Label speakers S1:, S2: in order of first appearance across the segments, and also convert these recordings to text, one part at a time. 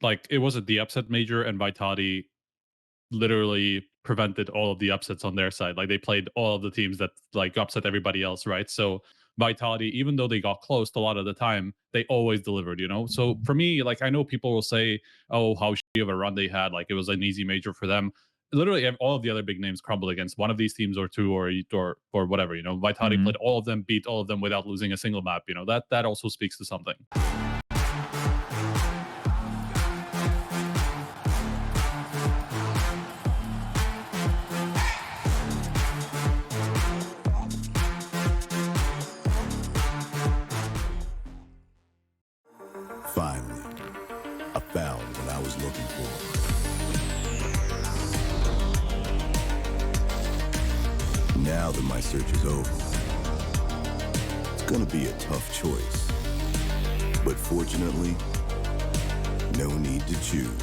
S1: like it wasn't the upset major, and Vitality literally prevented all of the upsets on their side. Like they played all of the teams that like upset everybody else, right? So Vitality, even though they got close a lot of the time, they always delivered, you know? So for me, like I know people will say, oh, how shitty of a run they had, like it was an easy major for them. Literally all of the other big names crumbled against one of these teams or two or whatever, you know. Vitality played all of them, beat all of them without losing a single map, you know. That also speaks to something.
S2: Finally, I found what I was looking for. Now that my search is over, it's gonna be a tough choice. But fortunately, no need to choose.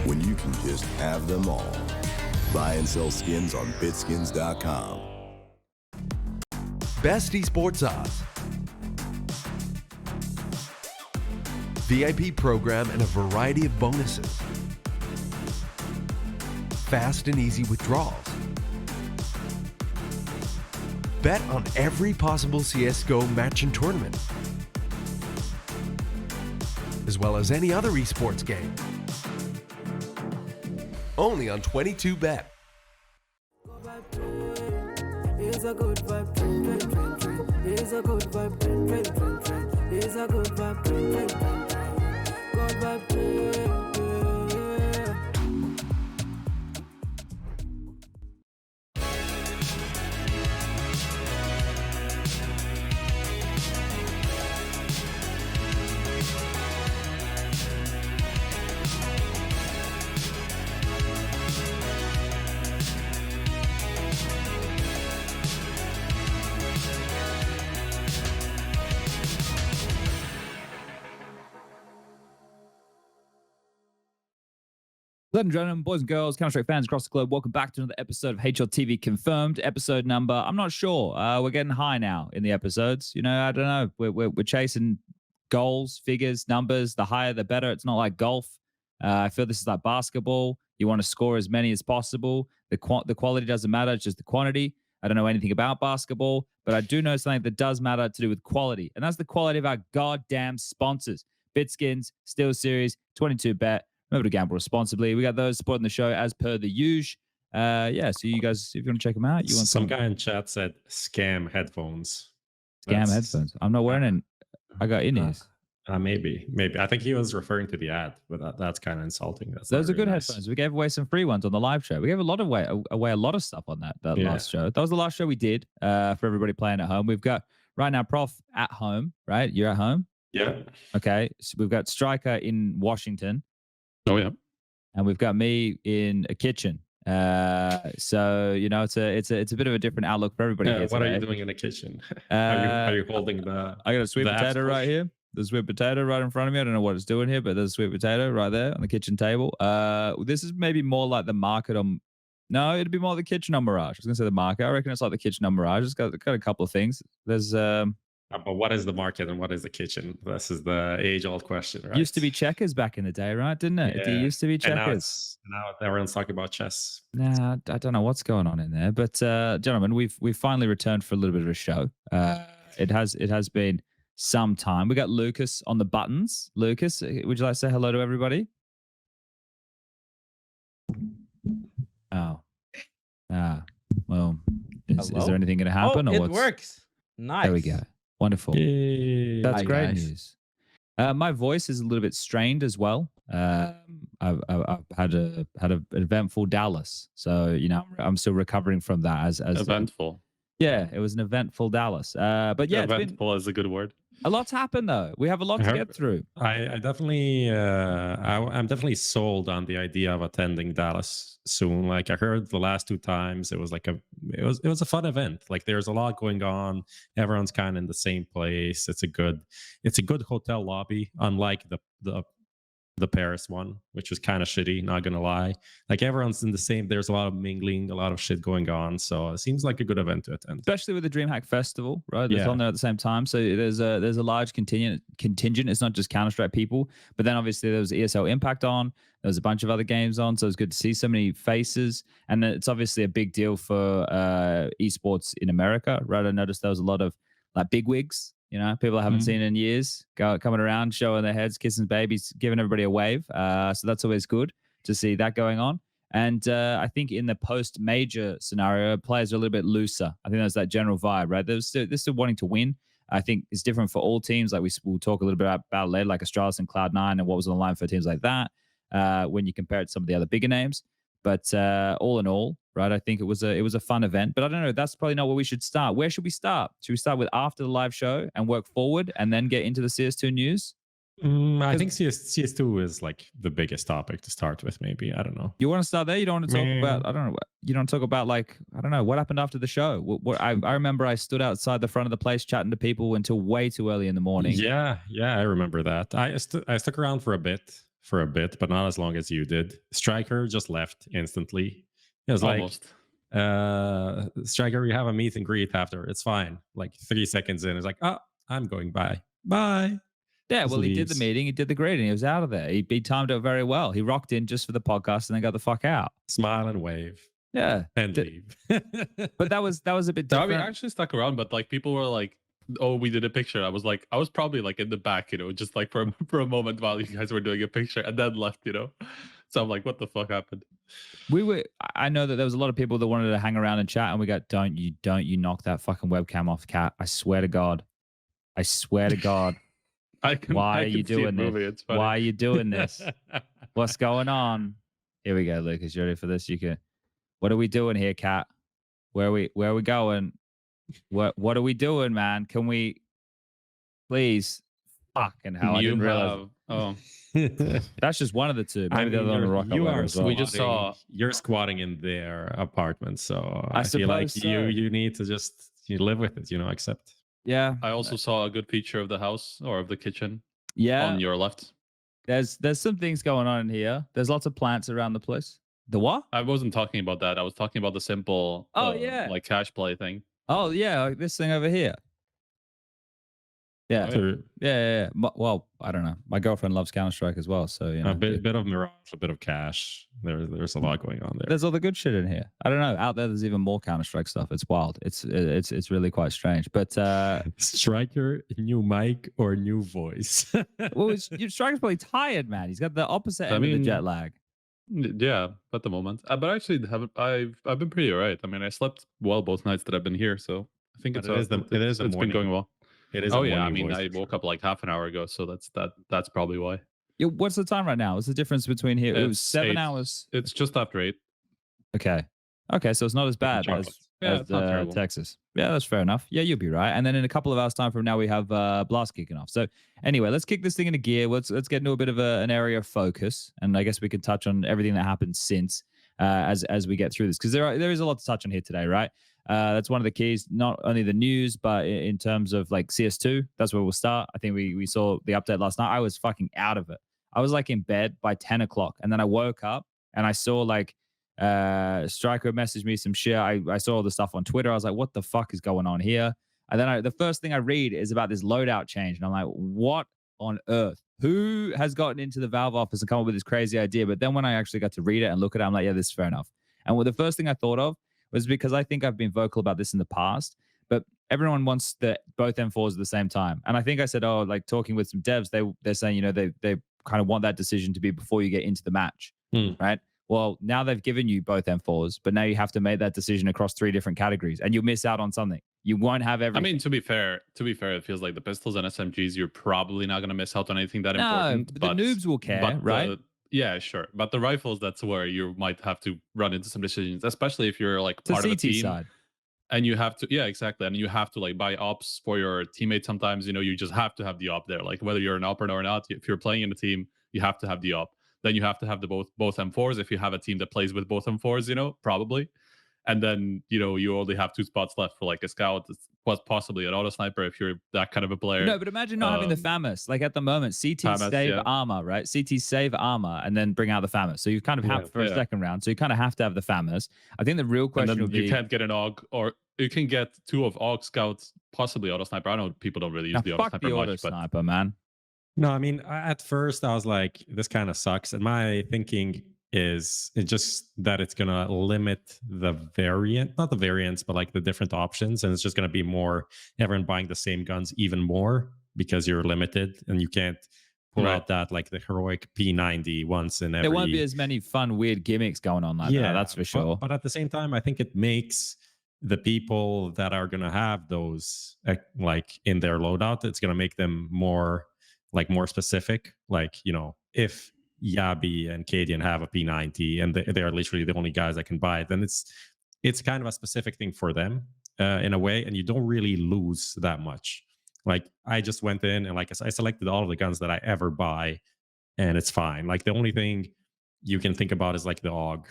S2: When you can just have them all. Buy and sell skins on BitSkins.com.
S3: Best esports odds. VIP program and a variety of bonuses. Fast and easy withdrawals. Bet on every possible CSGO match and tournament, as well as any other esports game. Only on 22Bet.
S4: Here's a good vibe, train. Here's a good vibe, train. Here's a good vibe, train. Good vibe, train.
S5: Ladies and gentlemen, boys and girls, Counter-Strike fans across the globe, welcome back to another episode of HLTV Confirmed. Episode number, I'm not sure. We're getting high now in the episodes. You know, I don't know. We're chasing goals, figures, numbers. The higher, the better. It's not like golf. I feel this is like basketball. You want to score as many as possible. The quality doesn't matter. It's just the quantity. I don't know anything about basketball, but I do know something that does matter to do with quality, and that's the quality of our goddamn sponsors. BitSkins, SteelSeries, 22Bet. Remember to gamble responsibly. We got those supporting the show as per the usual. Yeah, so you guys, if you want to check them out, you want
S6: some guy in chat said scam headphones.
S5: Scam headphones. I'm not wearing it. I got in-ears.
S6: Maybe. I think he was referring to the ad, but that's kind of insulting.
S5: Those are good headphones. We gave away some free ones on the live show. We gave a lot of away a lot of stuff on that last show. That was the last show we did for everybody playing at home. We've got right now Prof at home, right? You're at home?
S6: Yeah.
S5: Okay. So we've got Striker in Washington.
S1: Oh yeah.
S5: And we've got me in a kitchen. So you know, it's a bit of a different outlook for everybody.
S6: Yeah,
S5: here
S6: what
S5: today.
S6: are you doing in the kitchen? Are you holding the?
S5: I got a sweet potato right here. There's a sweet potato right in front of me. I don't know what it's doing here, but there's a sweet potato right there on the kitchen table. This is maybe more like the market on. No, it'd be more the kitchen on Mirage. I was gonna say the market. I reckon it's like the kitchen on Mirage. It's got a couple of things. There's
S6: But what is the market and what is the kitchen? This is the age-old question, right?
S5: Used to be checkers back in the day, right? Didn't it?
S6: Yeah.
S5: It used to be checkers.
S6: And now everyone's talking about chess.
S5: Nah, I don't know what's going on in there. But gentlemen, we've finally returned for a little bit of a show. It has been some time. We got Lucas on the buttons. Lucas, would you like to say hello to everybody? Oh. Well, is there anything going to happen?
S7: Oh,
S5: or
S7: it works. Nice.
S5: There we go. Wonderful.
S6: Yay.
S5: That's
S7: Hi,
S5: great
S7: guys.
S5: news. My voice is a little bit strained as well. I've had an eventful Dallas, so you know I'm still recovering from that. As
S1: Eventful.
S5: Yeah, it was an eventful Dallas. But yeah,
S1: eventful is a good word.
S5: A lot's happened though. We have a lot to get through.
S6: I definitely, I'm definitely sold on the idea of attending Dallas soon. Like I heard the last 2 times, it was like it was a fun event. Like there's a lot going on. Everyone's kind of in the same place. It's a good hotel lobby. Unlike the the Paris one, which was kind of shitty, not gonna lie. Like everyone's in the same, there's a lot of mingling, a lot of shit going on. So it seems like a good event to attend.
S5: Especially with the DreamHack Festival, right? It's
S6: Yeah.
S5: on there at the same time. So there's a large contingent. It's not just Counter-Strike people, but then obviously there was ESL Impact on. There was a bunch of other games on. So it's good to see so many faces. And it's obviously a big deal for esports in America, right? I noticed there was a lot of like bigwigs, you know, people I haven't seen in years coming around, showing their heads, kissing babies, giving everybody a wave. So that's always good to see that going on. And I think in the post-major scenario, players are a little bit looser. I think that's that general vibe, right? They're still wanting to win. I think it's different for all teams. Like we'll talk a little bit about later, like Astralis and Cloud9 and what was on the line for teams like that when you compare it to some of the other bigger names. But all in all, right, I think it was a fun event. But I don't know, that's probably not where we should start. Where should we start? Should we start with after the live show and work forward and then get into the CS2 news?
S6: I think CS2 is like the biggest topic to start with, maybe. I don't know.
S5: You want to start there? You don't want to talk about, I don't know, you don't talk about like, I don't know, what happened after the show? I remember I stood outside the front of the place chatting to people until way too early in the morning.
S6: Yeah, I remember that. I stuck around for a bit, but not as long as you did. Striker just left instantly. It was
S1: Almost.
S6: like, Striker, we have a meet and greet after. It's fine. Like 3 seconds in, it's like, oh, I'm going by. Bye.
S5: Yeah,
S6: Just
S5: well, he did
S6: leaves.
S5: the meeting, he did the greeting, he was out of there. He timed it very well. He rocked in just for the podcast and then got the fuck out.
S6: Smile and wave
S5: Yeah,
S6: and leave.
S5: but that was a bit
S1: No, I
S5: different.
S1: mean, I actually stuck around, but like people were like, "Oh, we did a picture." I was probably like in the back, you know, just like for a moment while you guys were doing a picture, and then left, you know. So I'm like, "What the fuck happened?"
S5: I know that there was a lot of people that wanted to hang around and chat, and we got, don't you knock that fucking webcam off, Cat. I swear to God. Why are you doing this? Why are you doing this? What's going on? Here we go, Lucas. You ready for this? What are we doing here, Cat? Where are we going? What are we doing, man? Can we please? Fucking hell! I didn't realize. That's just one of the two. Maybe the other one will rock up later as well.
S1: We just saw
S6: you're squatting in their apartment, so
S5: I
S6: feel like
S5: suppose so.
S6: you need to just live with it, you know, accept.
S5: Yeah.
S1: I also saw a good feature of the house or of the kitchen
S5: Yeah.
S1: on your left.
S5: There's some things going on in here. There's lots of plants around the place. The what?
S1: I wasn't talking about that. I was talking about the simple,
S5: yeah,
S1: like cash play thing.
S5: Oh yeah, like this thing over here. Yeah.
S6: So,
S5: Yeah. Well, I don't know. My girlfriend loves Counter-Strike as well, so you know.
S6: a bit of Mirage, a bit of cash. There's a lot going on there.
S5: There's all the good shit in here. I don't know. Out there's even more Counter-Strike stuff. It's wild. It's really quite strange. But
S6: Striker, new mic or new voice?
S5: well, Striker's probably tired, man. He's got the opposite end of the jet lag.
S1: Yeah, at the moment. But actually, I've been pretty alright. I mean, I slept well both nights that I've been here, so I think
S6: But
S1: it's been going well.
S6: It is.
S1: Oh yeah, I mean, I woke up like half an hour ago, so that's probably why.
S5: Yeah, what's the time right now? What's the difference between here? It was 7
S1: 8.
S5: hours.
S1: It's just after 8.
S5: Okay, so it's not as bad as
S1: it's not terrible.
S5: Texas. Yeah, that's fair enough. Yeah, you'll be right. And then in a couple of hours' time from now, we have Blast kicking off. So anyway, let's kick this thing into gear. Let's get into a bit of an area of focus, and I guess we can touch on everything that happened since as we get through this, because there is a lot to touch on here today, right? That's one of the keys, not only the news, but in terms of like CS2, that's where we'll start. I think we saw the update last night. I was fucking out of it. I was like in bed by 10 o'clock, and then I woke up and I saw like Striker messaged me some shit. I saw all the stuff on Twitter. I was like, what the fuck is going on here? And then the first thing I read is about this loadout change, and I'm like, what on earth? Who has gotten into the Valve office and come up with this crazy idea? But then when I actually got to read it and look at it, I'm like, yeah, this is fair enough. And the first thing I thought of was because I think I've been vocal about this in the past, but everyone wants both M4s at the same time. And I think I said, like talking with some devs, they're saying, you know, they kind of want that decision to be before you get into the match, right? Well, now they've given you both M4s, but now you have to make that decision across 3 different categories, and you'll miss out on something. You won't have everything.
S1: I mean, to be fair, it feels like the pistols and SMGs, you're probably not going to miss out on anything that important.
S5: But the noobs will care, right?
S1: Yeah, sure. But the rifles, that's where you might have to run into some decisions, especially if you're like part of a team.
S5: Side.
S1: And you have to, yeah, exactly. And you have to like buy ops for your teammates. Sometimes, you know, you just have to have the op there. Like whether you're an opper or not, if you're playing in a team, you have to have the op. Then you have to have the both M4s if you have a team that plays with both M4s, you know, probably. and then you only have 2 spots left for like a scout, plus possibly an auto sniper if you're that kind of a player.
S5: No, but imagine not having the
S1: Um,
S5: FAMAS. Like at the moment, CT
S1: FAMAS,
S5: save
S1: yeah.
S5: armor, right? CT save armor, and then bring out the FAMAS. So you kind of have
S6: Yeah,
S5: for a
S1: yeah.
S5: second round. So you kind of have to have the FAMAS. I think the real
S1: And
S5: question
S1: then
S5: would
S1: you
S5: be,
S1: can't get an AUG, or you can get 2 of AUG scouts, possibly auto sniper. I know people don't really use
S5: now,
S1: the auto
S5: fuck
S1: sniper
S5: the auto
S1: much, but
S5: sniper, man.
S6: No, I mean, at first I was like, this kind of sucks. And my thinking is it's just that it's going to limit the variant, not the variants, but like the different options. And it's just going to be more everyone buying the same guns even more because you're limited and you can't pull
S1: Right.
S6: out that like the heroic P90 once in every.
S5: There won't be as many fun, weird gimmicks going on like that. That's for sure.
S6: But at the same time, I think it makes the people that are going to have those like in their loadout, it's going to make them more specific. Like, if Yabi and Cadian have a P90 and they are literally the only guys that can buy it, then it's kind of a specific thing for them in a way, and you don't really lose that much. Like I just went in and like I selected all of the guns that I ever buy, and it's fine. Like the only thing you can think about is like the AUG.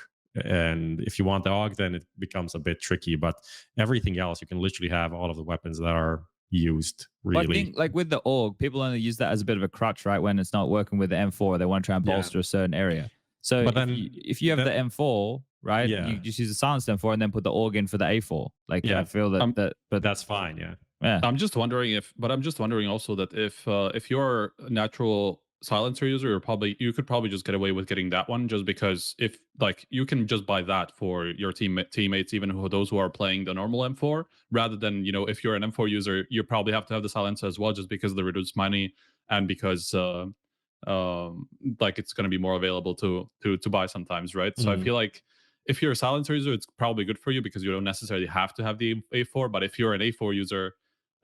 S6: And if you want the AUG, then it becomes a bit tricky. But everything else, you can literally have all of the weapons that are used. Really,
S5: But I think like with the AUG, people only use that as a bit of a crutch, right? When it's not working with the M4, they want to try and bolster a certain area. So
S6: But then
S5: if you have the M4, right,
S6: Yeah.
S5: you just use the silenced M4 and then put the AUG in for the A4. Like
S1: Yeah.
S5: I feel that, but
S6: that's fine. Yeah.
S5: yeah.
S1: I'm just wondering also that if you're a natural silencer user, you could probably just get away with getting that one, just because if like you can just buy that for your teammates, even for those who are playing the normal M4, rather than if you're an M4 user, you probably have to have the silencer as well, just because of the reduced money and because like it's going to be more available to buy sometimes, right? So I feel like if you're a silencer user, it's probably good for you because you don't necessarily have to have the A4. But if you're an A4 user,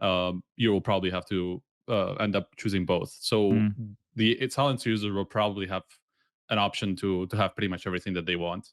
S1: you will probably have to end up choosing both. So the silencer user will probably have an option to have pretty much everything that they want.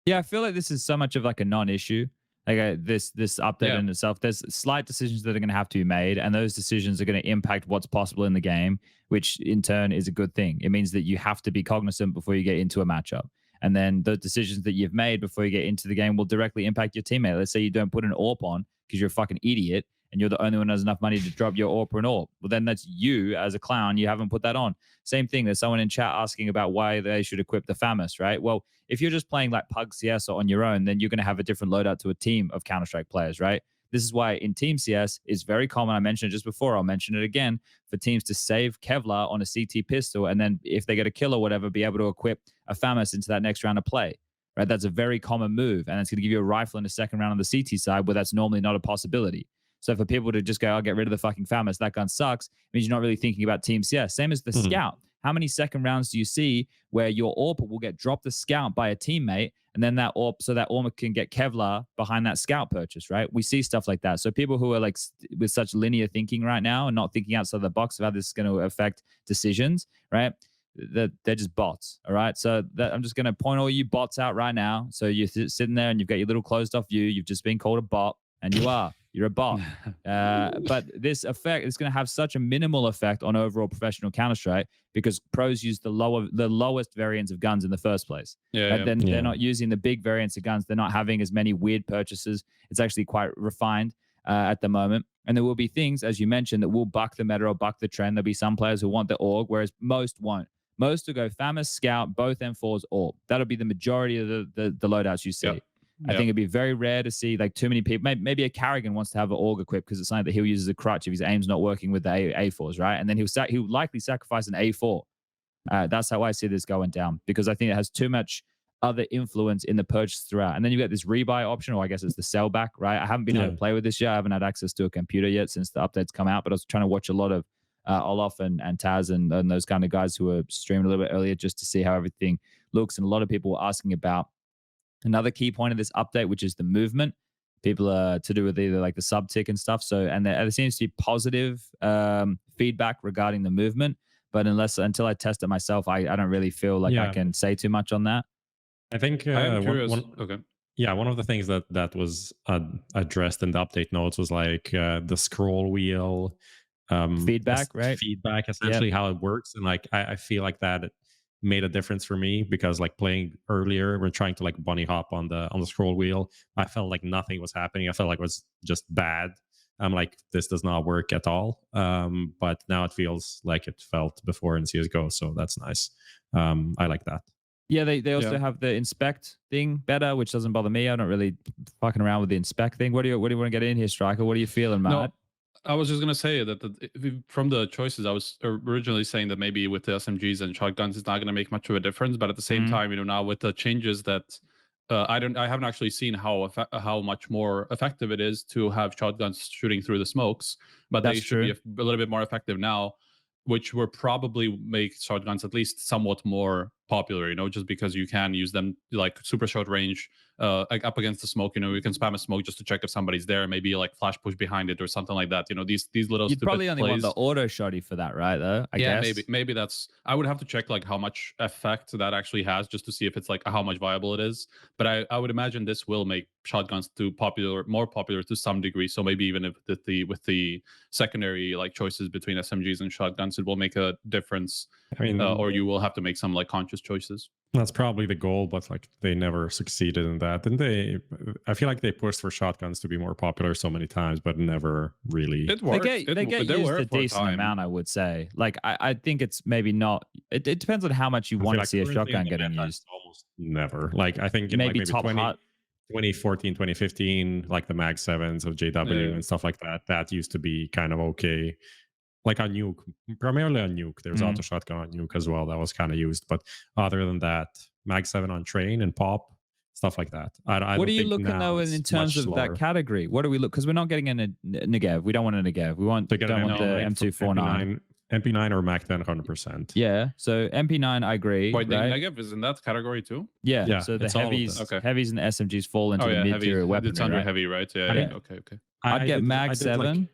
S5: Yeah, I feel like this is so much of like a non-issue. Like this update in itself, there's slight decisions that are going to have to be made, and those decisions are going to impact what's possible in the game, which in turn is a good thing. It means that you have to be cognizant before you get into a matchup. And then the decisions that you've made before you get into the game will directly impact your teammate. Let's say you don't put an AWP on because you're a fucking idiot and you're the only one who has enough money to drop your AWP or an AWP. Well, then that's you as a clown. You haven't put that on. Same thing. There's someone in chat asking about why they should equip the FAMAS, right? Well, if you're just playing like Pug CS or on your own, then you're going to have a different loadout to a team of Counter-Strike players, right? This is why in Team CS, it's very common. I mentioned it just before. I'll mention it again for teams to save Kevlar on a CT pistol. And then if they get a kill or whatever, be able to equip a FAMAS into that next round of play, right? That's a very common move. And it's going to give you a rifle in the second round on the CT side where that's normally not a possibility. So for people to just go, I'll get rid of the fucking FAMAS, that gun sucks, it means you're not really thinking about Team CS. Same as the Scout. How many second rounds do you see where your AWP will get dropped the Scout by a teammate, and then that AWP, so that AWP can get Kevlar behind that Scout purchase, right? We see stuff like that. So people who are like with such linear thinking right now and not thinking outside the box of how this is going to affect decisions, right? They're just bots, all right? So I'm just going to point all you bots out right now. So you're sitting there and you've got your little closed off view. You've just been called a bot, and you are. You're a bot. But this effect is going to have such a minimal effect on overall professional Counter-Strike because pros use the lowest variants of guns in the first place. They're not using the big variants of guns. They're not having as many weird purchases. It's actually quite refined at the moment. And there will be things, as you mentioned, that will buck the meta or buck the trend. There'll be some players who want the AUG, whereas most won't. Most will go FAMAS, Scout, both M4s, AUG. That'll be the majority of the loadouts you see. Yep. I think it'd be very rare to see like too many people. Maybe a Carrigan wants to have an AUG equipped because it's something that he'll use as a crutch if his aim's not working with the A4s, right? And then he'll likely sacrifice an A4. That's how I see this going down because I think it has too much other influence in the purchase throughout. And then you've got this rebuy option, or I guess it's the sell back, right? I haven't been able to play with this yet. I haven't had access to a computer yet since the updates come out, but I was trying to watch a lot of Olaf and Taz and those kind of guys who are streaming a little bit earlier just to see how everything looks. And a lot of people were asking about another key point of this update, which is the movement. People are to do with either like the sub tick and stuff. So, and there seems to be positive feedback regarding the movement, but until I test it myself, I don't really feel like I can say too much on that.
S6: I think
S1: I'm curious.
S6: Yeah, one of the things that was addressed in the update notes was like the scroll wheel
S5: feedback, right?
S6: Feedback, essentially how it works, and like I feel like that made a difference for me, because like playing earlier, we're trying to like bunny hop on the scroll wheel. I felt like nothing was happening. I felt like it was just bad. I'm like, this does not work at all. But now it feels like it felt before in CSGO, so that's nice. I like that.
S5: Yeah, they also have the inspect thing better, which doesn't bother me. I'm not really fucking around with the inspect thing. What do you want to get in here, Striker? What are you feeling, Matt?
S1: No, I was just gonna say that from the choices, I was originally saying that maybe with the SMGs and shotguns, it's not gonna make much of a difference. But at the same time, now with the changes that I haven't actually seen how much more effective it is to have shotguns shooting through the smokes, but they should be a little bit more effective now, which will probably make shotguns at least somewhat more popular, just because you can use them like super short range, like up against the smoke. You can spam a smoke just to check if somebody's there, maybe like flash push behind it or something like that. These little
S5: You'd
S1: stupid
S5: probably only want
S1: plays.
S5: the auto shotty for that, right? Though I guess
S1: maybe that's. I would have to check like how much effect that actually has, just to see if it's like how much viable it is. But I would imagine this will make shotguns more popular to some degree. So maybe even if with the secondary like choices between SMGs and shotguns, it will make a difference.
S6: I mean,
S1: or you will have to make some like conscious choices.
S6: That's probably the goal, but like they never succeeded in that. And I feel like they pushed for shotguns to be more popular so many times, but never really.
S1: It worked.
S5: They get used a decent amount, I would say. Like I think it's maybe not. It depends on how much you want to see a shotgun getting used.
S6: Almost never. Like I think in
S5: maybe,
S6: like
S5: top
S6: 2014, 2015, like the Mag 7s of JW and stuff like that. That used to be kind of okay. Like on Nuke, primarily on Nuke. There's auto shotgun on Nuke as well. That was kind of used. But other than that, Mag 7 on Train and Pop, stuff like that.
S5: What are you looking though in terms of that category? What do we look? Because we're not getting a Negev. We don't want a Negev. We want the M249.
S6: MP9 or Mag 10, 100%.
S5: Yeah. So MP9, I agree.
S1: Wait,
S5: right?
S1: the Negev is in that category too?
S5: Yeah. So the heavies and the SMGs fall into the mid-tier weapon.
S1: It's under heavy, right? Yeah. Okay.
S5: I'd get Mag 7.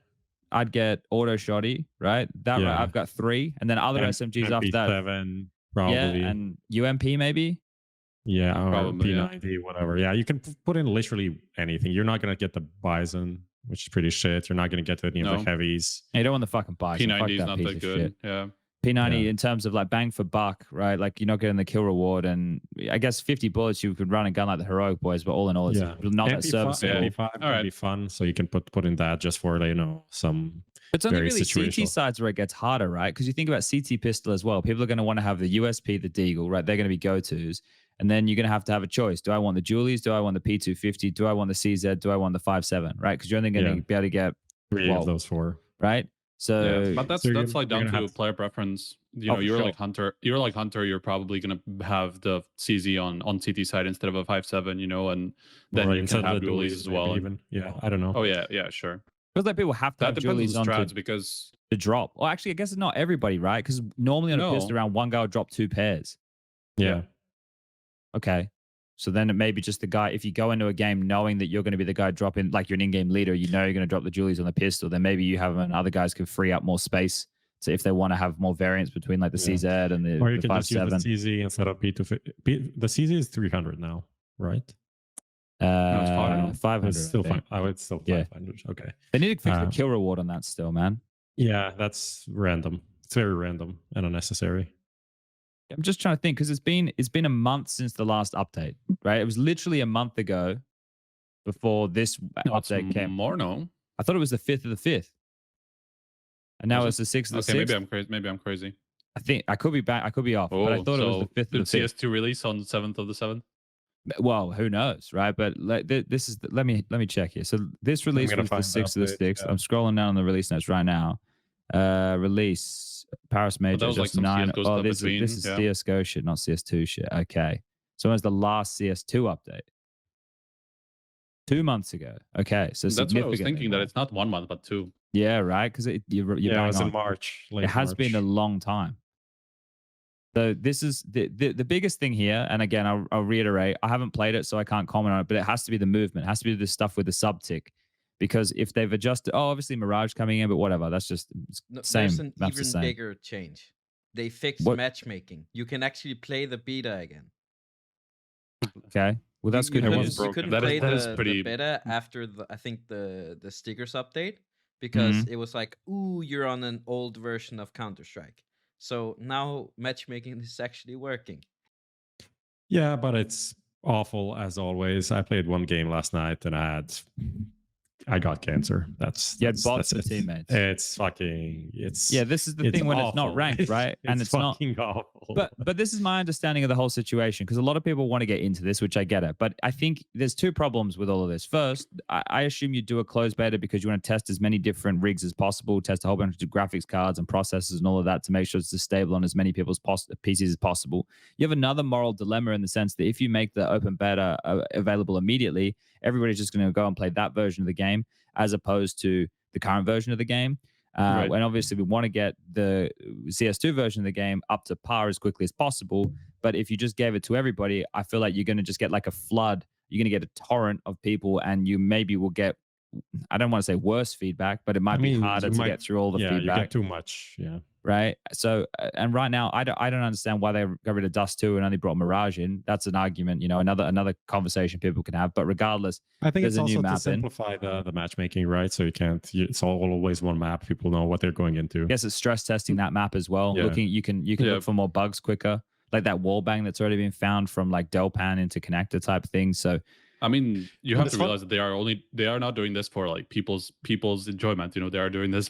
S5: I'd get auto shotty, right? Right, I've got 3, and then other SMGs after that.
S6: 7 probably.
S5: Yeah, and UMP maybe.
S6: Yeah, or
S1: probably,
S6: P90, whatever. Yeah, you can put in literally anything. You're not gonna get the Bison, which is pretty shit. You're not gonna get any of the heavies.
S5: You don't want the fucking Bison.
S1: P90 is not
S5: that
S1: that good. Yeah.
S5: P90 in terms of like bang for buck, right? Like you're not getting the kill reward, and I guess 50 bullets you could run a gun like the heroic boys, but all in all, it's not that serviceable.
S6: MP5 would be fun, so you can put in that just for some.
S5: It's only really CT sides where it gets harder, right? Because you think about CT pistol as well. People are going to want to have the USP, the Deagle, right? They're going to be go-tos, and then you're going to have a choice. Do I want the Julies? Do I want the P250? Do I want the CZ? Do I want the 5.7? Right? Because you're only going to be able to get
S6: 3 of those 4,
S5: right? So,
S1: but that's like down to player preference. You're like Hunter. You're probably gonna have the CZ on CT side instead of a 5.7. And then you can have dualies as well.
S6: Even I don't know.
S1: Oh yeah, sure.
S5: Feels like people have to have dualies on strats
S1: because
S5: the drop. Well, actually, I guess it's not everybody, right? Because normally on a pistol round, one guy will drop 2 pairs.
S6: Yeah.
S5: Okay. So then it may be just the guy, if you go into a game knowing that you're going to be the guy dropping, like you're an in-game leader, you're going to drop the Julies on the pistol, then maybe you have and other guys can free up more space. So if they want to have more variance between like the CZ and the 5.7.
S6: Or you can just use the CZ instead of P250. The CZ is 300 now, right?
S5: No, it's 500.
S6: It's still fine. Oh, it's still 500. Okay.
S5: They need to fix the kill reward on that still, man.
S6: Yeah, that's random. It's very random and unnecessary.
S5: I'm just trying to think because it's been a month since the last update, right? It was literally a month ago before this update came.
S1: No.
S5: I thought it was the 5th of the 5th, and now it's the 6th of the 6th.
S1: Maybe I'm crazy.
S5: I think I could be back. I could be off, but I thought it was the 5th of the 5th.
S1: CS2 release on the 7th of the 7th.
S5: Well, who knows, right? But this is let me check here. So this release was the 6th of the 6th. I'm scrolling down on the release notes right now. Release Paris Major just like 9. Oh, this is CSGO shit, not CS2 shit. Okay, so when's the last CS2 update? 2 months ago. Okay, so
S1: that's what I was thinking, that it's not 1 month but 2.
S5: Yeah, right. Because it was
S6: in March.
S5: It has been a long time. So this is the biggest thing here. And again, I'll reiterate, I haven't played it, so I can't comment on it, but it has to be the movement. It has to be the stuff with the sub tick. Because if they've adjusted, obviously Mirage coming in, but whatever, that's just same.
S7: There's an even bigger change. They fixed matchmaking. You can actually play the beta again.
S5: Okay, well that's good news.
S7: You couldn't play the beta after I think the stickers update because it was like, ooh, you're on an old version of Counter-Strike. So now matchmaking is actually working.
S6: Yeah, but it's awful as always. I played one game last night and I got cancer.
S5: You had bots
S6: that's
S5: and
S6: it.
S5: teammates.
S6: It's fucking it's
S5: Yeah, this is the thing when it's not
S6: awful.
S5: ranked, right? And it's not
S6: fucking awful.
S5: But this is my understanding of the whole situation, because a lot of people want to get into this, which I get it. But I think there's two problems with all of this. First, I assume you do a closed beta because you want to test as many different rigs as possible, test a whole bunch of graphics cards and processors and all of that to make sure it's as stable on as many people's PCs as possible. You have another moral dilemma in the sense that if you make the open beta available immediately, everybody's just going to go and play that version of the game as opposed to the current version of the game.
S1: Right.
S5: And obviously we want to get the CS2 version of the game up to par as quickly as possible. But if you just gave it to everybody, I feel like you're going to just get like a flood. You're going to get a torrent of people, and you maybe will get, I don't want to say worse feedback, but it might be harder to get through all the feedback.
S6: You get too much. Yeah.
S5: Right. So, and right now, I don't understand why they got rid of Dust 2 and only brought Mirage in. That's an argument, you know, another conversation people can have. But regardless,
S6: I think it's
S5: a
S6: also
S5: new
S6: to
S5: map
S6: simplify the matchmaking, right? So it's always one map. People know what they're going into.
S5: I guess it's stress testing that map as well.
S6: Yeah.
S5: You can look for more bugs quicker, like that wall bang that's already been found from like Delpan into connector type things. So,
S1: I mean, you have to realize that they are not doing this for like people's enjoyment. You know, they are doing this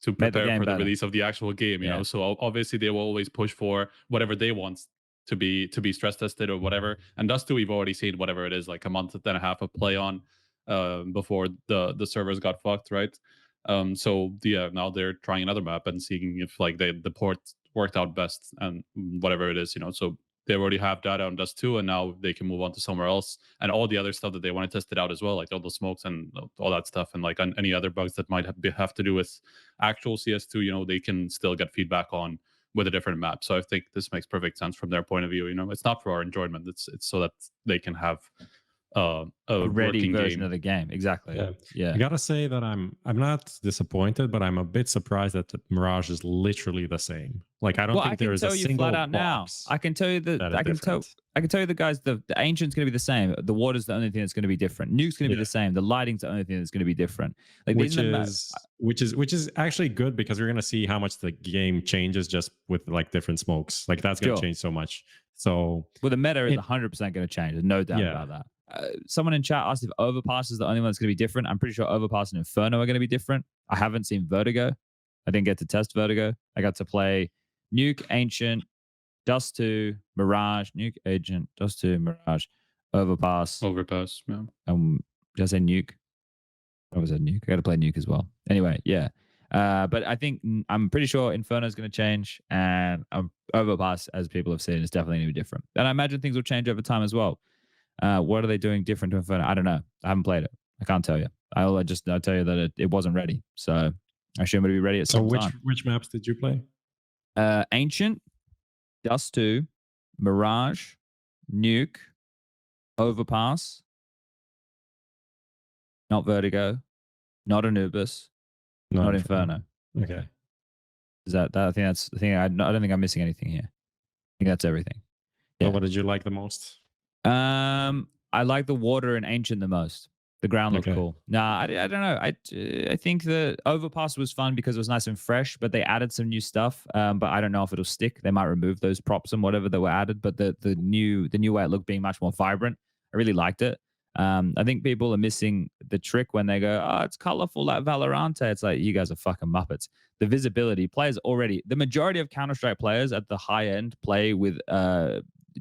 S1: to prepare for the release of the actual game. You know, so obviously they will always push for whatever they want to be stress tested or whatever. And Dust 2, we've already seen whatever it is, like a month and a half of play on before the servers got fucked, right? So yeah, now they're trying another map and seeing if like the port worked out best and whatever it is, you know. So they already have data on Dust 2, and now they can move on to somewhere else. And all the other stuff that they want to test it out as well, like all the smokes and all that stuff, and like any other bugs that might have to do with actual CS2, you know, they can still get feedback on with a different map. So I think this makes perfect sense from their point of view. You know, it's not for our enjoyment. It's so that they can have a
S5: ready version
S1: game
S5: of the game. Exactly. Yeah.
S6: I gotta say that I'm not disappointed, but I'm a bit surprised that the Mirage is literally the same. Like I don't think there is a single box.
S5: I can tell you that I can tell you the guys, the Ancient's going to be the same. The water's the only thing that's going to be different. Nuke's going to be the same. The lighting's the only thing that's going to be different. Like
S6: which is actually good, because we're going to see how much the game changes just with like different smokes. Like that's going to change so much. So
S5: well, the meta is 100% going to change. There's no doubt about that. Someone in chat asked if Overpass is the only one that's going to be different. I'm pretty sure Overpass and Inferno are going to be different. I haven't seen Vertigo. I didn't get to test Vertigo. I got to play Nuke, Ancient, Dust 2, Mirage, Nuke, Agent, Dust 2, Mirage, Overpass.
S1: Yeah.
S5: Did I say Nuke? Or was that Nuke? I got to play Nuke as well. Anyway, yeah. But I think I'm pretty sure Inferno is going to change, and Overpass, as people have seen, is definitely going to be different. And I imagine things will change over time as well. What are they doing different to Inferno? I don't know. I haven't played it. I can't tell you. I'll tell you that it wasn't ready. So I assume it'll be ready at some time.
S6: So which maps did you play?
S5: Ancient, Dust 2, Mirage, Nuke, Overpass, not Vertigo, not Anubis, not Inferno.
S6: Okay.
S5: Is that I think that's the thing. I don't think I'm missing anything here. I think that's everything.
S6: Yeah. So what did you like the most?
S5: I like the water in Ancient the most. The ground looked cool. Nah, I don't know. I think the Overpass was fun because it was nice and fresh, but they added some new stuff. But I don't know if it'll stick. They might remove those props and whatever that were added. But the new way it looked being much more vibrant, I really liked it. I think people are missing the trick when they go, oh, it's colorful like Valorant. It's like, you guys are fucking Muppets. The visibility, players already, the majority of Counter-Strike players at the high end play with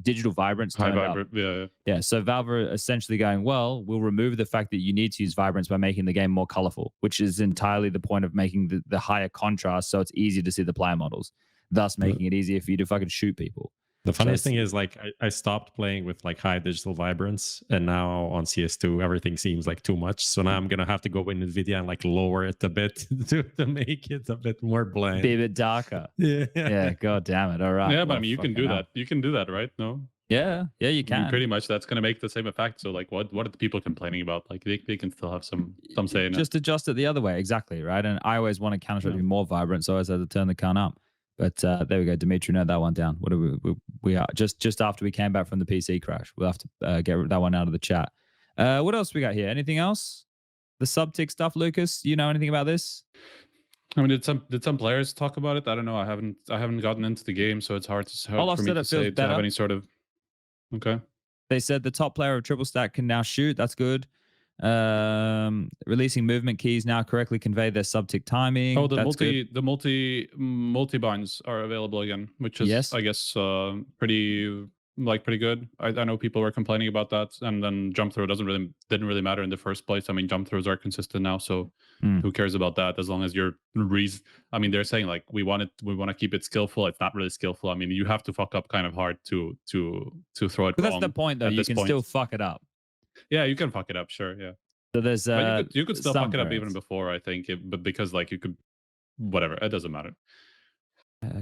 S5: digital vibrance.
S1: High vibrant,
S5: yeah. So Valve are essentially going, well, we'll remove the fact that you need to use vibrance by making the game more colorful, which is entirely the point of making the higher contrast, so it's easier to see the player models, thus making it easier for you to fucking shoot people.
S6: The funniest thing is, like, I stopped playing with like high digital vibrance, and now on CS2 everything seems like too much. So now I'm gonna have to go in NVIDIA and like lower it a bit to make it a bit more bland,
S5: be a bit darker. Yeah. God damn it! All right.
S1: Yeah, but I mean, you can do that. You can do that, right? No.
S5: Yeah, you can.
S1: I mean, pretty much, that's gonna make the same effect. So, like, what are the people complaining about? Like, they can still have some say in it.
S5: Just adjust it the other way, exactly, right? And I always wanted Counter-Strike to be more vibrant, so I always had to turn the count up. But there we go. Dimitri, note that one down. What are we are just after we came back from the PC crash. We'll have to get that one out of the chat. What else we got here? Anything else? The subtick stuff, Lucas? You know anything about this?
S1: I mean, did some players talk about it? I don't know. I haven't gotten into the game, so it's hard
S5: Olaf
S1: for me
S5: said
S1: to
S5: it feels
S1: say to have
S5: better.
S1: any sort of. Okay.
S5: They said the top player of triple stack can now shoot. That's good. Releasing movement keys now correctly convey their sub-tick timing.
S1: Oh, the
S5: That's good.
S1: multi binds are available again, which is
S5: Yes.
S1: I guess pretty good. I know people were complaining about that, and then jump throw didn't really matter in the first place. I mean, jump throws are consistent now, so who cares about that as long as you're I mean, they're saying like we want to keep it skillful. It's not really skillful. I mean, you have to fuck up kind of hard to throw it
S5: But
S1: wrong.
S5: that's the point, though. You can still fuck it up.
S1: Yeah, you can fuck it up, sure. Yeah.
S5: So there's
S1: But you could still fuck it up even
S5: variants.
S1: before, I think, but because like you could, whatever, it doesn't matter.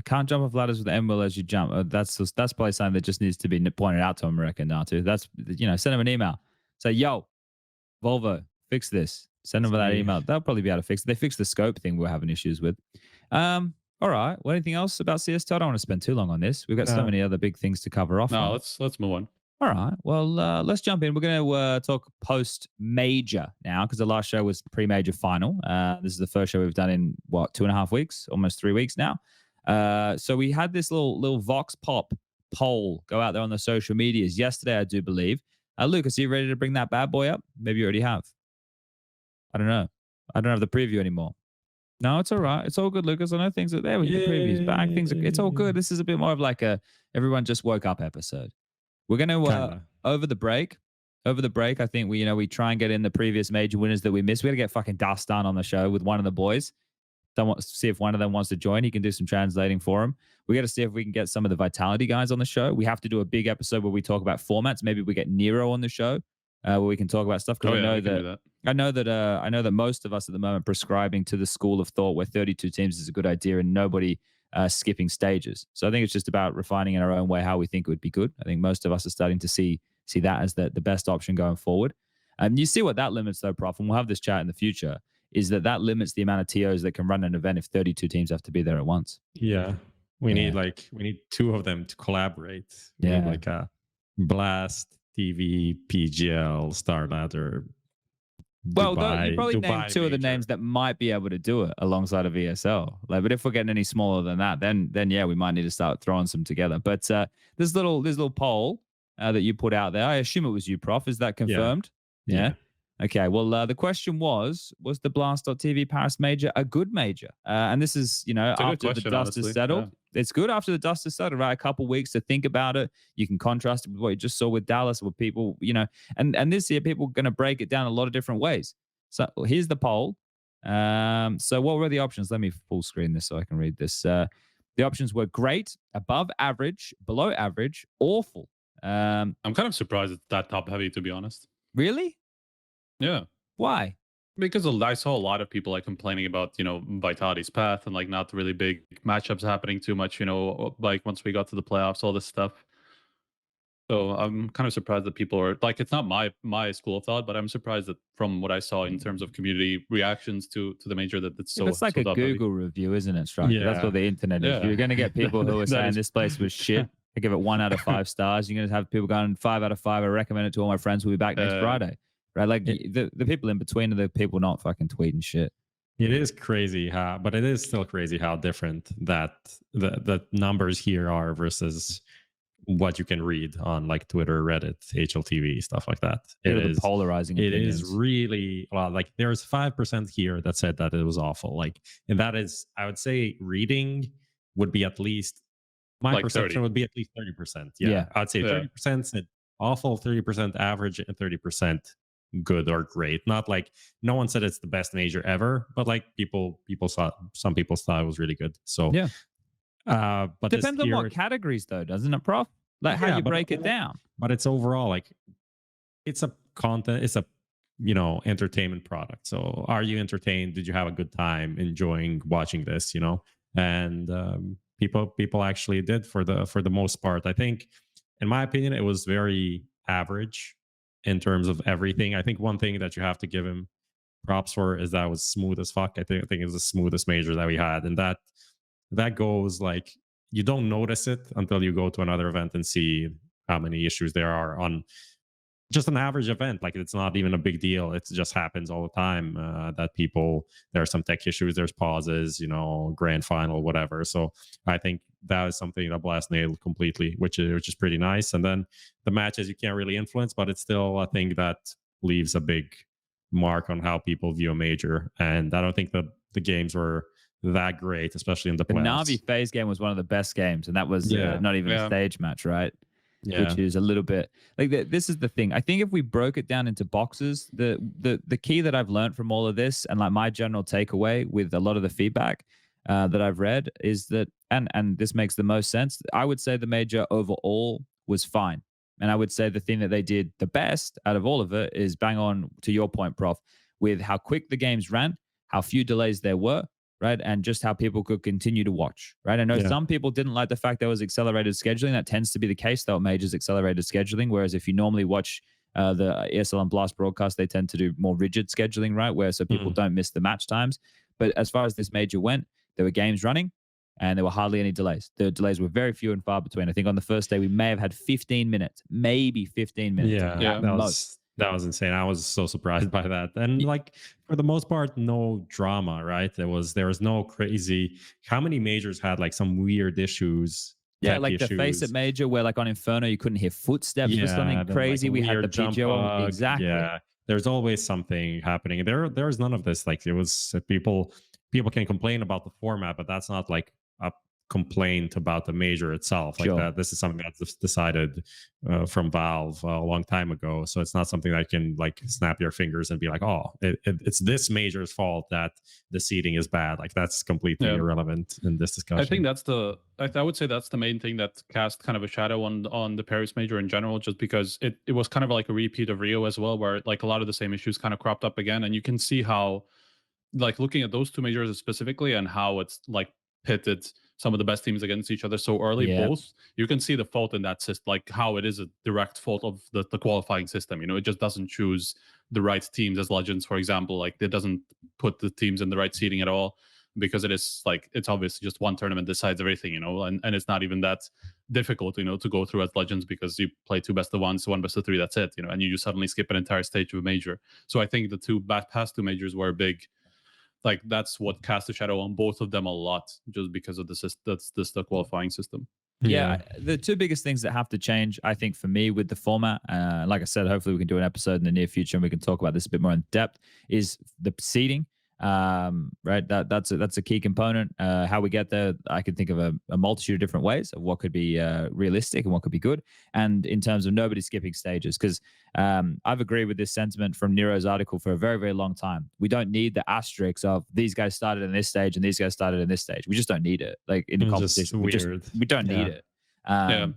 S5: Can't jump off ladders with the M wheel as you jump. That's probably something that just needs to be pointed out to America Natu. That's, send them an email. Say, yo, Volvo, fix this. Send them that email. They'll probably be able to fix it. They fixed the scope thing we're having issues with. All right. Well, anything else about CS2? I don't want to spend too long on this. We've got so many other big things to cover off.
S1: No, let's move on.
S5: All right. Well, let's jump in. We're going to talk post-major now because the last show was pre-major final. This is the first show we've done in, 2.5 weeks? Almost 3 weeks now. So we had this little VoxPop poll go out there on the social medias yesterday, I do believe. Lucas, are you ready to bring that bad boy up? Maybe you already have. I don't know. I don't have the preview anymore. No, it's all right. It's all good, Lucas. I know things are there. The preview's back. It's all good. This is a bit more of like a everyone just woke up episode. We're going to, over the break, I think we try and get in the previous major winners that we missed. We got to get fucking Dust done on the show with one of the boys. See if one of them wants to join. He can do some translating for him. We got to see if we can get some of the Vitality guys on the show. We have to do a big episode where we talk about formats. Maybe we get Nero on the show where we can talk about stuff. Because I know that most of us at the moment prescribing to the school of thought where 32 teams is a good idea and nobody skipping stages. So I think it's just about refining in our own way how we think it would be good. I think most of us are starting to see that as the best option going forward. And you see what that limits though, Prof, and we'll have this chat in the future, is that limits the amount of TOs that can run an event if 32 teams have to be there at once.
S6: Yeah. We need two of them to collaborate. We need like a Blast, TV, PGL, Star Ladder.
S5: Well,
S6: Dubai,
S5: you probably named two of the names that might be able to do it alongside of ESL. But if we're getting any smaller than that, then yeah, we might need to start throwing some together. But this little poll that you put out there, I assume it was you, Prof. Is that confirmed? Yeah. Okay. Well, the question was the Blast.tv Paris major a good major? And this is, after the dust is settled. Yeah. It's good after the dust is settled, right? A couple weeks to think about it. You can contrast it with what you just saw with Dallas, with people, and this year people are going to break it down a lot of different ways. So here's the poll. So what were the options? Let me full screen this so I can read this. The options were great, above average, below average, awful.
S1: I'm kind of surprised it's that top heavy, to be honest.
S5: Really?
S1: Yeah.
S5: Why?
S1: Because I saw a lot of people complaining about, Vitality's path and not really big matchups happening too much, once we got to the playoffs, all this stuff. So I'm kind of surprised that people are it's not my school of thought, but I'm surprised that from what I saw in terms of community reactions to the major that it's so.
S5: It's like a Google review, isn't it, Striker? Yeah. That's what the internet is. Yeah. You're going to get people who are saying this place was shit. I give it 1 out of 5 stars. You're going to have people going 5 out of 5. I recommend it to all my friends. We'll be back next Friday. Right, the people in between are the people not fucking tweeting shit.
S6: It is crazy but it is still crazy how different that the numbers here are versus what you can read on Twitter, Reddit, HLTV, stuff like that. It is
S5: polarizing.
S6: It is really there's 5% here that said that it was awful. And that is, I would say, reading would be at least my perception 30. Would be at least 30%. Yeah. I'd say 30% said awful, 30% average, and 30% good or great. Not no one said it's the best major ever, but some people thought it was really good. So but
S5: depends on what categories though, doesn't it, Prof? How you break it down.
S6: But it's overall it's a content, it's a entertainment product. So are you entertained? Did you have a good time enjoying watching this? And people actually did for the most part. I think, in my opinion, it was very average in terms of everything. I think one thing that you have to give him props for is that it was smooth as fuck. I think it was the smoothest major that we had. And that goes you don't notice it until you go to another event and see how many issues there are on just an average event. Like it's not even a big deal. It just happens all the time that people, there are some tech issues, there's pauses, grand final, whatever. So I think that is something that Blast nailed completely, which is pretty nice. And then the matches you can't really influence, but it's still a thing that leaves a big mark on how people view a major. And I don't think the games were that great, especially in the
S5: The
S6: playoffs.
S5: Na'Vi phase game was one of the best games, and that was not even a stage match, right?
S6: Yeah.
S5: Which is a little bit like this is the thing. I think if we broke it down into boxes, the key that I've learned from all of this, and like my general takeaway with a lot of the feedback that I've read, is that, and this makes the most sense, I would say the major overall was fine. And I would say the thing that they did the best out of all of it is bang on to your point, Prof, with how quick the games ran, how few delays there were, right? And just how people could continue to watch, right? I know some people didn't like the fact there was accelerated scheduling. That tends to be the case, though, at majors, accelerated scheduling. Whereas if you normally watch the ESL and Blast broadcast, they tend to do more rigid scheduling, right? Where so people don't miss the match times. But as far as this major went, there were games running and there were hardly any delays. The delays were very few and far between. I think on the first day, we may have had 15 minutes, maybe 15 minutes.
S6: Yeah. That was insane. I was so surprised by that. And like for the most part, no drama, right? There was no crazy. How many majors had like some weird issues?
S5: Yeah, like the face at major where like on Inferno you couldn't hear footsteps or something crazy.
S6: Like
S5: we had the PGO. Exactly.
S6: Yeah. There's always something happening. There's none of this. Like it was people can complain about the format, but that's not like a complaint about the major itself. Like that, this is something that's decided from Valve a long time ago. So it's not something that can like snap your fingers and be like, oh, it's this major's fault that the seeding is bad. Like that's completely irrelevant in this discussion.
S1: I think I would say that's the main thing that cast kind of a shadow on the Paris major in general, just because it was kind of like a repeat of Rio as well, where like a lot of the same issues kind of cropped up again. And you can see how, like looking at those two majors specifically and how it's like pitted some of the best teams against each other so early, both, you can see the fault in that system, like how it is a direct fault of the qualifying system. It just doesn't choose the right teams as legends, for example. Like it doesn't put the teams in the right seating at all, because it is like, it's obviously just one tournament decides everything, and it's not even that difficult, to go through as legends, because you play two best of ones, one best of three, that's it, and you suddenly skip an entire stage of a major. So I think the past two majors were big. Like that's what cast a shadow on both of them a lot, just because of the qualifying system.
S5: Yeah, the two biggest things that have to change, I think, for me with the format, like I said, hopefully we can do an episode in the near future and we can talk about this a bit more in depth, is the seeding. Right, that's a key component. How we get there, I can think of a multitude of different ways of what could be realistic and what could be good. And in terms of nobody skipping stages, because I've agreed with this sentiment from Nero's article for a very, very long time. We don't need the asterisks of these guys started in this stage and these guys started in this stage. We just don't need it. Like in the competition, we don't need it.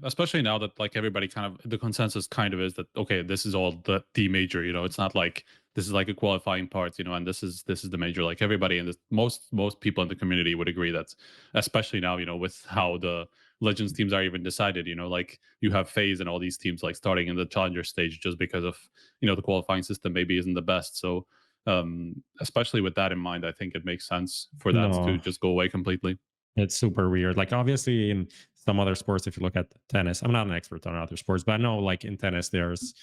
S1: Especially now that like everybody kind of, the consensus kind of is that, okay, this is all the major, it's not like this is like a qualifying part, and this is the major. Like everybody in this, most people in the community would agree that, especially now, with how the legends teams are even decided, like you have FaZe and all these teams like starting in the challenger stage just because of, the qualifying system maybe isn't the best. So especially with that in mind, I think it makes sense for that to just go away completely.
S6: It's super weird. Like obviously in some other sports, if you look at tennis, I'm not an expert on other sports, but I know like in tennis, there's,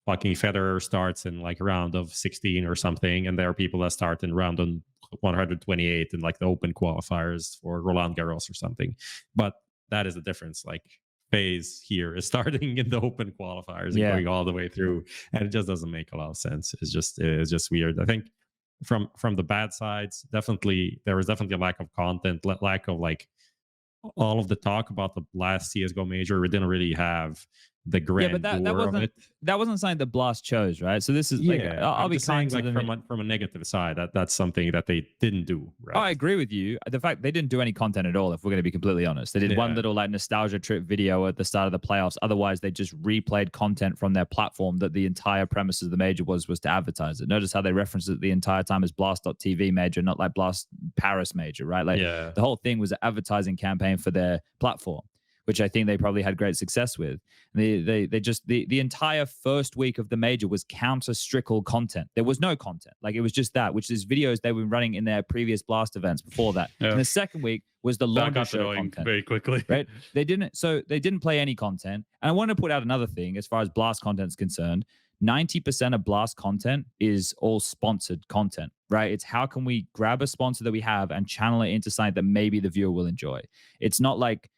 S6: fucking Federer starts in like a round of 16 or something. And there are people that start in round on 128 in like the open qualifiers for Roland Garros or something. But that is the difference. Like FaZe here is starting in the open qualifiers and going all the way through. And it just doesn't make a lot of sense. It's just weird. I think from the bad sides, there was definitely a lack of content, lack of like all of the talk about the last CSGO major. We didn't really have the grand
S5: that wasn't something that Blast chose, right? So this is like I'll be kind
S6: like from a negative side, that's something that they didn't do, right?
S5: I agree with you. The fact they didn't do any content at all, if we're going to be completely honest. They did one little like nostalgia trip video at the start of the playoffs. Otherwise they just replayed content from their platform that the entire premise of the major was to advertise it. Notice how they referenced it the entire time as Blast.tv major, not like Blast Paris major, right? Like the whole thing was an advertising campaign for their platform, which I think they probably had great success with. They just the entire first week of the major was counter-strickle content. There was no content. Like, it was just that, which is videos they were running in their previous Blast events before that.
S1: Yeah.
S5: And the second week was the
S1: That
S5: laundry
S1: got
S5: show
S1: annoying
S5: content.
S1: very quickly.
S5: Right? They didn't play any content. And I want to put out another thing as far as Blast content is concerned. 90% of Blast content is all sponsored content, right? It's how can we grab a sponsor that we have and channel it into something that maybe the viewer will enjoy. It's not like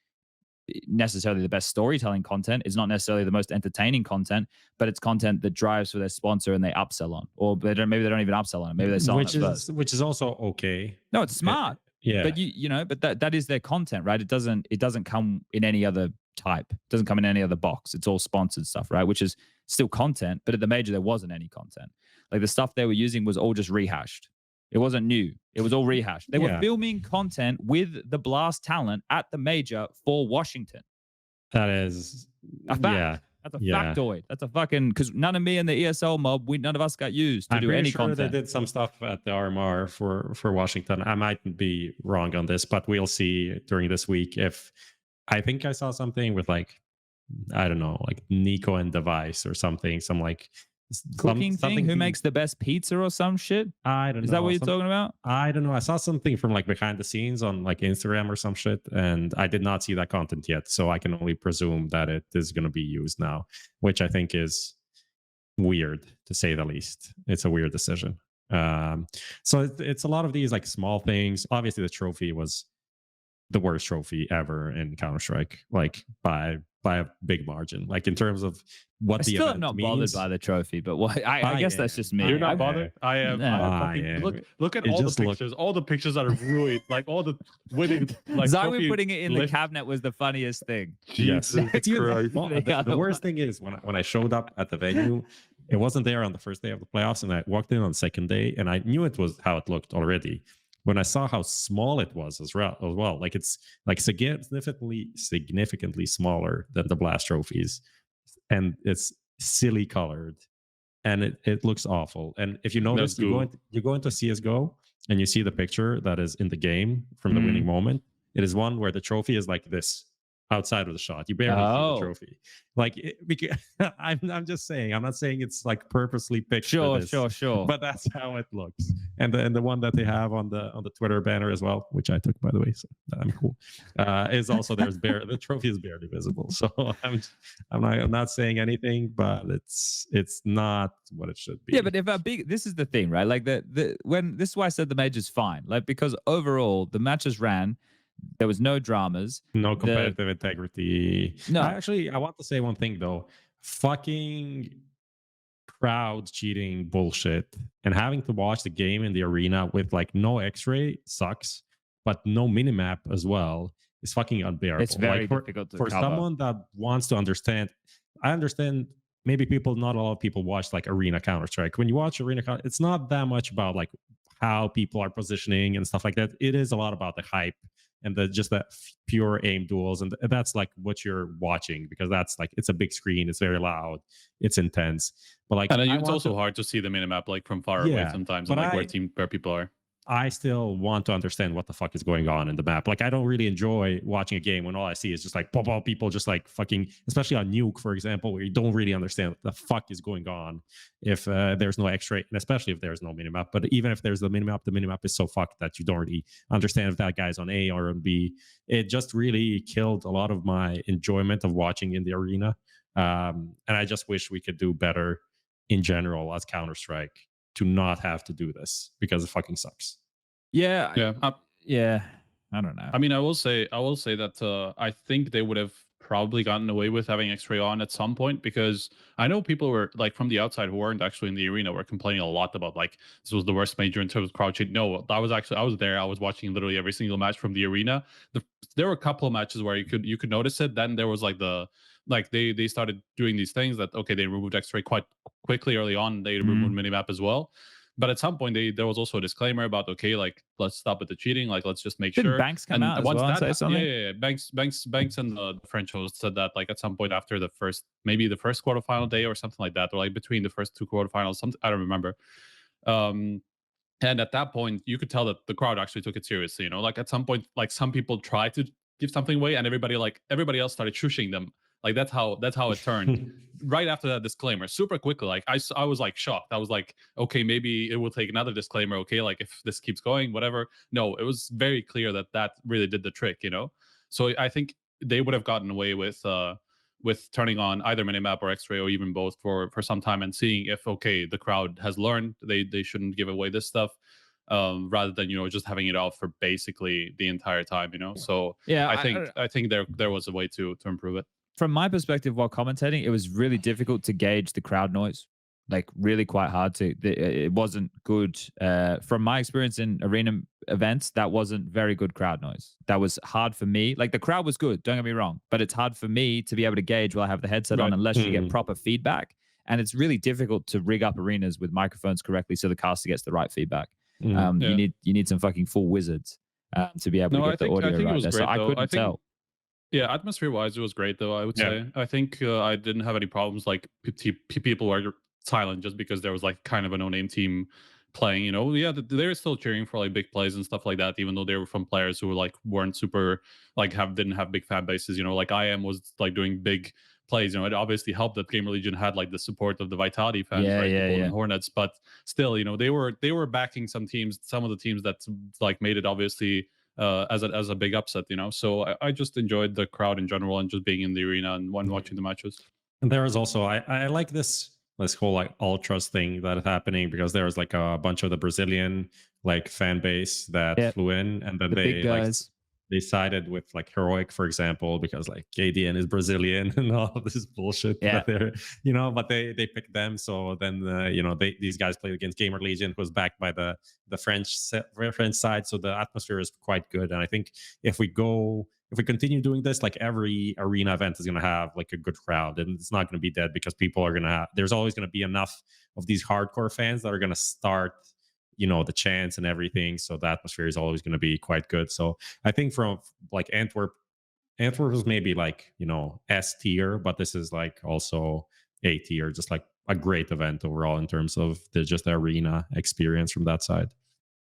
S5: necessarily the best storytelling content. It's not necessarily the most entertaining content, but it's content that drives for their sponsor and they upsell on, or maybe they don't even upsell on it. Maybe they sell on it first.
S6: Which is also okay.
S5: No, it's smart.
S6: Yeah.
S5: But but that is their content, right? It doesn't come in any other type. It doesn't come in any other box. It's all sponsored stuff, right? Which is still content, but at the major there wasn't any content. Like, the stuff they were using was all just rehashed. It wasn't new. It was all rehashed. They were filming content with the Blast talent at the major for Washington.
S6: That is
S5: a fact. Yeah. That's a factoid. That's a fucking, because none of me and the ESL mob, none of us got used to do any content.
S6: They did some stuff at the RMR for Washington. I might be wrong on this, but we'll see during this week. If I think I saw something with, like, I don't know, like Nico and Device or something, some like
S5: cooking thing. Who makes the best pizza or some shit?
S6: I don't know.
S5: Is that what you're talking about?
S6: I don't know. I saw something from, like, behind the scenes on, like, Instagram or some shit, and I did not see that content yet. So I can only presume that it is going to be used now, which I think is weird, to say the least. It's a weird decision. So it's a lot of these, like, small things. Obviously, the trophy was the worst trophy ever in Counter-Strike, like, by a big margin, like, in terms of what the event
S5: not
S6: means.
S5: bothered by the trophy, but I guess that's just me.
S1: You're not bothered? I am. Look at all the pictures. All the pictures that are ruined. Like, all the winning. Like,
S5: Zywin putting it in the cabinet was the funniest thing.
S6: Yes. The worst thing is when I showed up at the venue, it wasn't there on the first day of the playoffs, and I walked in on the second day, and I knew it was how it looked already. When I saw how small it was as well, like, it's like significantly smaller than the Blast trophies, and it's silly colored, and it looks awful. And if you notice, you go into CSGO and you see the picture that is in the game from the winning moment. It is one where the trophy is like this outside of the shot. You barely see the trophy. Like, I'm just saying. I'm not saying it's, like, purposely picked.
S5: Sure.
S6: But that's how it looks. And the one that they have on the Twitter banner as well, which I took, by the way, so I'm cool. Is also the trophy is barely visible. So I'm not saying anything, but it's not what it should be.
S5: Yeah, but this is the thing, right? Like, when this is why I said the major's fine. Like, because overall the matches ran. There was no dramas.
S6: No competitive integrity.
S5: No.
S6: I want to say one thing, though. Fucking crowd cheating bullshit and having to watch the game in the arena with, like, no xray sucks, but no minimap as well is fucking unbearable.
S5: It's very difficult to
S6: for
S5: cover.
S6: Someone that wants to understand. I understand maybe not a lot of people watch, like, arena Counter-Strike. When you watch arena, it's not that much about, like, how people are positioning and stuff like that. It is a lot about the hype and just that pure aim duels, and that's, like, what you're watching, because that's, like, it's a big screen, it's very loud, it's intense. But, like,
S1: and it's also hard to see the minimap, like, from far away sometimes, and, like, where people are.
S6: I still want to understand what the fuck is going on in the map. Like, I don't really enjoy watching a game when all I see is just, like, people just, like, fucking, especially on Nuke, for example, where you don't really understand what the fuck is going on if there's no X-ray, and especially if there's no minimap. But even if there's the minimap is so fucked that you don't really understand if that guy's on A or on B. It just really killed a lot of my enjoyment of watching in the arena. And I just wish we could do better in general as Counter-Strike to not have to do this, because it fucking sucks.
S5: Yeah. I don't know.
S1: I mean, I will say that I think they would have probably gotten away with having X-ray on at some point, because I know people were, like, from the outside who weren't actually in the arena were complaining a lot about, like, this was the worst major in terms of crowd cheat. No, I was there. I was watching literally every single match from the arena. There were a couple of matches where you could notice it. Then there was, like, they started doing these things that, okay, they removed X-ray quite quickly early on. They removed minimap as well. But at some point, there was also a disclaimer about, okay, like, let's stop with the cheating. Like, let's just make
S5: Didn't
S1: sure.
S5: Banks come out as well and say something?
S1: Yeah. Banks and the French host said that, like, at some point after maybe the first quarterfinal day or something like that, or, like, between the first two quarterfinals, something, I don't remember. And at that point, you could tell that the crowd actually took it seriously. You know, like, at some point, like, some people tried to give something away, and everybody else started shushing them. Like that's how it turned. Right after that disclaimer, super quickly. Like I was like shocked. I was like, okay, maybe it will take another disclaimer. Okay, like if this keeps going, whatever. No, it was very clear that really did the trick. So I think they would have gotten away with turning on either minimap or xray or even both for some time and seeing if okay the crowd has learned they shouldn't give away this stuff, rather than just having it off for basically the entire time. So
S5: Yeah,
S1: I think there was a way to improve it.
S5: From my perspective, while commentating, it was really difficult to gauge the crowd noise. Like really quite hard to. It wasn't good. From my experience in arena events, that wasn't very good crowd noise. That was hard for me. Like the crowd was good, don't get me wrong, but it's hard for me to be able to gauge while I have the headset on unless you get proper feedback. And it's really difficult to rig up arenas with microphones correctly so the caster gets the right feedback. You need some fucking full wizards to be able to get the audio right.
S1: It was
S5: there.
S1: great,
S5: so I couldn't tell.
S1: Yeah, atmosphere-wise, it was great though. I would say. I think I didn't have any problems. Like people were silent just because there was like kind of a no-name team playing. Yeah, they were still cheering for like big plays and stuff like that, even though they were from players who weren't super didn't have big fan bases. Like IEM was like doing big plays. It obviously helped that Gamer Legion had like the support of the Vitality fans, right? The Golden Hornets, but still, they were backing some of the teams that like made it obviously as a big upset. So I just enjoyed the crowd in general and just being in the arena and watching the matches.
S6: And there is also I like this whole like ultras thing that is happening, because there was like a bunch of the Brazilian like fan base that flew in, and then they sided with like Heroic, for example, because like KDN is Brazilian and all of this bullshit. That they're, but they picked them. So then these guys played against Gamer Legion, who was backed by the French side. So the atmosphere is quite good. And I think if we continue doing this, like every arena event is going to have like a good crowd, and it's not going to be dead because people are going to there's always going to be enough of these hardcore fans that are going to start the chants and everything. So the atmosphere is always going to be quite good. So I think from like Antwerp was maybe like, S tier, but this is like also A tier, just like a great event overall in terms of just the arena experience from that side.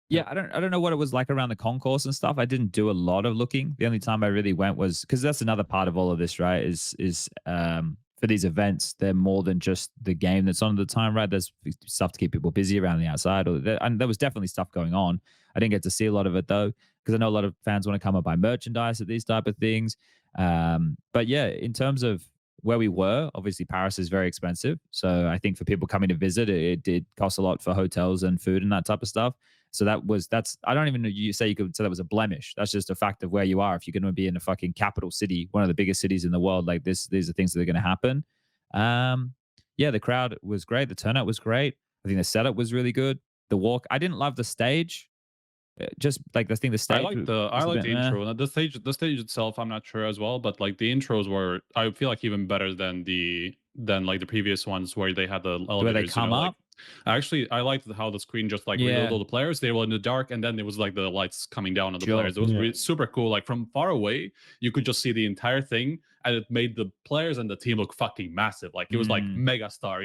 S5: Yeah, I don't know what it was like around the concourse and stuff. I didn't do a lot of looking. The only time I really went was because that's another part of all of this, right? Is for these events, they're more than just the game that's on at the time, right? There's stuff to keep people busy around the outside, and there was definitely stuff going on. I didn't get to see a lot of it though, because I know a lot of fans want to come and buy merchandise at these type of things. But yeah, in terms of where we were, obviously Paris is very expensive. So I think for people coming to visit, it did cost a lot for hotels and food and that type of stuff. So that's I don't even know you could say that was a blemish. That's just a fact of where you are. If you're going to be in a fucking capital city, one of the biggest cities in the world, like this, these are things that are going to happen. Yeah, the crowd was great. The turnout was great. I think the setup was really good. The walk, I didn't love the stage. Just like the thing, the stage.
S1: I like the intro. The stage itself, I'm not sure as well, but like the intros were, I feel like even better than like the previous ones where they had the elevators.
S5: Where they come up.
S1: Actually, I liked how the screen just like revealed all the players. They were in the dark, and then it was like the lights coming down on the players. It was really super cool. Like from far away, you could just see the entire thing, and it made the players and the team look fucking massive. Like it was like mega star,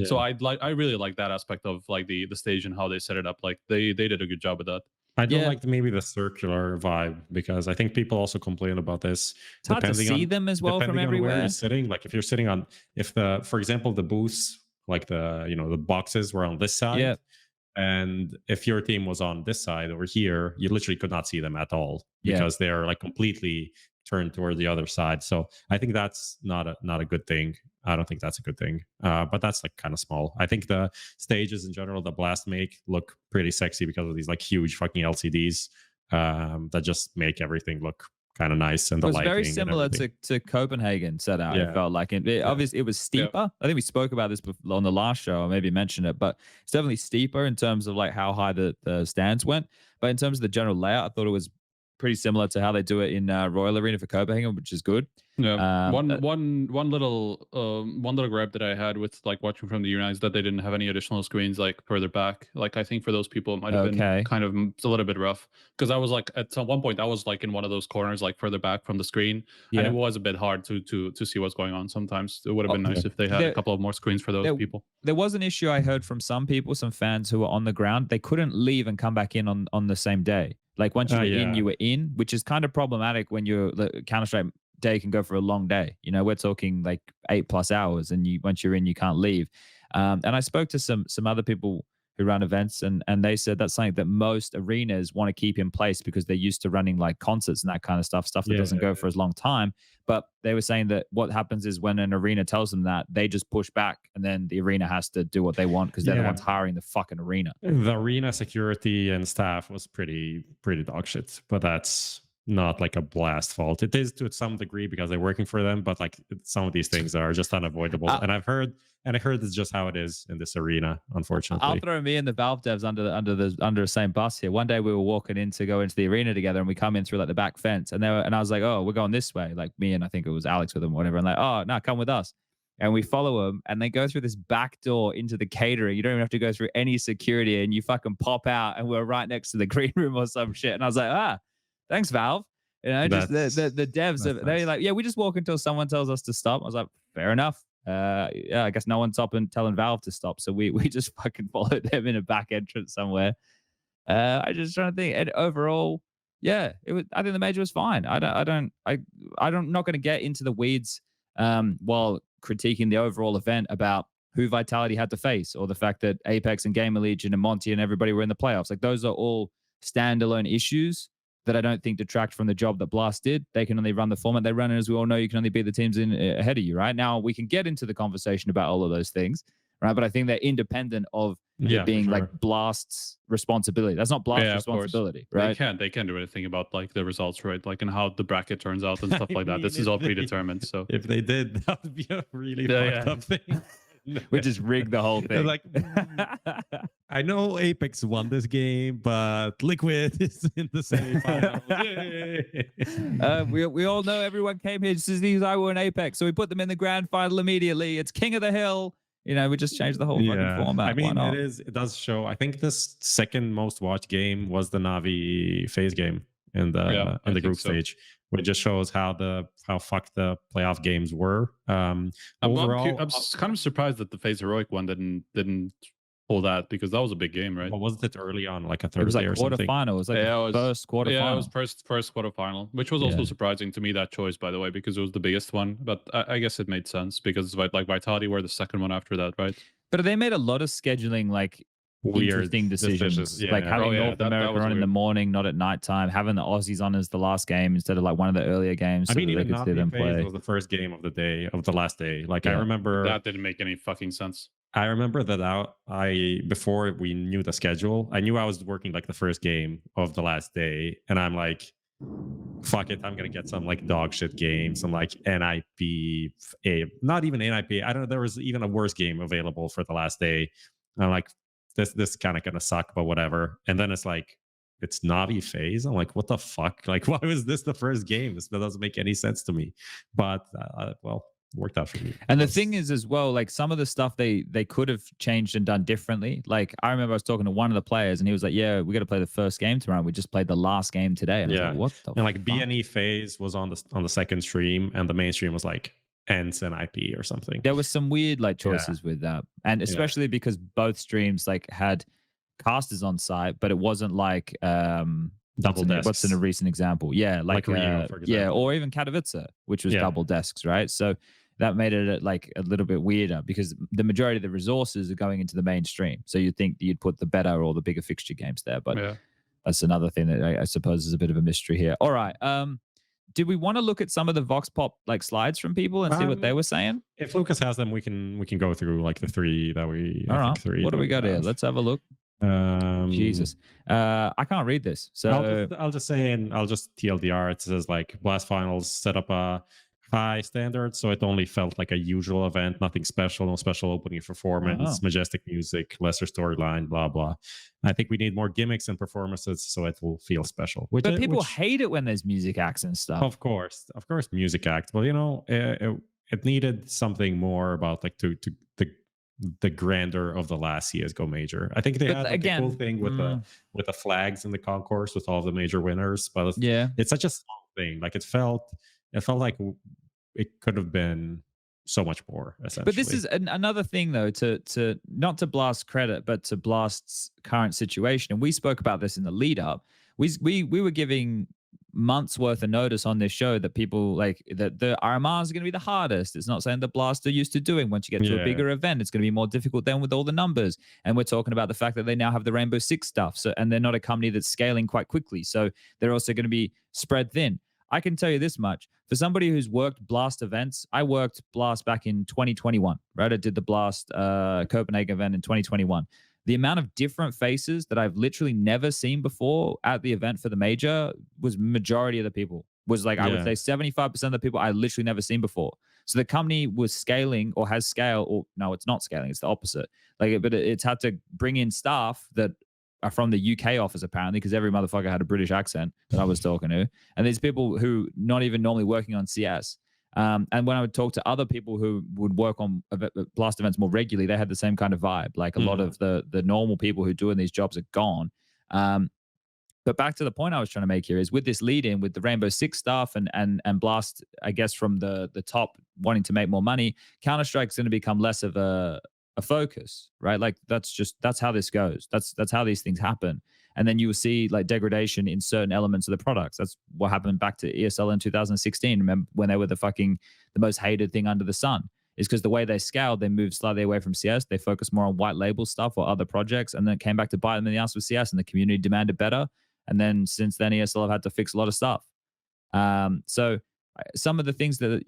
S1: So I really like that aspect of like the stage and how they set it up. Like they did a good job with that.
S6: I don't like maybe the circular vibe, because I think people also complain about this.
S5: It's hard to see them as well from everywhere.
S6: Where you're sitting, like if you're sitting on, for example, the booths, like the boxes were on this side, and if your team was on this side over here, you literally could not see them at all because they're like completely turned toward the other side. So I think that's not a good thing. I don't think that's a good thing, but that's like kind of small. I think the stages in general, the Blast make look pretty sexy because of these like huge fucking LCDs that just make everything look kind of nice, and the lighting. It was very
S5: similar to Copenhagen setup. It felt like obviously it was steeper. I think we spoke about this on the last show, or maybe mentioned it, but it's definitely steeper in terms of like how high the stands went. But in terms of the general layout, I thought it was pretty similar to how they do it in Royal Arena for Copenhagen, which is good.
S1: Yeah, one little gripe that I had with like watching from the United is that they didn't have any additional screens like further back. Like I think for those people it might have been kind of a little bit rough, because I was like at one point I was like in one of those corners like further back from the screen, and it was a bit hard to see what's going on. Sometimes it would have been nice if they had a couple of more screens for those people.
S5: There was an issue I heard from some people, some fans who were on the ground. They couldn't leave and come back in on the same day. Like once you were in,
S6: yeah.
S5: you were in, which is kind of problematic when you're the Counter-Strike day can go for a long day. You know, we're talking like 8+ hours, and once you're in, you can't leave. And I spoke to some other people who run events, and they said that's something that most arenas want to keep in place because they're used to running like concerts and that kind of stuff that doesn't go for as long time. But they were saying that what happens is when an arena tells them that, they just push back, and then the arena has to do what they want because they're the ones hiring the fucking arena.
S6: The arena security and staff was pretty dog shit, but that's not like a Blast fault. It is to some degree because they're working for them, but like some of these things are just unavoidable. And I heard it's just how it is in this arena, unfortunately.
S5: I'll throw me and the Valve devs under the same bus here. One day we were walking in to go into the arena together, and we come in through like the back fence, and I was like, oh, we're going this way. Like me and I think it was Alex with them or whatever. And like, oh no, come with us. And we follow them, and they go through this back door into the catering. You don't even have to go through any security, and you fucking pop out, and we're right next to the green room or some shit. And I was like, thanks, Valve. You know, just the devs, they're like, yeah, we just walk until someone tells us to stop. I was like, fair enough. Yeah, I guess no one's stopping telling Valve to stop, so we just fucking followed them in a back entrance somewhere. I just trying to think. And overall, yeah, it was. I think the major was fine. I'm not going to get into the weeds while critiquing the overall event about who Vitality had to face, or the fact that Apeks and Gamer Legion and Monty and everybody were in the playoffs. Like those are all standalone issues that I don't think detract from the job that Blast did. They can only run the format they run, and as we all know, you can only beat the teams in ahead of you, right? Now, we can get into the conversation about all of those things, right? But I think they're independent of it being like Blast's responsibility. That's not Blast's responsibility, right?
S1: They can't do anything about like the results, right? Like and how the bracket turns out and stuff like that. This is all predetermined. So
S6: if they did, that would be a really fucked up thing.
S5: We just rigged the whole thing.
S6: Like, I know Apeks won this game, but Liquid is in the semifinals.
S5: We all know everyone came here just as these I were in Apeks, so we put them in the grand final immediately. It's King of the Hill. You know, we just changed the whole fucking format.
S6: I mean, it does show. I think this second most watched game was the Navi phase game in the group stage, which just shows how fucked the playoff games were. Overall,
S1: I'm kind of surprised that the FaZe Heroic one didn't pull that, because that was a big game, right?
S6: Well, wasn't it early on, like a Thursday or something?
S5: Quarterfinal. It was like first quarterfinal.
S1: Yeah, it was first quarterfinal, which was also surprising to me, that choice, by the way, because it was the biggest one. But I guess it made sense because like Vitality were the second one after that, right?
S5: But they made a lot of scheduling like
S6: weird
S5: interesting decisions. Like having North America on in the morning, not at nighttime, having the Aussies on as the last game instead of like one of the earlier games.
S6: I mean,
S5: so
S6: even
S5: they could see them play.
S6: It was the first game of the day, of the last day. Like I remember
S1: that didn't make any fucking sense.
S6: I remember that before we knew the schedule, I knew I was working like the first game of the last day, and I'm like, fuck it, I'm gonna get some like dog shit games, some like NIP, not even NIP. I don't know, there was even a worse game available for the last day. And I'm like, this kind of gonna suck, but whatever. And then it's like, it's Navi phase. I'm like, what the fuck? Like, why was this the first game? That doesn't make any sense to me. But well, worked out for me.
S5: And the thing is as well, like some of the stuff they could have changed and done differently. Like I remember I was talking to one of the players, and he was like, yeah, we got to play the first game tomorrow. We just played the last game today. And I was like, what the
S6: and like
S5: fuck?
S6: BNE phase was on the second stream, and the main stream was like ENCE and IP or something.
S5: There was some weird like choices with that, and especially because both streams like had casters on site, but it wasn't like
S6: double desks.
S5: What's in a recent example? Yeah, like
S6: Rio, for example.
S5: or even Katowice, which was double desks, right? So that made it like a little bit weirder, because the majority of the resources are going into the mainstream. So you'd think you'd put the better or the bigger fixture games there, but that's another thing that I suppose is a bit of a mystery here. All right. Did we want to look at some of the VoxPop like slides from people and see what they were saying?
S6: If Lucas has them, we can go through like the three that we.
S5: All right. What do we got here? Let's have a look. Jesus, I can't read this. So
S6: I'll just say, and I'll just TLDR. It says like Blast Finals set up a high standard, so it only felt like a usual event, nothing special, no special opening performance, majestic music, lesser storyline, blah blah. I think we need more gimmicks and performances so it will feel special.
S5: But people hate it when there's music acts and stuff.
S6: Of course, music acts. Well, you know, it needed something more about like to the grandeur of the last CSGO major. I think they had like, a cool thing with the flags in the concourse with all the major winners, but it's such a small thing. Like it felt like it could have been so much more, essentially.
S5: But this is another thing, though, to not to Blast credit, but to Blast's current situation. And we spoke about this in the lead up, we were giving months worth of notice on this show that people like that the RMRs are going to be the hardest. It's not saying the Blast are used to doing. Once you get to a bigger event, it's going to be more difficult then with all the numbers. And we're talking about the fact that they now have the Rainbow Six stuff. So, and they're not a company that's scaling quite quickly. So they're also going to be spread thin. I can tell you this much. For somebody who's worked Blast events, I worked Blast back in 2021, right? I did the Blast Copenhagen event in 2021. The amount of different faces that I've literally never seen before at the event for the major was majority of the people. Was like, I would say 75% of the people I literally never seen before. So the company was scaling or has scale, or no, it's not scaling. It's the opposite. Like, but it's had to bring in staff that are from the UK office apparently, because every motherfucker had a British accent that I was talking to. And these people who not even normally working on CS. And when I would talk to other people who would work on Blast events more regularly, they had the same kind of vibe. Like a lot of the normal people who doing these jobs are gone. But back to the point I was trying to make here is with this lead in with the Rainbow Six stuff and Blast, I guess from the top wanting to make more money, Counter-Strike's going to become less of a focus, right? Like that's how this goes. That's how these things happen. And then you will see like degradation in certain elements of the products. That's what happened back to ESL in 2016. Remember when they were the most hated thing under the sun? Is because the way they scaled, they moved slightly away from CS. They focused more on white label stuff or other projects, and then came back to bite them in the ass with CS, and the community demanded better. And then since then, ESL have had to fix a lot of stuff. So some of the things that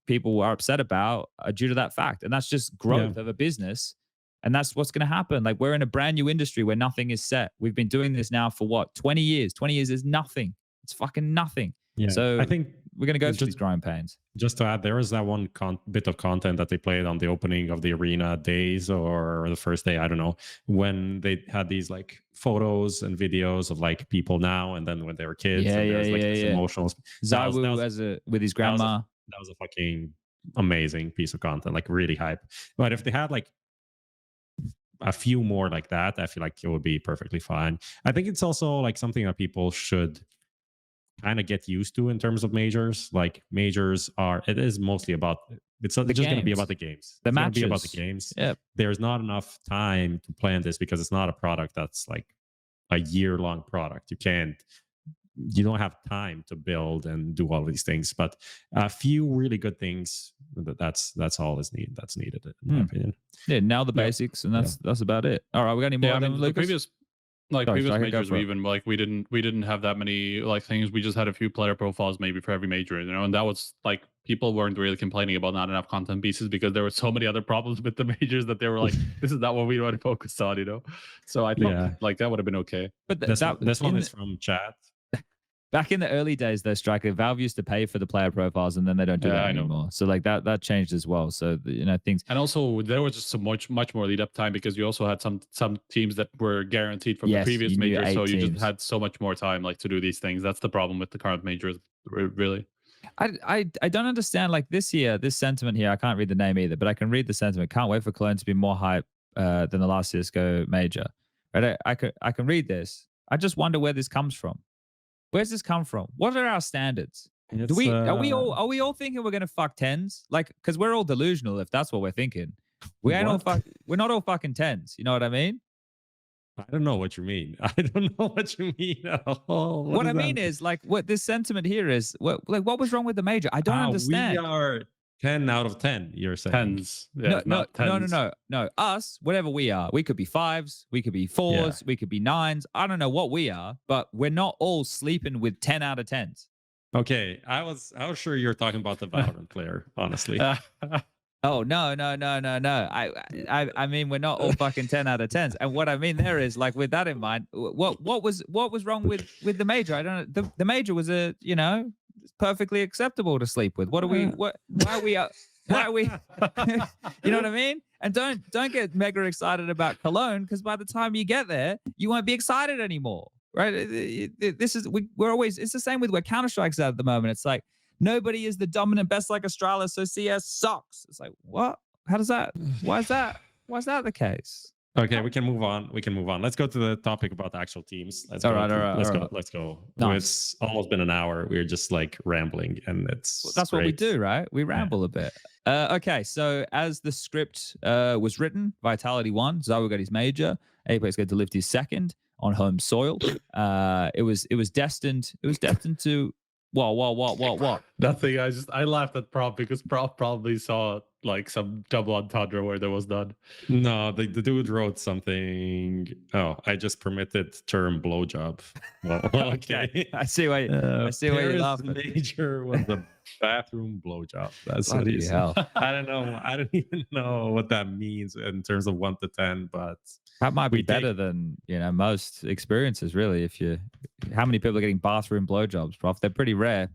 S5: people are upset about are due to that fact, and that's just growth of a business. And that's what's going to happen. Like we're in a brand new industry where nothing is set. We've been doing this now for what, 20 years? 20 years is nothing. It's fucking nothing.
S6: Yeah.
S5: So
S6: I think
S5: we're going to go through these growing pains.
S6: Just to add, there is that one bit of content that they played on the opening of the arena days or the first day, I don't know, when they had these like photos and videos of like people now and then when they were kids. Emotional.
S5: Zawu with his grandma.
S6: That was a fucking amazing piece of content, like really hype. But if they had like a few more like that, I feel like it would be perfectly fine. I think it's also like something that people should kind of get used to in terms of majors. Like majors it is mostly about, it's just going to be about the games.
S5: The matches.
S6: It's going to be about the games.
S5: Yep.
S6: There's not enough time to plan this because it's not a product that's like a year-long product. You don't have time to build and do all of these things, but a few really good things. That's all that's needed in my opinion.
S5: Yeah, now the basics, and that's about it. All right, we got any more?
S1: Yeah, I mean, the previous majors, we didn't have that many like things. We just had a few player profiles maybe for every major, and that was like people weren't really complaining about not enough content pieces because there were so many other problems with the majors that they were like, this is not what we want to focus on, So I think like that would have been okay.
S5: But
S6: this one is from chat.
S5: Back in the early days, though, Striker, Valve used to pay for the player profiles, and then they don't do that anymore. So like that changed as well. So things.
S1: And also there was just so much more lead up time because you also had some teams that were guaranteed from the previous major, so you just had so much more time like to do these things. That's the problem with the current majors, really.
S5: I don't understand like this sentiment here. I can't read the name either, but I can read the sentiment. Can't wait for Cologne to be more hype than the last CSGO major. Right? I can read this. I just wonder where this comes from. Where's this come from? What are our standards? Are we all thinking we're gonna fuck tens? Like, because we're all delusional if that's what we're thinking. We're not all fucking tens. You know what I mean?
S6: I don't know what you mean. I don't know what you mean at all.
S5: What I mean is like what this sentiment here is. What was wrong with the major? I don't understand.
S6: We are 10 out of 10. You're saying
S1: tens? Yeah,
S5: no. Us, whatever we are, we could be fives, we could be fours, we could be nines. I don't know what we are, but we're not all sleeping with 10 out of 10s.
S6: Okay, I was sure you're talking about the Valorant player, honestly.
S5: Oh no. I mean we're not all fucking 10 out of 10s. And what I mean there is like with that in mind, what was wrong with the major? I don't know. The major was perfectly acceptable to sleep with. Why are we you know what I mean? And don't get mega excited about Cologne because by the time you get there, you won't be excited anymore. Right? We're always, it's the same with where Counter-Strike's at the moment. It's like nobody is the dominant best like Astralis, so CS sucks. It's like, what? How does that? Why is that the case?
S6: Okay, we can move on. Let's go to the topic about the actual teams. Let's go. Let's go.
S5: Nice.
S6: It's almost been an hour. We're just like rambling, and that's
S5: what we do, right? We ramble a bit. Okay, so as the script was written, Vitality won. Zawu got his major. Apeks got to lift his second. on home soil. It was destined to what?
S1: Nothing. I laughed at Prop because Prop probably saw like some double entendre where there was none.
S6: No, the dude wrote something. Oh, I just permitted term blowjob. Well, okay.
S5: I see why. I see why you
S6: Paris
S5: laugh.
S6: major was the bathroom blowjob. That's what
S5: Bloody
S6: he said.
S5: hell.
S6: I don't know. I don't even know what that means in terms of 1 to 10, but
S5: That might be
S6: we
S5: better than most experiences, really. How many people are getting bathroom blowjobs, Prof? They're pretty rare.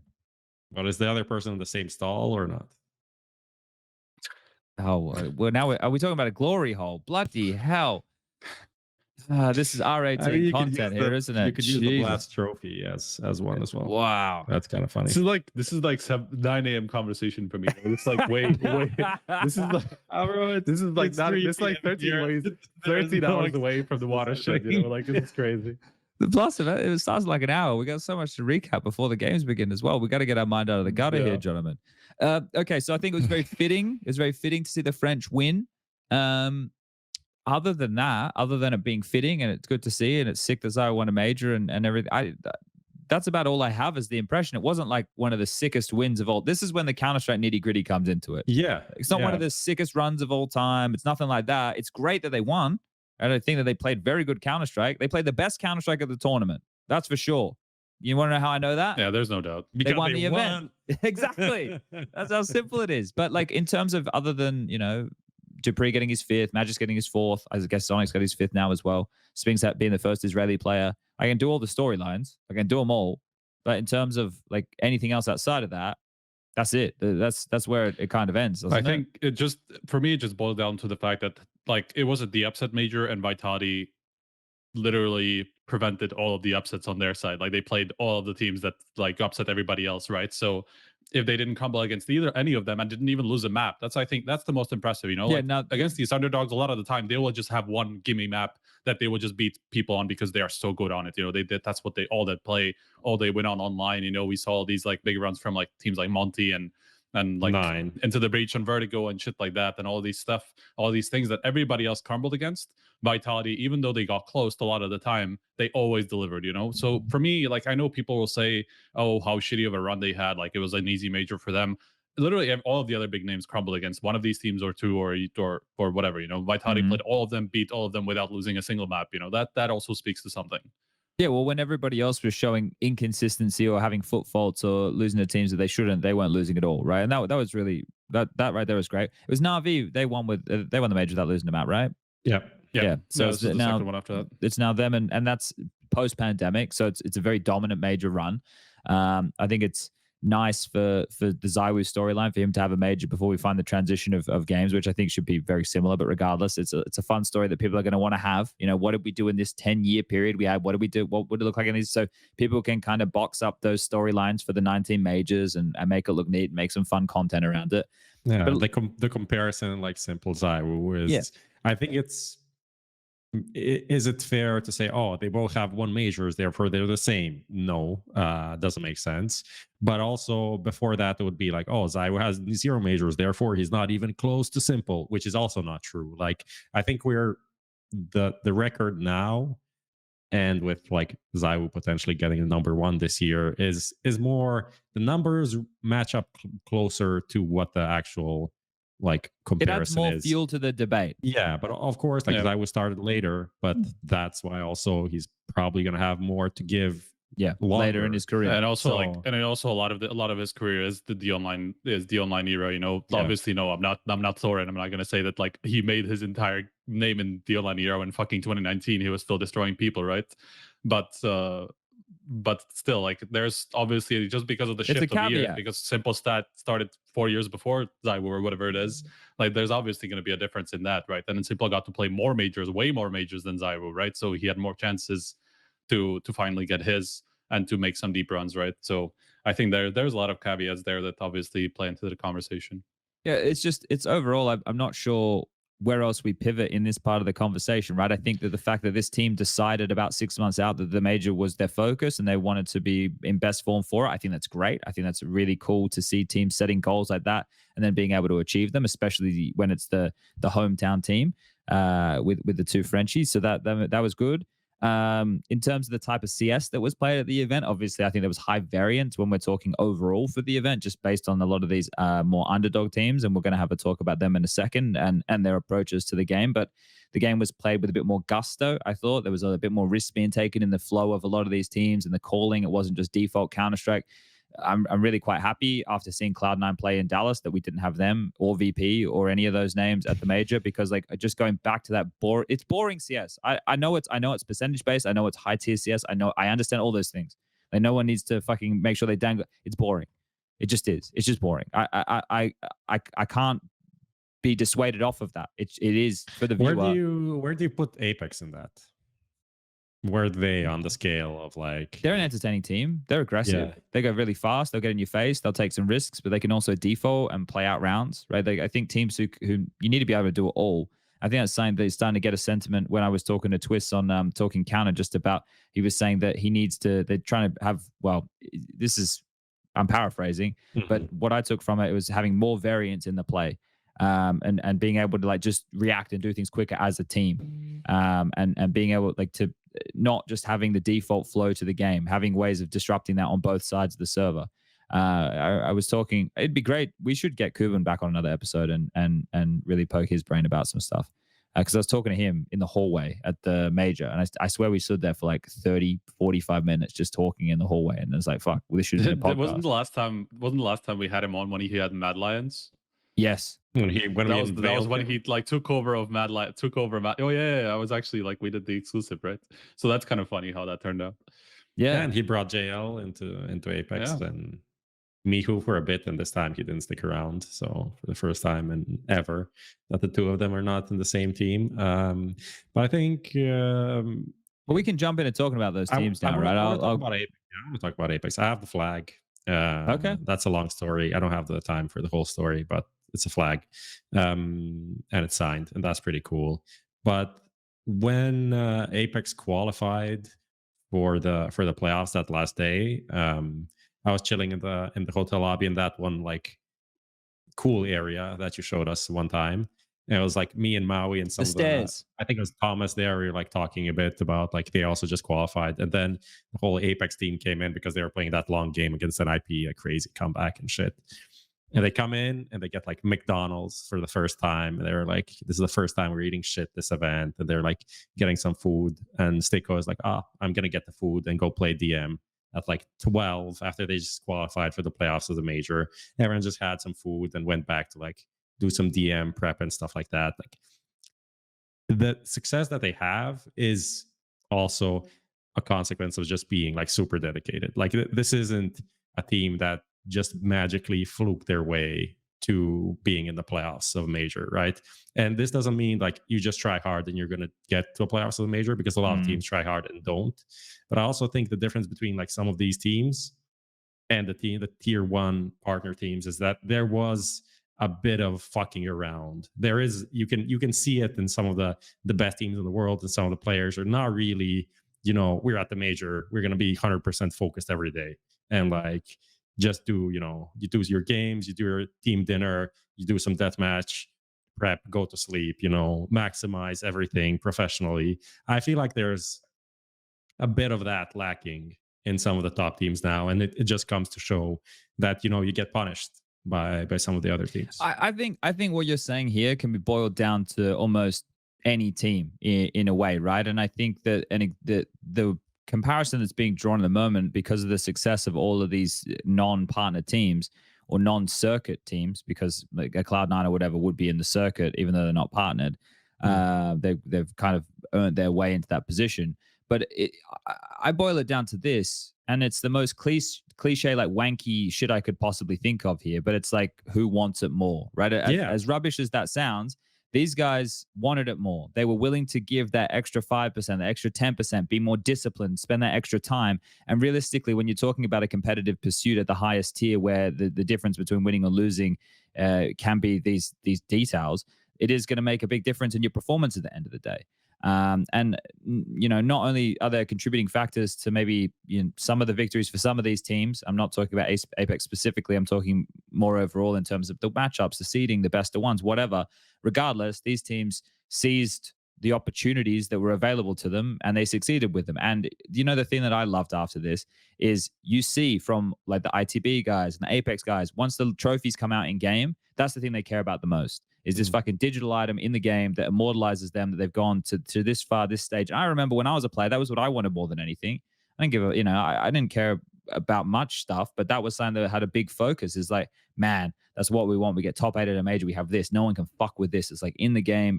S6: But is the other person in the same stall or not?
S5: Oh well, now are we talking about a glory hole? Bloody hell! This is R18 content here, isn't it?
S6: You could use the blast trophy as one as well.
S5: Wow,
S6: That's kind of funny.
S1: This is like 9 a.m. conversation for me. It's like way. This is like this is like not. It's like 13 hours away from the watershed. Like this is crazy.
S5: The blast event, it starts like an hour. We got so much to recap before the games begin as well. We got to get our mind out of the gutter here, gentlemen. Okay, so I think it was very fitting. It was very fitting to see the French win. Other than it being fitting, and it's good to see, and it's sick that Zai won a major and everything. That's about all I have as the impression. It wasn't like one of the sickest wins of all. This is when the Counter-Strike nitty-gritty comes into it.
S6: Yeah.
S5: It's not one of the sickest runs of all time. It's nothing like that. It's great that they won. And I think that they played very good Counter-Strike. They played the best Counter-Strike of the tournament. That's for sure. You want to know how I know that?
S1: Yeah, there's no doubt.
S5: They won the event. Exactly. That's how simple it is. But like in terms of other than, Dupree getting his 5th, Magic's getting his 4th. I guess Sonic's got his 5th now as well. Spinks being the first Israeli player. I can do all the storylines. I can do them all. But in terms of like anything else outside of that, that's it. That's where it kind of ends.
S1: I think it just, for me, it just boiled down to the fact that like it was the upset major and Vitality literally prevented all of the upsets on their side. Like they played all of the teams that like upset everybody else, right? So if they didn't crumble against any of them and didn't even lose a map, I think that's the most impressive. Against these underdogs, a lot of the time they will just have one gimme map that they will just beat people on because they are so good on it. That's what they win on online. We saw all these like big runs from like teams like Monty and like Into the Breach and Vertigo and shit like that, and all these things that everybody else crumbled against. Vitality, even though they got close a lot of the time, they always delivered. So for me, like I know people will say, "Oh, how shitty of a run they had! Like it was an easy major for them." Literally, all of the other big names crumbled against one of these teams or two or whatever. Vitality played all of them, beat all of them without losing a single map. That also speaks to something.
S5: Yeah, well, when everybody else was showing inconsistency or having foot faults or losing to teams that they shouldn't, they weren't losing at all, right? And that was really that right there was great. It was Na'Vi. They won the major without losing a map, right?
S6: Yeah.
S5: So
S1: it's now the second one after that.
S5: It's now them, and that's post pandemic. So it's a very dominant major run. I think it's nice for the ZywOo storyline for him to have a major before we find the transition of games, which I think should be very similar. But regardless, it's a fun story that people are going to want to have. What did we do in this 10-year period we had? What did we do? What would it look like in these? So people can kind of box up those storylines for the 19 majors and make it look neat and make some fun content around it.
S6: Yeah, but the comparison, like simple ZywOo is, I think is it fair to say, oh, they both have one majors, therefore they're the same? No, doesn't make sense. But also before that, it would be like, oh, ZywOo has 0 majors, therefore he's not even close to simple, which is also not true. Like, I think we're the record now, and with like ZywOo potentially getting the number 1 this year, is more the numbers match up closer to what the actual like comparison is.
S5: It adds more fuel to the debate.
S6: Yeah, but of course, like ZywOo started later, but that's why also he's probably going to have more to give.
S5: Yeah, later in his career,
S1: and also a lot of his career is the online era. Obviously, no, I'm not Thor, and I'm not going to say that like he made his entire name in the online era when fucking 2019 he was still destroying people, right? But still, like there's obviously just because of the shift of year, because Simple Stat started 4 years before ZywOo or whatever it is, like there's obviously going to be a difference in that, right? And then Simple got to play more majors, way more majors than ZywOo, right? So he had more chances to finally get his and to make some deep runs, right? So I think there's a lot of caveats there that obviously play into the conversation.
S5: Yeah, it's overall, I'm not sure where else we pivot in this part of the conversation, right? I think that the fact that this team decided about 6 months out that the major was their focus and they wanted to be in best form for it, I think that's great. I think that's really cool to see teams setting goals like that and then being able to achieve them, especially when it's the hometown team with the 2 Frenchies. So that was good. In terms of the type of CS that was played at the event, obviously, I think there was high variance when we're talking overall for the event, just based on a lot of these more underdog teams. And we're going to have a talk about them in a second and their approaches to the game. But the game was played with a bit more gusto, I thought. There was a bit more risk being taken in the flow of a lot of these teams and the calling. It wasn't just default Counter-Strike. I'm really quite happy after seeing Cloud9 play in Dallas that we didn't have them or VP or any of those names at the major, because like just going back to that it's boring CS. I know it's percentage based. I know it's high tier CS. I understand all those things. Like no one needs to fucking make sure they dangle. It's boring. It just is. It's just boring. I can't be dissuaded off of that. It is for the viewer.
S6: Where do you put Apeks in that? Where are they on the scale of like?
S5: They're an entertaining team. They're aggressive. Yeah. They go really fast. They'll get in your face. They'll take some risks, but they can also default and play out rounds, right? I think teams who you need to be able to do it all. I think that's something that he's starting to get a sentiment when I was talking to Twist on Talking Counter just about, he was saying that he needs to, they're trying to have, well, I'm paraphrasing, but what I took from it was having more variance in the play. And being able to like just react and do things quicker as a team, and being able like to not just having the default flow to the game, having ways of disrupting that on both sides of the server. I was talking, it'd be great. We should get Kuban back on another episode and really poke his brain about some stuff. Because I was talking to him in the hallway at the major, and I swear we stood there for like 30, 45 minutes just talking in the hallway, and it was like, fuck, well, this should be a podcast.
S1: Wasn't the last time we had him on when he had Mad Lions?
S5: Yes.
S1: That was when he like took over Mad. Oh yeah, I was actually like, we did the exclusive, right? So that's kind of funny how that turned out.
S6: Yeah, and he brought JL into Apeks and Mihu for a bit, and this time he didn't stick around. So for the first time and ever that the two of them are not in the same team. But I think
S5: well, we can jump into talking about those teams now, right?
S6: I'll talk about Apeks. I have the flag. Okay, that's a long story. I don't have the time for the whole story, but it's a flag, and it's signed, and that's pretty cool. But when Apeks qualified for the playoffs that last day, I was chilling in the hotel lobby in that one like cool area that you showed us one time. And it was like me and Maui and some of the, I think it was Thomas there. We were like talking a bit about like they also just qualified, and then the whole Apeks team came in because they were playing that long game against an IP, a crazy comeback and shit. And they come in and they get like McDonald's for the first time. And they're like, this is the first time we're eating shit this event. And they're like getting some food. And Staehr is like, I'm going to get the food and go play DM at like 12 after they just qualified for the playoffs of the major. Everyone just had some food and went back to like do some DM prep and stuff like that. Like the success that they have is also a consequence of just being like super dedicated. Like this isn't a team that just magically fluke their way to being in the playoffs of a major, right? And this doesn't mean like you just try hard and you're going to get to a playoffs of a major, because a lot of teams try hard and don't. But I also think the difference between like some of these teams and the tier one partner teams is that there was a bit of fucking around. There is, you can see it in some of the best teams in the world, and some of the players are not really, we're at the major, we're going to be 100% focused every day. And like, just do, you do your games, you do your team dinner, you do some deathmatch prep, go to sleep, maximize everything professionally. I feel like there's a bit of that lacking in some of the top teams now. And it just comes to show that, you get punished by some of the other teams.
S5: I think what you're saying here can be boiled down to almost any team in a way, right? And I think that the comparison that's being drawn at the moment, because of the success of all of these non-partner teams or non-circuit teams, because like a Cloud9 or whatever would be in the circuit even though they're not partnered, they've kind of earned their way into that position. But I boil it down to this, and it's the most cliche like wanky shit I could possibly think of here, but it's like, who wants it more, right? As rubbish as that sounds, these guys wanted it more. They were willing to give that extra 5%, the extra 10%, be more disciplined, spend that extra time. And realistically, when you're talking about a competitive pursuit at the highest tier, where the difference between winning or losing can be these details, it is going to make a big difference in your performance at the end of the day. And not only are there contributing factors to maybe some of the victories for some of these teams. I'm not talking about Apeks specifically. I'm talking more overall in terms of the matchups, the seeding, the best of ones, whatever. Regardless, these teams seized the opportunities that were available to them, and they succeeded with them. And you know, the thing that I loved after this is you see from like the ITB guys and the Apeks guys, once the trophies come out in game, that's the thing they care about the most, is this fucking digital item in the game that immortalizes them, that they've gone to this far, this stage. And I remember when I was a player, that was what I wanted more than anything. I didn't give a, you know, I didn't care about much stuff, but that was something that had a big focus. Is like, man, that's what we want. We get top 8 at a major. We have this. No one can fuck with this. It's like in the game.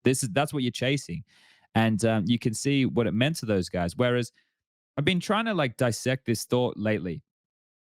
S5: That's what you're chasing, and you can see what it meant to those guys. Whereas I've been trying to like dissect this thought lately.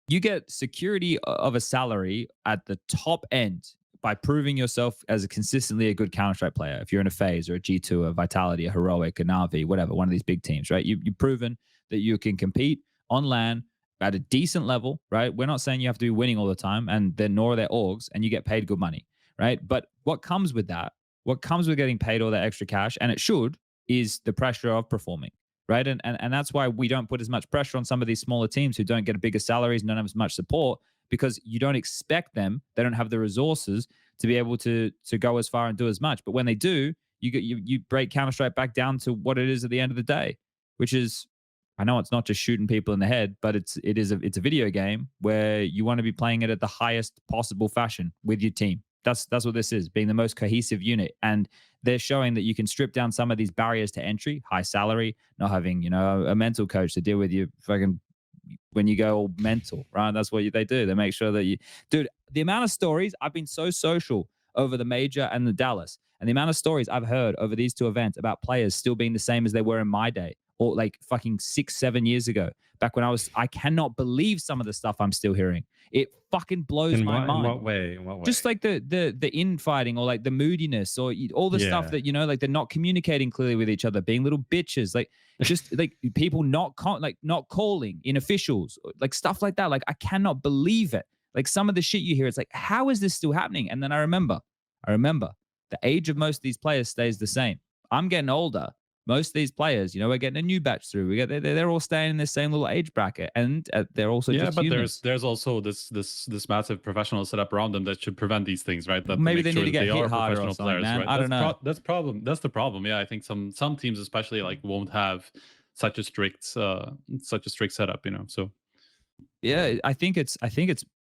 S5: You get security of a salary at the top end by proving yourself as consistently a good Counter-Strike player. If you're in a FaZe or a G2, a Vitality, a Heroic, a Na'Vi, whatever, one of these big teams, right? You've proven that you can compete on LAN at a decent level, right? We're not saying you have to be winning all the time, and then nor are their orgs, and you get paid good money, right? But what comes with that, what comes with getting paid all that extra cash, and it should, is the pressure of performing, right? And that's why we don't put as much pressure on some of these smaller teams who don't get bigger salaries and don't have as much support, because you don't expect them. They don't have the resources to be able to go as far and do as much. But when they do, you break Counter-Strike back down to what it is at the end of the day, which is, I know it's not just shooting people in the head, but it's a video game where you want to be playing it at the highest possible fashion with your team. That's what this is, being the most cohesive unit. And they're showing that you can strip down some of these barriers to entry, high salary, not having, you know, a mental coach to deal with you fucking when you go all mental, right? That's what they do. They make sure that dude, the amount of stories, I've been so social over the major and the Dallas, and the amount of stories I've heard over these two events about players still being the same as they were in my day, or like fucking 6-7 years ago, back when I cannot believe some of the stuff I'm still hearing. It fucking blows my mind.
S6: In what way?
S5: Just like the infighting, or like the moodiness, or all the stuff that, you know, like they're not communicating clearly with each other, being little bitches, like just like people not calling in officials, like stuff like that. Like I cannot believe it. Like some of the shit you hear, it's like, how is this still happening? And then I remember the age of most of these players stays the same. I'm getting older. Most of these players, you know, we're getting a new batch through. They're all staying in the same little age bracket, and they're also just
S1: but
S5: humans.
S1: there's also this massive professional setup around them that should prevent these things, right? That
S5: Maybe they
S1: sure
S5: need to
S1: that
S5: get
S1: they
S5: hit
S1: are
S5: harder or
S1: professional
S5: something,
S1: players,
S5: man.
S1: right?
S5: I don't know.
S1: That's the problem. Yeah, I think some teams especially like won't have such a strict setup, you know. So
S5: yeah, I think it's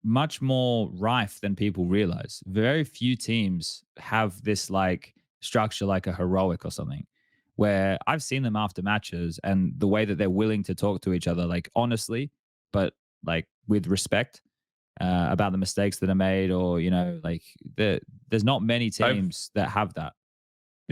S5: much more rife than people realize. Very few teams have this like structure like a Heroic or something, where I've seen them after matches and the way that they're willing to talk to each other, like honestly, but like with respect, about the mistakes that are made, or, you know, like there's not many teams that have that.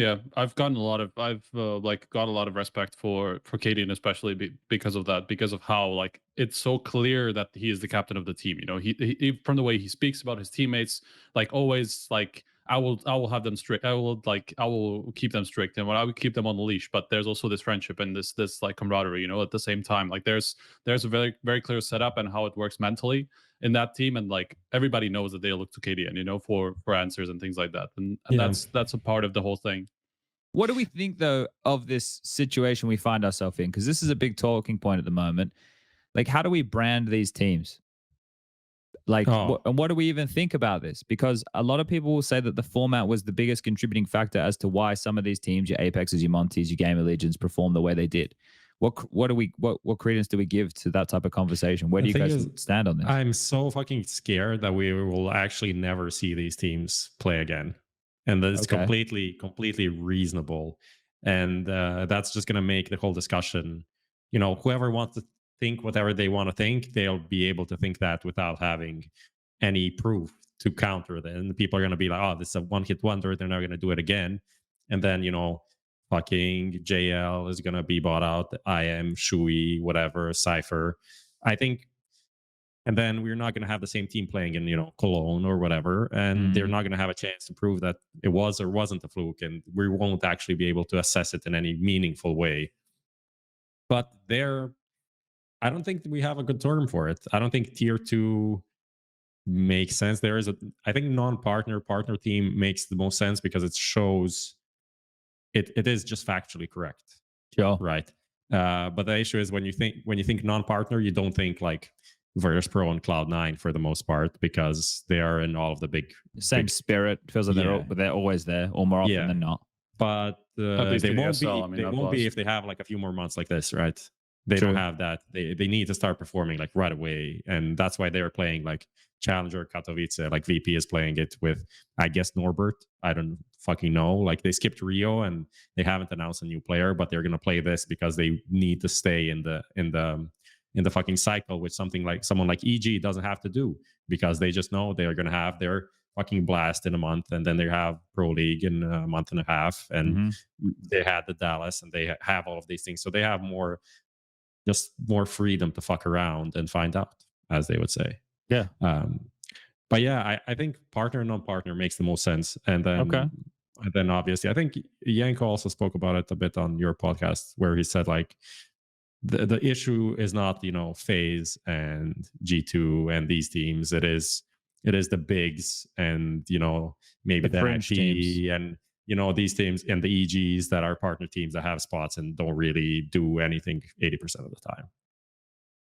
S1: yeah, I've got a lot of respect for Cadian, especially because of that, because of how like it's so clear that he is the captain of the team. You know, he from the way he speaks about his teammates, like always, like I will have them strict. I will keep them strict, and I will keep them on the leash. But there's also this friendship and this like camaraderie, you know, at the same time. Like there's a very, very clear setup and how it works mentally in that team, and like everybody knows that they look to KDN, you know, for answers and things like that, and that's a part of the whole thing.
S5: What do we think though of this situation we find ourselves in? Because this is a big talking point at the moment. Like, how do we brand these teams? Like, and what do we even think about this? Because a lot of people will say that the format was the biggest contributing factor as to why some of these teams, your Apexes, your Monties, your Gamer Legions, perform the way they did. What credence do we give to that type of conversation? Where do you guys stand on this?
S6: I'm so fucking scared that we will actually never see these teams play again, and that's completely reasonable. And that's just gonna make the whole discussion, you know, whoever wants to think whatever they want to think, they'll be able to think that without having any proof to counter it. And people are going to be like, oh, this is a one-hit wonder, they're not going to do it again. And then, you know, fucking JL is going to be bought out, IEM, Shui, whatever, Cypher. I think, and then we're not going to have the same team playing in, you know, Cologne or whatever, and they're not going to have a chance to prove that it was or wasn't a fluke, and we won't actually be able to assess it in any meaningful way. But I don't think we have a good term for it. I don't think tier 2 makes sense. I think non-partner partner team makes the most sense because it shows it is just factually correct.
S5: Sure.
S6: Right. But the issue is when you think non-partner, you don't think like Virtus Pro and Cloud9 for the most part, because they are in all of the big
S5: spirit. Feels like they're always there, or more often than not.
S6: but
S1: least
S6: they
S1: in the
S6: won't be.
S1: ESL, I mean,
S6: They
S1: not
S6: won't be
S1: Blast.
S6: if they have like a few more months like this, right? They
S5: True.
S6: don't have that. They need to start performing like right away, and that's why they are playing like Challenger Katowice. Like VP is playing it with, I guess, Norbert. I don't fucking know. Like they skipped Rio and they haven't announced a new player, but they're gonna play this because they need to stay in the fucking cycle, which something like someone like EG doesn't have to do, because they just know they're gonna have their fucking Blast in a month, and then they have Pro League in a month and a half, and
S5: Mhm.
S6: they had the Dallas, and they have all of these things, so they have just more freedom to fuck around and find out, as they would say.
S5: Yeah.
S6: But yeah, I think partner and non-partner makes the most sense, and then obviously I think Yanko also spoke about it a bit on your podcast, where he said like the issue is not, you know, FaZe and G2 and these teams. It is the bigs and, you know, maybe
S5: The
S6: the
S5: fringe
S6: IP
S5: teams.
S6: and, you know, these teams and the EGs that are partner teams that have spots and don't really do anything 80% of the time.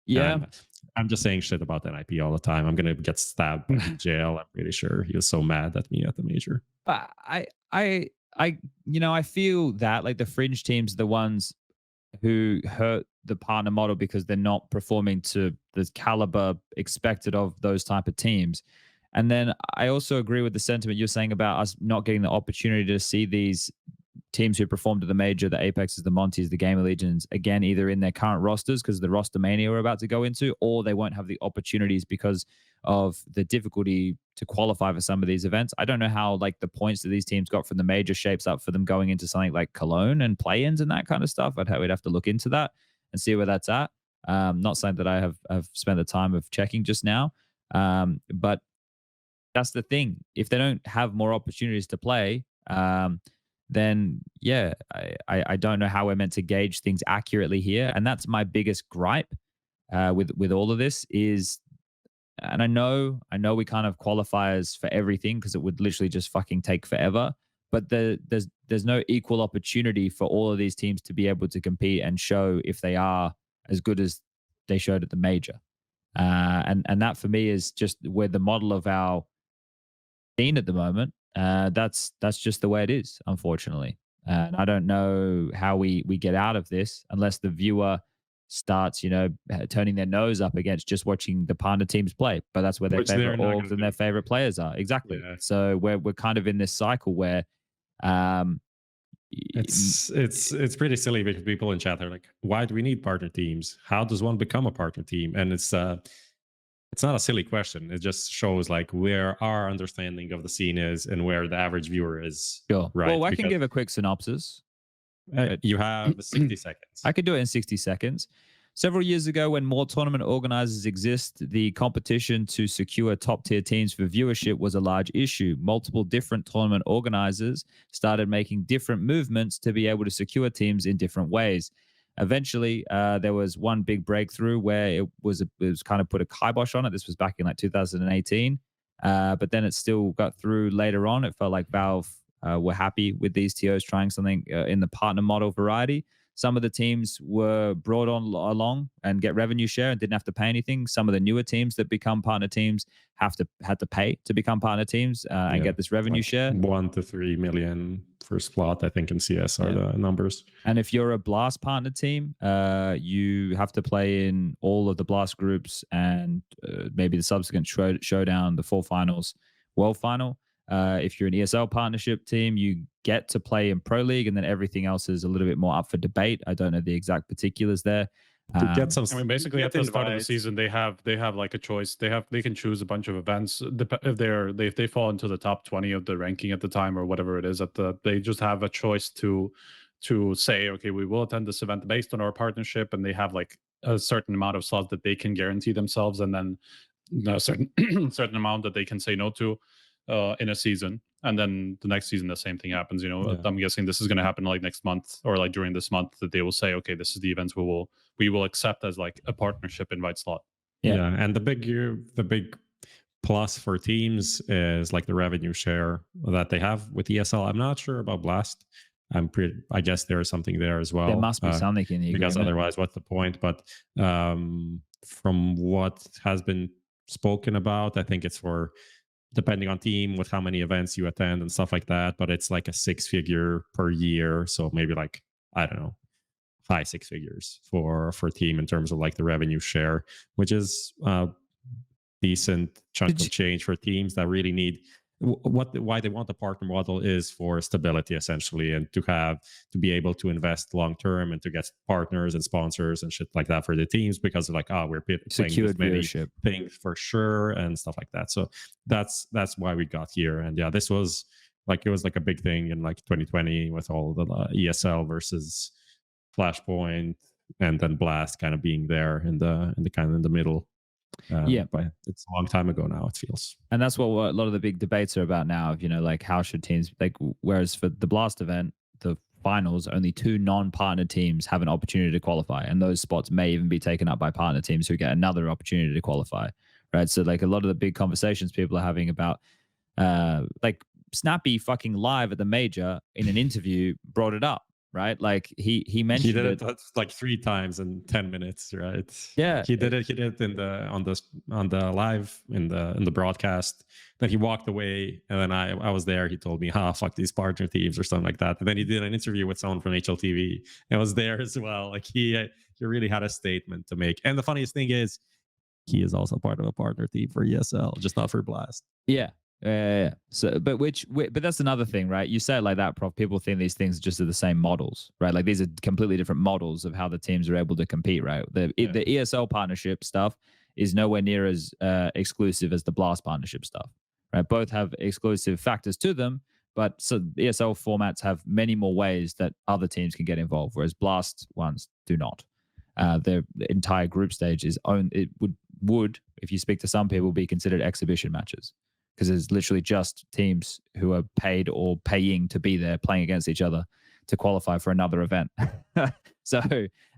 S5: Yeah.
S6: And I'm just saying shit about NIP all the time. I'm gonna get stabbed in jail. I'm pretty sure he was so mad at me at the major.
S5: I feel that like the fringe teams are the ones who hurt the partner model because they're not performing to the caliber expected of those type of teams. And then I also agree with the sentiment you're saying about us not getting the opportunity to see these teams who performed at the major, the Apexes, the Monties, the Gamer Legions, again, either in their current rosters because the roster mania we're about to go into, or they won't have the opportunities because of the difficulty to qualify for some of these events. I don't know how like the points that these teams got from the major shapes up for them going into something like Cologne and play-ins and that kind of stuff. We'd have to look into that and see where that's at. Not something that I have spent the time of checking just now. But that's the thing. If they don't have more opportunities to play, then yeah, I don't know how we're meant to gauge things accurately here. And that's my biggest gripe with all of this is, and I know we kind of qualifiers for everything because it would literally just fucking take forever. But there's no equal opportunity for all of these teams to be able to compete and show if they are as good as they showed at the major. And that for me is just where the model of our scene at the moment. That's just the way it is, unfortunately. And I don't know how we get out of this unless the viewer starts, you know, turning their nose up against just watching the partner teams play. But that's where their
S6: Which they're
S5: favorite
S6: not
S5: orgs
S6: gonna
S5: and their
S6: do.
S5: favorite players are. Exactly.
S6: Yeah.
S5: So we're kind of in this cycle where
S6: it's pretty silly because people in chat are like, why do we need partner teams? How does one become a partner team? And it's not a silly question. It just shows like where our understanding of the scene is and where the average viewer is.
S5: sure.
S6: Right.
S5: Well, I can
S6: Because,
S5: give a quick synopsis.
S6: you have 60 seconds.
S5: I could do it in 60 seconds. Several years ago, when more tournament organizers exist, the competition to secure top-tier teams for viewership was a large issue. Multiple different tournament organizers started making different movements to be able to secure teams in different ways. Eventually, there was one big breakthrough where it was kind of put a kibosh on it. This was back in like 2018, but then it still got through later on. It felt like Valve were happy with these TOs trying something in the partner model variety. Some of the teams were brought on along and get revenue share and didn't have to pay anything. Some of the newer teams that become partner teams had to pay to become partner teams and get this revenue share.
S6: 1 to 3 million for slot, I think, in CS are the numbers.
S5: And if you're a Blast partner team, you have to play in all of the Blast groups and maybe the subsequent showdown, the 4 finals, world final. If you're an ESL partnership team, you get to play in Pro League, and then everything else is a little bit more up for debate. I don't know the exact particulars there.
S6: To get some,
S1: I mean, basically at the start of the season, they have like a choice. They can choose a bunch of events if they fall into the top 20 of the ranking at the time or whatever it is. They just have a choice to say, okay, we will attend this event based on our partnership, and they have like a certain amount of slots that they can guarantee themselves, and then a certain certain amount that they can say no to in a season. And then the next season, the same thing happens. You know, I'm guessing this is going to happen like next month or like during this month that they will say, okay, this is the events we will accept as like a partnership invite slot.
S6: Yeah, and the big plus for teams is like the revenue share that they have with ESL. I'm not sure about Blast. I guess there is something there as well.
S5: There must be something in the agreement.
S6: Because otherwise, what's the point? But from what has been spoken about, I think it's for depending on team with how many events you attend and stuff like that. But it's like a 6-figure per year, so maybe like, I don't know, high 6 figures for team in terms of like the revenue share, which is decent chunk of change for teams that really need why they want the partner model is for stability essentially, and to be able to invest long term and to get partners and sponsors and shit like that for the teams, because they're like, oh, we're playing this many things for sure and stuff like that. So that's why we got here. And yeah, this was like, it was like a big thing in like 2020 with all the ESL versus Flashpoint, and then Blast kind of being there in the kind of in the middle. But it's a long time ago now, it feels.
S5: And that's what a lot of the big debates are about now. You know, like how should teams, like, whereas for the Blast event, the finals, only 2 non-partner teams have an opportunity to qualify, and those spots may even be taken up by partner teams who get another opportunity to qualify, right? So like a lot of the big conversations people are having about like Snappy fucking live at the major in an interview brought it up, right? Like he mentioned
S6: he did it like 3 times in 10 minutes, right?
S5: Yeah,
S6: he did it in the on the live in the broadcast. Then he walked away, and then I was there. He told me, fuck these partner teams or something like that. And then he did an interview with someone from HLTV and was there as well. Like he really had a statement to make. And the funniest thing is, he is also part of a partner team for ESL, just not for Blast.
S5: Yeah. So, but that's another thing, right? You say it like that, Prof. People think these things just are the same models, right? Like these are completely different models of how the teams are able to compete, right? The ESL partnership stuff is nowhere near as exclusive as the Blast partnership stuff, right? Both have exclusive factors to them, but so ESL formats have many more ways that other teams can get involved, whereas Blast ones do not. Their entire group stage is it would, if you speak to some people, be considered exhibition matches, because there's literally just teams who are paid or paying to be there playing against each other to qualify for another event. So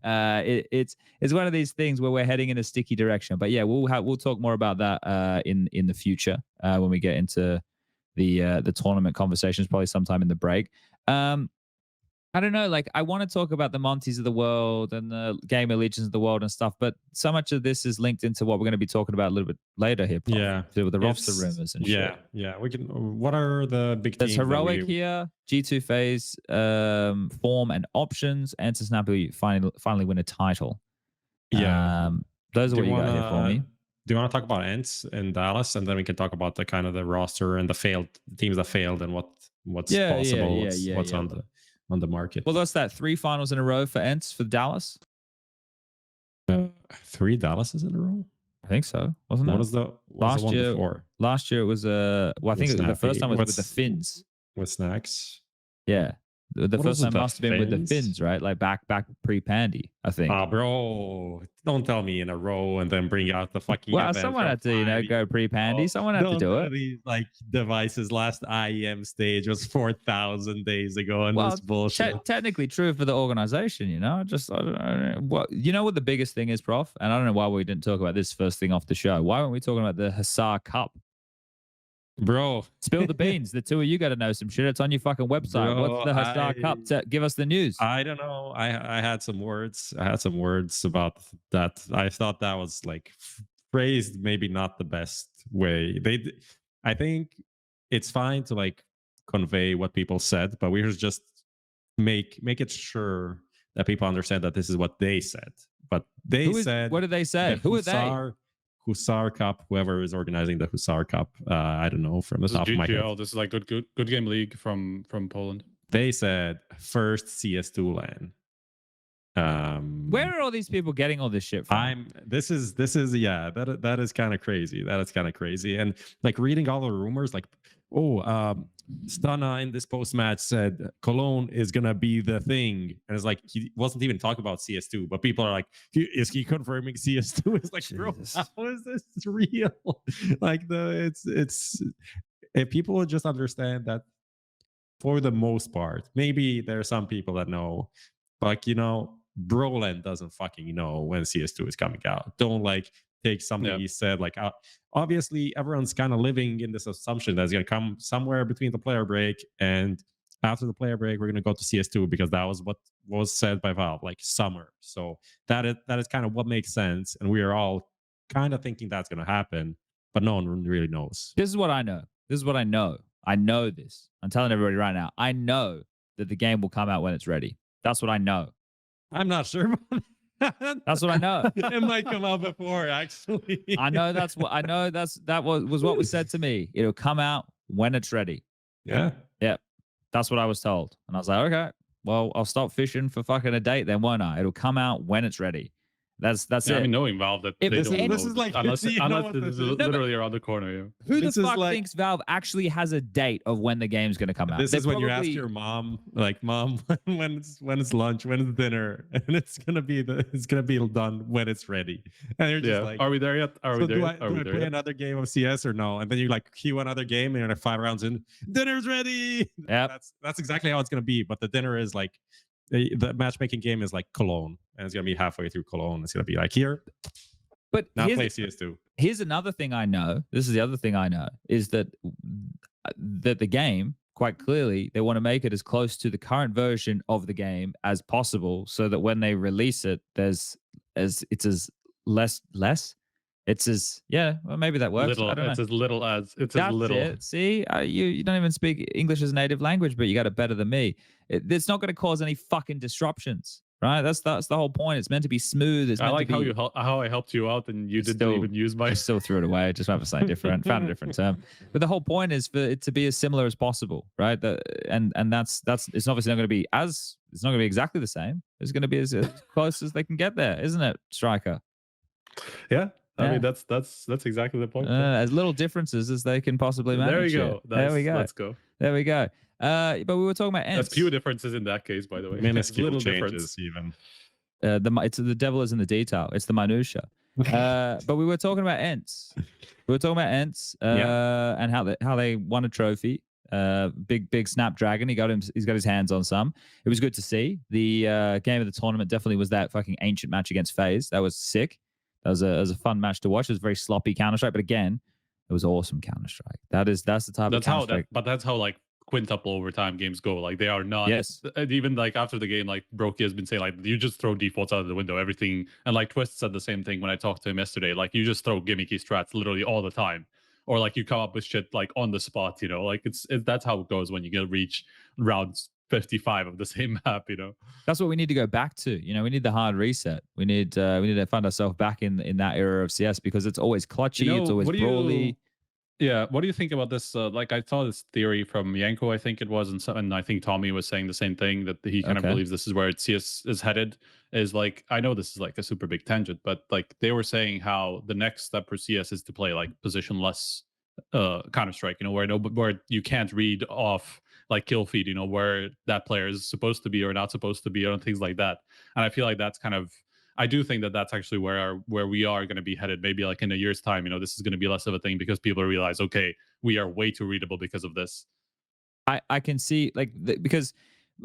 S5: it's one of these things where we're heading in a sticky direction. But yeah, we'll talk more about that in the future when we get into the tournament conversations, probably sometime in the break. I don't know, like I want to talk about the Monties of the world and the Gamer Legions of the world and stuff, but so much of this is linked into what we're going to be talking about a little bit later here. Prof,
S6: yeah,
S5: with the roster rumors and shit.
S6: Yeah. We can. What are the big?
S5: There's Heroic here, G2 phase, form and options, and to Snappy finally win a title.
S6: Yeah,
S5: those are what you got here for me.
S6: Do you want to talk about ENCE in Dallas, and then we can talk about the kind of the roster and the teams that failed and what's possible, what's on the market.
S5: Well, that's that 3 finals in a row for ENCE for Dallas.
S6: 3 Dallases in a row?
S5: I think so. Wasn't it?
S6: What was the one
S5: year?
S6: Before?
S5: Last year it was well, I think the first time was with the Finns.
S6: With Snacks.
S5: Yeah. The first time must have been with the Finns, right? Like back pre-Pandy, I think.
S6: Bro, don't tell me in a row and then bring out the fucking.
S5: Well, someone had to, go pre-Pandy. Someone had to do it.
S6: These like devices. Last IEM stage was 4,000 days ago, and this bullshit.
S5: Technically true for the organization, Just I don't know. What what the biggest thing is, Prof? And I don't know why we didn't talk about this first thing off the show. Why weren't we talking about the Hussar Cup?
S6: Bro,
S5: spill the beans. The two of you got to know some shit. It's on your fucking website. Bro, what's the Hussar Cup? Give us the news.
S6: I don't know. I had some words. About that. I thought that was like phrased maybe not the best way. I think it's fine to like convey what people said, but we should just make it sure that people understand that this is what they said. But said,
S5: what did they say? Who are they?
S6: Hussar Cup, whoever is organizing the Hussar Cup, I don't know from the top of my head.
S1: This is like good game league from Poland.
S6: They said first CS2 LAN.
S5: Where are all these people getting all this shit from?
S6: This is that is kind of crazy. That is kind of crazy. And like reading all the rumors, like Stana in this post match said Cologne is gonna be the thing, and it's like he wasn't even talking about CS2, but people are like, is he confirming CS2? It's like, Jesus. Bro, how is this real? Like it's if people would just understand that, for the most part, maybe there are some people that know, but Broland doesn't fucking know when CS2 is coming out. Don't like take something he said. Like obviously everyone's kind of living in this assumption that it's going to come somewhere between the player break and after the player break we're going to go to CS2, because that was what was said by Valve, like summer. So that is kind of what makes sense, and we are all kind of thinking that's going to happen. but no one really knows.
S5: This is what I know. This is what I know. I know this. I'm telling everybody right now. I know that the game will come out when it's ready. That's what I know.
S6: I'm not sure.
S5: That's what I know.
S6: It might come out before, actually.
S5: I know that's what I know. That was what was said to me. It'll come out when it's ready.
S6: Yeah.
S5: Yeah. That's what I was told. And I was like, okay, well, I'll stop fishing for fucking a date then, won't I? It'll come out when it's ready. That's it.
S1: I mean, knowing Valve that
S5: If
S1: they
S5: this
S1: don't
S5: is-
S1: know,
S6: this is like-
S1: unless
S6: you know what
S1: this
S6: this
S1: is
S6: is.
S1: literally around the corner. Yeah.
S5: Who the
S6: This is
S5: fuck
S6: like-
S5: thinks Valve actually has a date of when the game's going to come out?
S6: This
S5: They
S6: is when you ask
S5: probably-
S6: your mom, like, Mom, when it's lunch, when it's dinner, and it's gonna be done when it's ready. And you're just
S1: Yeah.
S6: like,
S1: Are we there yet? Are
S6: so
S1: we there
S6: do
S1: yet?
S6: I
S1: Are we
S6: play
S1: there yet?
S6: another game of CS or no? And then you like queue another game, and you're like 5 rounds in, dinner's ready.
S5: Yep.
S6: That's exactly how it's gonna be. But the dinner is like the matchmaking game is like Cologne, and it's gonna be halfway through Cologne. It's gonna be like here,
S5: But
S6: not
S5: here's,
S6: play CS2.
S5: here's another thing I know. This is the other thing I know is that the game, quite clearly, they want to make it as close to the current version of the game as possible, so that when they release it, it's as well, maybe that works.
S1: Little.
S5: I don't know.
S1: It's as little as it's
S5: That's
S1: as little.
S5: it. See, you don't even speak English as a native language, but you got it better than me. It's not going to cause any fucking disruptions, right? That's the whole point. It's meant to be smooth. It's
S1: I
S5: meant
S1: like
S5: to
S1: how
S5: be,
S1: how I helped you out and you didn't
S5: Still-
S1: even use my.
S5: I still threw it away. I just went for something different, found a different term. But the whole point is for it to be as similar as possible, right? And that's it's obviously not going to be it's not going to be exactly the same. It's going to be as close as they can get there, isn't it, Striker?
S1: Yeah. I
S5: Yeah.
S1: mean that's exactly the point.
S5: As little differences as they can possibly manage.
S1: There we
S5: it.
S1: go.
S5: There we go.
S1: Let's go.
S5: There we go. But we were talking about
S1: That's
S5: ENCE.
S1: few differences in that case, by the way.
S6: Minuscule
S1: Little
S6: changes,
S1: difference.
S6: even.
S5: The devil is in the detail. It's the minutia. But we were talking about ENCE. We were talking about ENCE and how they won a trophy. Big Snapdragon. He's got his hands on some. It was good to see. The game of the tournament definitely was that fucking ancient match against FaZe. That was sick. That was a fun match to watch. It was very sloppy Counter-Strike, but again, it was awesome Counter-Strike. That's the type of Counter-Strike.
S1: That's how like quintuple overtime games go. Like they are not.
S5: Yes.
S1: And even like after the game, like Brokey has been saying, like you just throw defaults out of the window, everything. And like Twist said the same thing when I talked to him yesterday. Like you just throw gimmicky strats literally all the time, or like you come up with shit like on the spot. You know, like that's how it goes when you get reach rounds 55 of the same map. You know,
S5: That's what we need to go back to. You know, we need the hard reset. We need to find ourselves back in that era of CS because it's always clutchy.
S1: You know,
S5: it's always
S1: what do you-
S5: brawly.
S1: Yeah, what do you think about this? Like, I saw this theory from Yanko, I think it was, and I think Tommy was saying the same thing, that he kind of
S5: Okay.
S1: believes this is where CS is headed. Is like, I know this is like a super big tangent, but like they were saying how the next step for CS is to play like positionless Counter Strike. You know, where you can't read off like kill feed. You know, where that player is supposed to be or not supposed to be, or things like that. And I feel like that's kind of. I do think that that's actually where we are going to be headed. Maybe like in a year's time, you know, this is going to be less of a thing because people realize, okay, we are way too readable because of this.
S5: I can see because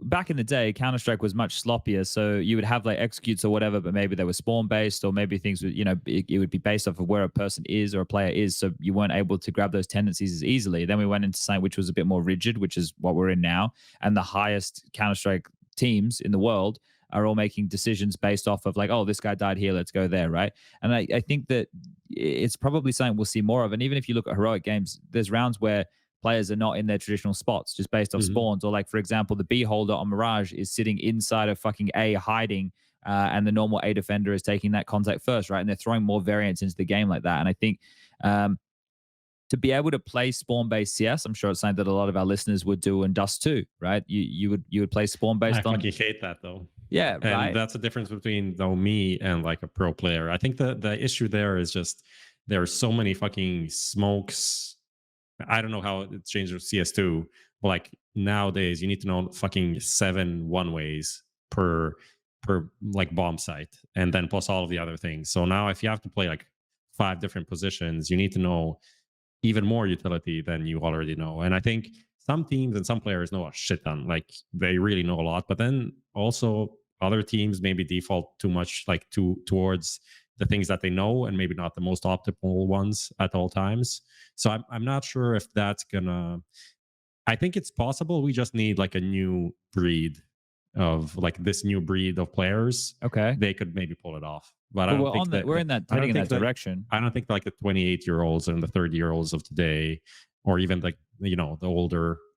S5: back in the day, Counter-Strike was much sloppier. So you would have like executes or whatever, but maybe they were spawn based, or maybe things would, you know, it would be based off of where a person is or a player is. So you weren't able to grab those tendencies as easily. Then we went into something which was a bit more rigid, which is what we're in now. And the highest Counter-Strike teams in the world are all making decisions based off of like, oh, this guy died here, let's go there, right? And I think that it's probably something we'll see more of. And even if you look at heroic games, there's rounds where players are not in their traditional spots just based off spawns. Or like, for example, the B holder on Mirage is sitting inside of fucking A hiding, and the normal A defender is taking that contact first, right? And they're throwing more variance into the game like that. And I think to be able to play spawn-based CS, I'm sure it's something that a lot of our listeners would do, and Dust too, right? You would play spawn-based
S6: I
S5: on.
S6: fucking hate that though.
S5: Yeah,
S6: And
S5: right.
S6: that's the difference between though me and like a pro player. I think the issue there is just there are so many fucking smokes. I don't know how it's changed with CS2, but like nowadays you need to know fucking 7 one-ways per like bomb site, and then plus all of the other things. So now if you have to play like 5 different positions, you need to know even more utility than you already know. And I think some teams and some players know a shit ton, like they really know a lot, but then also other teams maybe default too much like towards the things that they know and maybe not the most optimal ones at all times. So I'm not sure if that's gonna. I think it's possible. We just need like a new breed of like this new breed of players,
S5: Okay.
S6: they could maybe pull it off. But I
S5: Well,
S6: don't think that
S5: we're in that
S6: I don't
S5: heading in
S6: think
S5: that
S6: that-
S5: direction.
S6: I don't think like the 28-year-olds and the 30-year-olds of today, or even like the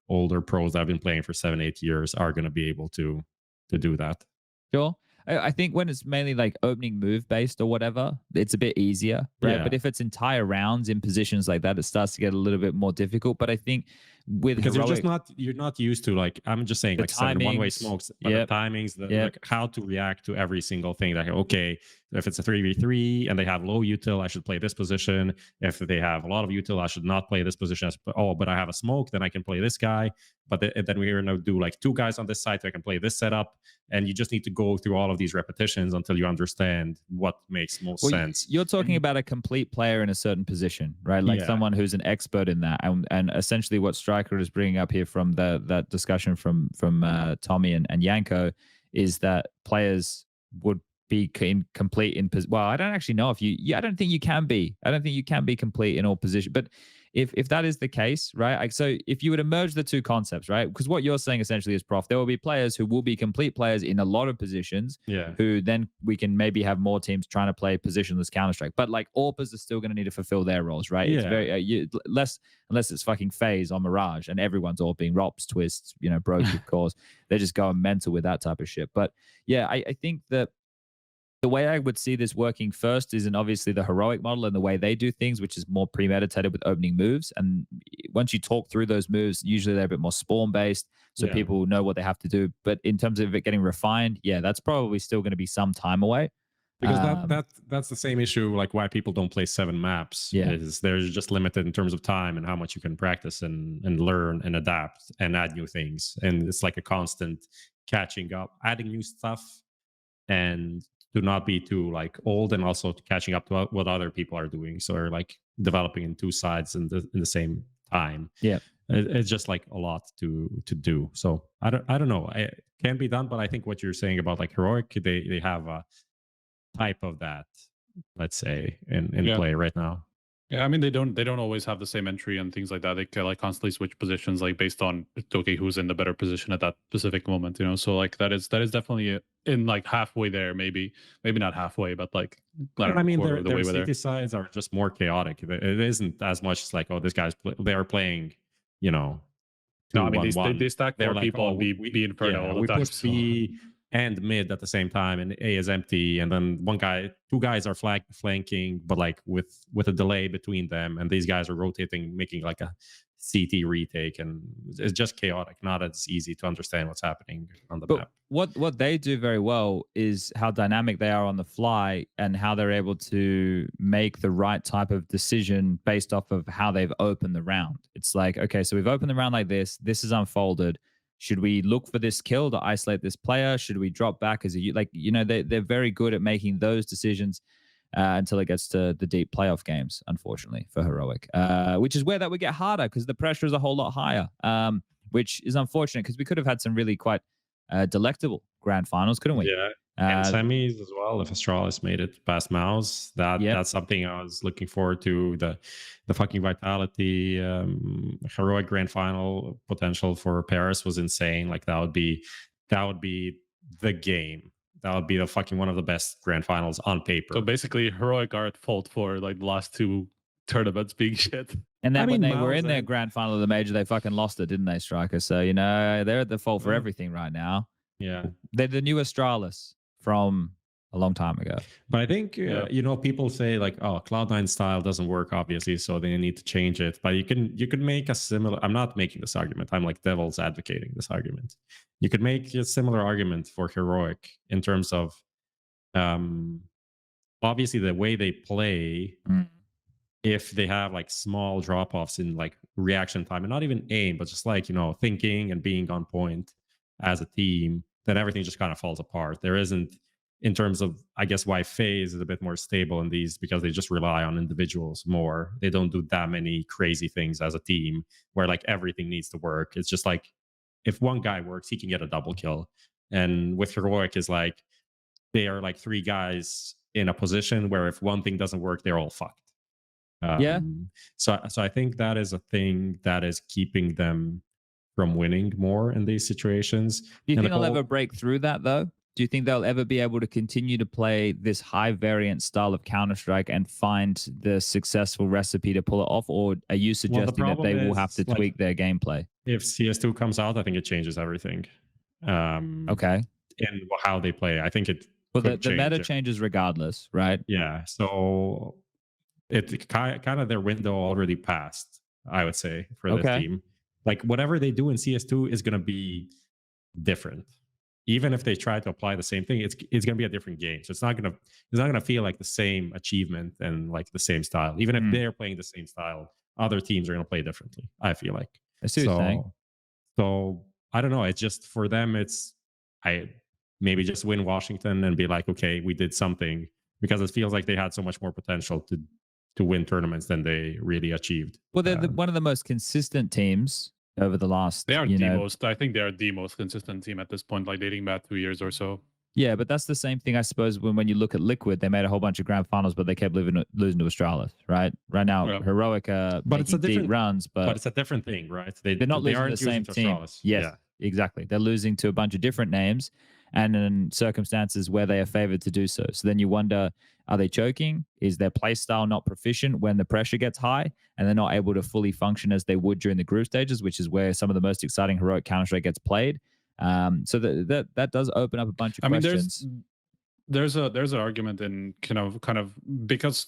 S6: older pros that have been playing for 7-8 years are going to be able to do that.
S5: Sure. I think when it's mainly like opening move based or whatever, it's a bit easier, right?
S6: Yeah.
S5: But if it's entire rounds in positions like that, it starts to get a little bit more difficult. But I think with
S6: Because
S5: heroic,
S6: you're not used to, like, I'm just saying,
S5: The
S6: like 7 one-way
S5: timings,
S6: smokes, but
S5: yep,
S6: the timings,
S5: yep.
S6: like how to react to every single thing. Like, okay, if it's a 3v3 and they have low util, I should play this position. If they have a lot of util, I should not play this position. But I have a smoke, then I can play this guy. But then we're going to do like 2 guys on this side, so I can play this setup. And you just need to go through all of these repetitions until you understand what makes most sense.
S5: You're talking about a complete player in a certain position, right? Like someone who's an expert in that. And essentially what Striker is bringing up here from that discussion from Tommy and Yanko is that players would be complete in well, I don't actually know if I don't think you can be. I don't think you can be complete in all positions. But if that is the case, right? So if you would merge the two concepts, right? Because what you're saying essentially is, Prof, there will be players who will be complete players in a lot of positions.
S6: Yeah.
S5: Who then we can maybe have more teams trying to play positionless Counter-Strike. But like AWPers are still going to need to fulfill their roles, right?
S6: Yeah.
S5: It's very less unless it's fucking FaZe on Mirage and everyone's all being ROPs, twists, broke, of course. They're just going mental with that type of shit. But yeah, I think that the way I would see this working first is in obviously the heroic model and the way they do things, which is more premeditated with opening moves. And once you talk through those moves, usually they're a bit more spawn based, so people know what they have to do. But in terms of it getting refined, yeah, that's probably still going to be some time away.
S6: Because that's the same issue, like why people don't play 7 maps. Is there's just limited in terms of time and how much you can practice and learn and adapt and add new things. And it's like a constant catching up, adding new stuff, and to not be too like old, and also catching up to what other people are doing. So they're like developing in 2 sides in the same time.
S5: Yeah,
S6: it's just like a lot to do. So I don't know. It can be done, but I think what you're saying about like heroic, they have a type of that, let's say, in play right now.
S1: Yeah, I mean they don't always have the same entry and things like that. They can like constantly switch positions like based on who's in the better position at that specific moment, So like that is definitely in like halfway there, maybe not halfway, but like
S6: I mean
S1: quarter of the way
S6: their
S1: there.
S6: CT sides are just more chaotic. It isn't as much as like, oh, this guy's they are playing,
S1: No, I mean they stack
S6: They're
S1: more
S6: like,
S1: people
S6: oh,
S1: and be Inferno all
S6: we
S1: the time.
S6: push B and mid at the same time, and A is empty, and then 2 guys are flanking, but like with a delay between them, and these guys are rotating, making like a CT retake, and it's just chaotic, not as easy to understand what's happening on the map.
S5: What they do very well is how dynamic they are on the fly and how they're able to make the right type of decision based off of how they've opened the round. It's like, okay, so we've opened the round like this is unfolded. Should we look for this kill to isolate this player? Should we drop back as they're very good at making those decisions until it gets to the deep playoff games, unfortunately, for heroic, which is where that would get harder because the pressure is a whole lot higher, which is unfortunate because we could have had some really quite delectable grand finals, couldn't we?
S6: Yeah. And semis as well. If Astralis made it past Mouse, that's something I was looking forward to. The fucking Vitality heroic grand final potential for Paris was insane. Like that would be the game. That would be the fucking one of the best grand finals on paper.
S1: So basically, heroic are at fault for like the last 2 tournaments being shit.
S5: And then when they were in their grand final of the major, they fucking lost it, didn't they, Striker? So they're at the fault for everything right now.
S6: Yeah,
S5: they're the new Astralis from a long time ago.
S6: But I think people say like, oh, Cloud9 style doesn't work, obviously, so they need to change it. But you can make a similar. I'm not making this argument. I'm like devil's advocating this argument. You could make a similar argument for heroic in terms of, obviously the way they play. If they have like small drop-offs in like reaction time and not even aim, but just like, thinking and being on point as a team, then everything just kind of falls apart. There isn't, in terms of, I guess, why FaZe is a bit more stable in these, because they just rely on individuals more. They don't do that many crazy things as a team where like everything needs to work. It's just like, if one guy works, he can get a double kill. And with heroic is like, they are like 3 guys in a position where if one thing doesn't work, they're all fucked. So I think that is a thing that is keeping them from winning more in these situations.
S5: Do you
S6: And
S5: think
S6: the
S5: they'll ever
S6: whole-
S5: break through that though? Do you think they'll ever be able to continue to play this high variant style of Counter-Strike and find the successful recipe to pull it off? Or are you suggesting that
S6: problem
S5: they will have
S6: is,
S5: to
S6: like,
S5: tweak their gameplay?
S6: If CS2 comes out, I think it changes everything.
S5: Okay.
S6: And how they play. I think it
S5: Well,
S6: could
S5: the meta
S6: change it.
S5: changes regardless, right?
S6: Yeah. So it kind of their window already passed, I would say, for this
S5: Okay.
S6: team. Like whatever they do in CS2 is going to be different. Even if they try to apply the same thing, it's going to be a different game. So it's not going to feel like the same achievement and like the same style. Even if they're playing the same style, other teams are going to play differently, I feel like.
S5: I see what you're saying.
S6: So I don't know. It's just for them. I maybe just win Washington and be like, okay, we did something, because it feels like they had so much more potential to win tournaments than they really achieved.
S5: Well, they're one of the most consistent teams over the last.
S1: They are I think they are the most consistent team at this point, like dating back 2 years or so.
S5: Yeah, but that's the same thing, I suppose, when you look at Liquid. They made a whole bunch of grand finals, but they kept losing to Astralis, right? Right now,
S1: Yeah.
S5: Heroic
S6: But it's a
S5: deep
S6: different
S5: runs,
S6: but it's a different thing, right?
S5: they're not losing to the same team.
S6: Astralis.
S5: Yes,
S6: Yeah.
S5: exactly. They're losing to a bunch of different names and in circumstances where they are favored to do so. So then you wonder, are they choking? Is their play style not proficient when the pressure gets high and they're not able to fully function as they would during the group stages, which is where some of the most exciting heroic Counter-Strike gets played? So that does open up a bunch of questions.
S1: There's an argument in kind of because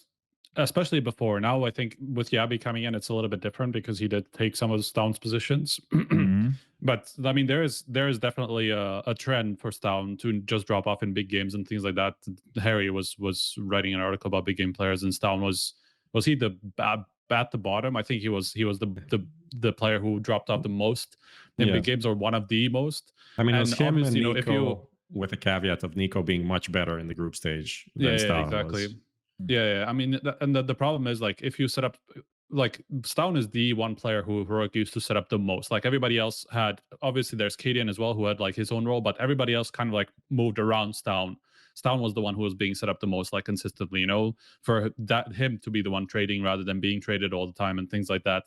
S1: especially before now, I think with Yabi coming in, it's a little bit different because he did take some of Stone's positions. But I mean, there is definitely a trend for Stone to just drop off in big games and things like that. Harry was writing an article about big game players, and Stone was he the at the bottom? I think he was the player who dropped off the most in big games, or one of the most.
S6: I mean, it was him and
S1: obviously,
S6: Nico,
S1: if you,
S6: with the caveat of Nico being much better in the group stage than
S1: yeah,
S6: Stone
S1: exactly.
S6: was.
S1: Yeah. I mean, the problem is, like, if you set up, like, Stone is the one player who Heroic used to set up the most. Like, everybody else had, obviously there's Kadian as well, who had like his own role, but everybody else kind of like moved around Stone. Stone was the one who was being set up the most, like, consistently, for that him to be the one trading rather than being traded all the time and things like that.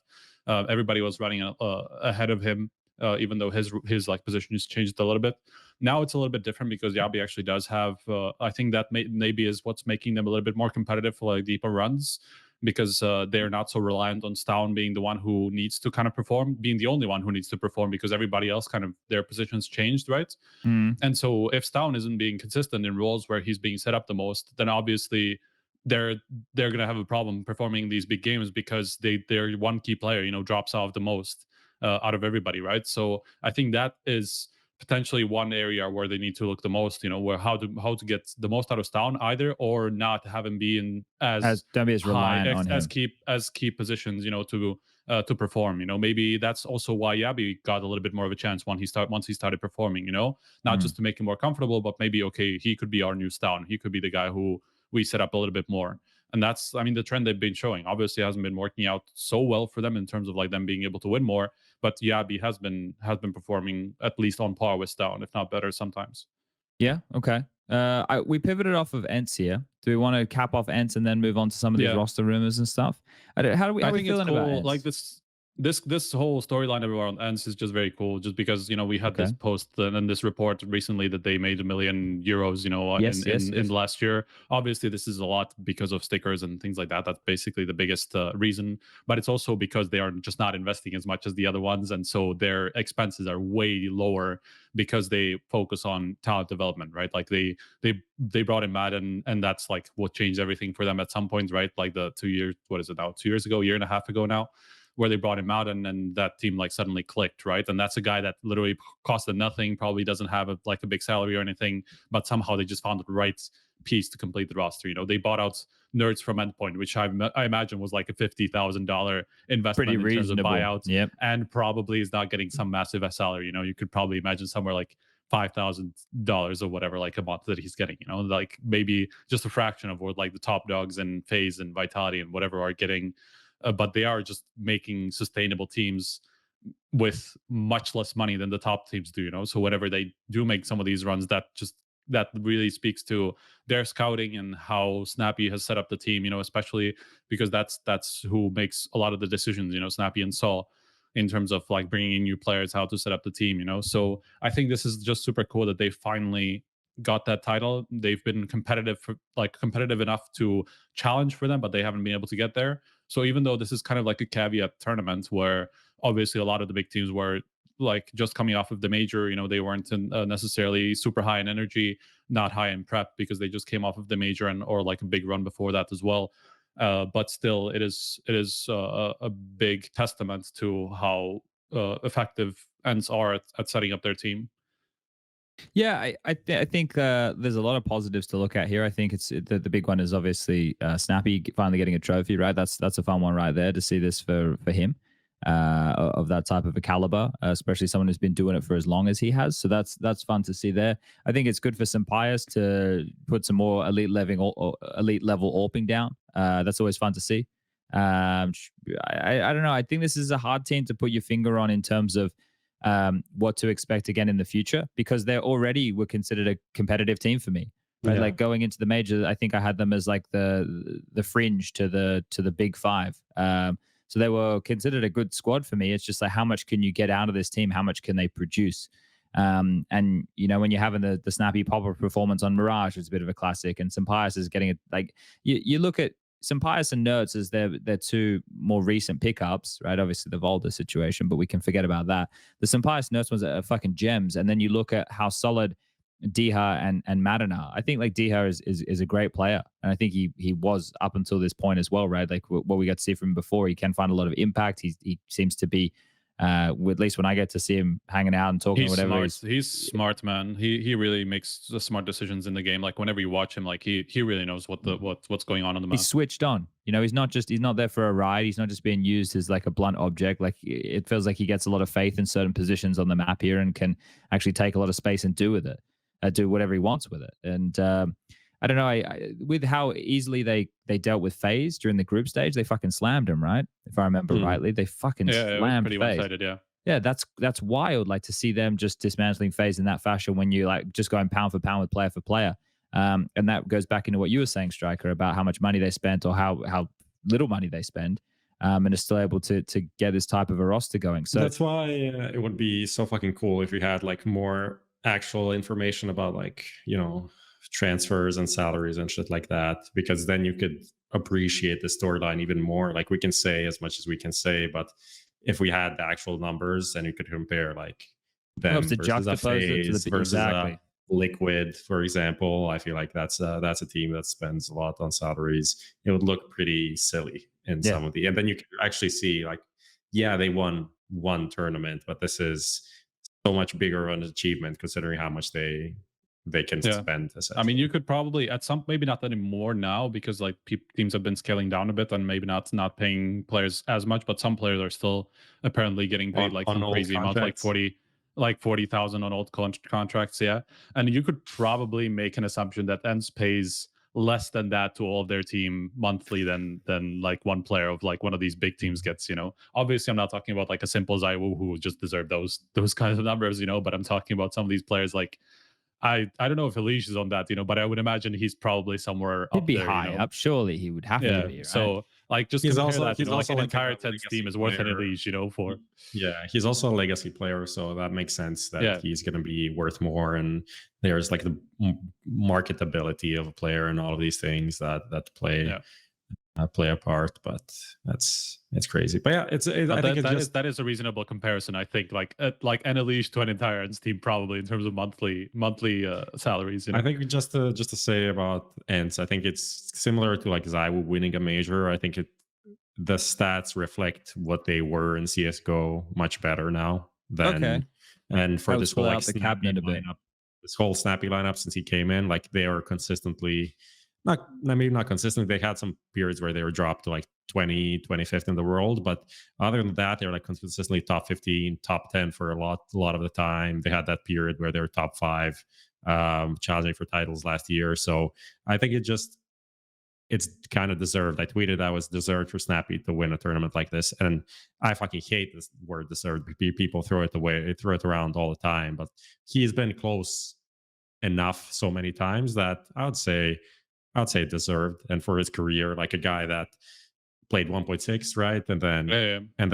S1: Everybody was running ahead of him, even though his like position has changed a little bit. Now it's a little bit different because Yabi actually does have. I think that maybe is what's making them a little bit more competitive for like deeper runs, because they're not so reliant on Stone being the one who needs to kind of perform, being the only one who needs to perform, because everybody else kind of their positions changed, right? And so if Stone isn't being consistent in roles where he's being set up the most, then obviously they're gonna have a problem performing these big games because their one key player, drops off the most out of everybody, right? So I think that is potentially one area where they need to look the most, where how to get the most out of Stone, either, or not have him be in as
S5: Don't be as reliant
S1: high,
S5: on him.
S1: as key positions, to perform. Maybe that's also why Yabi got a little bit more of a chance once he started performing. Not just to make him more comfortable, but maybe, okay, he could be our new Stone. He could be the guy who we set up a little bit more. And that's, I mean, the trend they've been showing. Obviously, hasn't been working out so well for them in terms of like them being able to win more. But Yabi has been performing at least on par with Stone, if not better sometimes.
S5: Yeah. Okay. We pivoted off of ENCE here. Do we want to cap off ENCE and then move on to some of these roster rumors and stuff? How are we
S1: think
S5: feeling
S1: it's cool.
S5: about ENCE?
S1: Like this whole storyline around ENCE is just very cool, just because we had this post and this report recently that they made €1 million in last year. Obviously this is a lot because of stickers and things like that. That's basically the biggest reason, but it's also because they are just not investing as much as the other ones, and so their expenses are way lower because they focus on talent development, right? Like they brought in Madden, and that's like what changed everything for them at some point, right? Like the 2 years, what is it now, 2 years ago, year and a half ago now, where they brought him out, and that team like suddenly clicked, right? And that's a guy that literally costed nothing, probably doesn't have a big salary or anything, but somehow they just found the right piece to complete the roster. They bought out Nerds from Endpoint, which I imagine was like a $50,000 investment.
S5: Pretty
S1: in
S5: reasonable.
S1: terms of buyout.
S5: Yep.
S1: And probably is not getting some massive salary. You could probably imagine somewhere like $5,000 or whatever, like a month, that he's getting, like maybe just a fraction of what like the top dogs and FaZe and Vitality and whatever are getting. But they are just making sustainable teams with much less money than the top teams do, So whenever they do make some of these runs, that really speaks to their scouting and how Snappy has set up the team, especially because that's who makes a lot of the decisions, Snappy and Saul. in terms of like bringing in new players, how to set up the team, you know. So I think this is just super cool that they finally got that title. They've been competitive enough to challenge for them, but they haven't been able to get there. So even though this is kind of like a caveat tournament where obviously a lot of the big teams were like just coming off of the major, you know, they weren't necessarily super high in energy, not high in prep because they just came off of the major and or like a big run before that as well. But still, it is a big testament to how effective ENCE are at setting up their team.
S5: Yeah, I think there's a lot of positives to look at here. I think it's the big one is obviously Snappy finally getting a trophy, right? That's a fun one right there to see this for him of that type of a caliber, especially someone who's been doing it for as long as he has. So that's fun to see there. I think it's good for Sampayas to put some more elite level AWPing down. That's always fun to see. I don't know. I think this is a hard team to put your finger on in terms of what to expect again in the future, because they already were considered a competitive team for me. Right?
S6: Yeah.
S5: Like going into the major, I think I had them as like the fringe to the big five. So they were considered a good squad for me. It's just like, how much can you get out of this team? How much can they produce? And you know, when you're having the snappy pop-up performance on Mirage, it's a bit of a classic, and Sampayas is getting it. Like you look at Sampayas and Nerds as their two more recent pickups, right? Obviously the Volder situation, but we can forget about that. The Sampayas Nerds ones are fucking gems. And then you look at how solid Diha and Madden are. I think like Diha is a great player, and I think he was up until this point as well, right? Like what we got to see from him before, he can find a lot of impact. He seems to be, at least when I get to see him hanging out and talking,
S1: He's
S5: whatever.
S1: smart. He's smart, man. He really makes the smart decisions in the game. Like whenever you watch him, like he really knows what's going on the map.
S5: He's switched on. You know, he's not there for a ride. He's not just being used as like a blunt object. Like it feels like he gets a lot of faith in certain positions on the map here and can actually take a lot of space and do with it, do whatever he wants with it. And I don't know, with how easily they dealt with FaZe during the group stage, they fucking slammed him, right? If I remember rightly, they fucking
S1: it was
S5: slammed
S1: pretty
S5: FaZe.
S1: one-sided, yeah.
S5: Yeah, that's wild. Like to see them just dismantling FaZe in that fashion when you like just going pound for pound with player for player. And that goes back into what you were saying, Striker, about how much money they spent or how little money they spend, and are still able to get this type of a roster going. So
S6: that's why it would be so fucking cool if we had like more actual information about like, you know, transfers and salaries and shit like that, because then you could appreciate the storyline even more. Like we can say as much as we can say, but if we had the actual numbers and you could compare like them versus a FaZe versus a Liquid, for example, I feel like that's a team that spends a lot on salaries. It would look pretty silly in some of the, and then you can actually see like, yeah, they won one tournament, but this is so much bigger of an achievement considering how much they can spend.
S1: I mean, you could probably at some, maybe not anymore now because like teams have been scaling down a bit and maybe not paying players as much, but some players are still apparently getting paid like some crazy amount, like 40,000 on old contracts. Yeah. And you could probably make an assumption that ENCE pays less than that to all of their team monthly than like one player of like one of these big teams gets, you know. Obviously I'm not talking about like a simple Zaiwu who just deserve those kinds of numbers, you know, but I'm talking about some of these players like I don't know if Elish is on that, you know, but I would imagine he's probably somewhere
S5: he'd
S1: up
S5: be
S1: there,
S5: high
S1: you know?
S5: up. Surely he would have to be. Right?
S1: So like just
S6: he's
S1: compare
S6: also,
S1: that, you know, like an entire
S6: TENS
S1: team is worth an Elish, you know, for
S6: he's also a legacy player, so that makes sense that he's going to be worth more. And there's like the marketability of a player and all of these things that play a part, but it's crazy. But yeah, I think
S1: that is a reasonable comparison. I think like an Elish to an entire ENCE team probably in terms of monthly salaries. You know?
S6: I think just to say about ENCE, I think it's similar to like Zaiwu winning a major. I think the stats reflect what they were in CSGO much better now than and for this whole like
S5: the cabinet a bit.
S6: This whole snappy lineup since he came in, like they are consistently maybe not consistent. They had some periods where they were dropped to like 25th in the world, but other than that, they're like consistently top 15, top 10 for a lot of the time. They had that period where they were top 5, challenging for titles last year. So I think it's kind of deserved. I tweeted that was deserved for Snappy to win a tournament like this, and I fucking hate this word deserved. People throw it around all the time, but he's been close enough so many times that I would say deserved. And for his career, like a guy that played 1.6, right? And then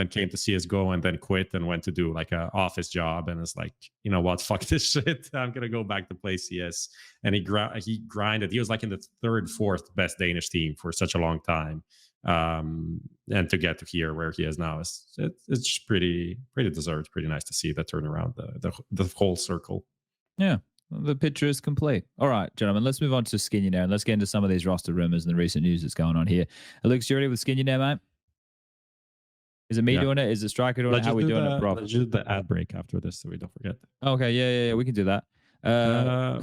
S6: came to CSGO and then quit and went to do like a office job. And it's like, you know what? Fuck this shit. I'm gonna go back to play CS. And he grinded. He was like in the third, fourth best Danish team for such a long time. And to get to here where he is now, it's pretty deserved. Pretty nice to see that turnaround, the whole circle.
S5: Yeah. The picture is complete. All right, gentlemen, let's move on to Skinionaire and let's get into some of these roster rumors and the recent news that's going on here. Luke, you ready with Skinionaire, mate? Is it me doing it? Is it Striker doing it? How are we doing it, bro?
S6: Let's do the ad break after this so we don't forget.
S5: Okay, yeah, we can do that.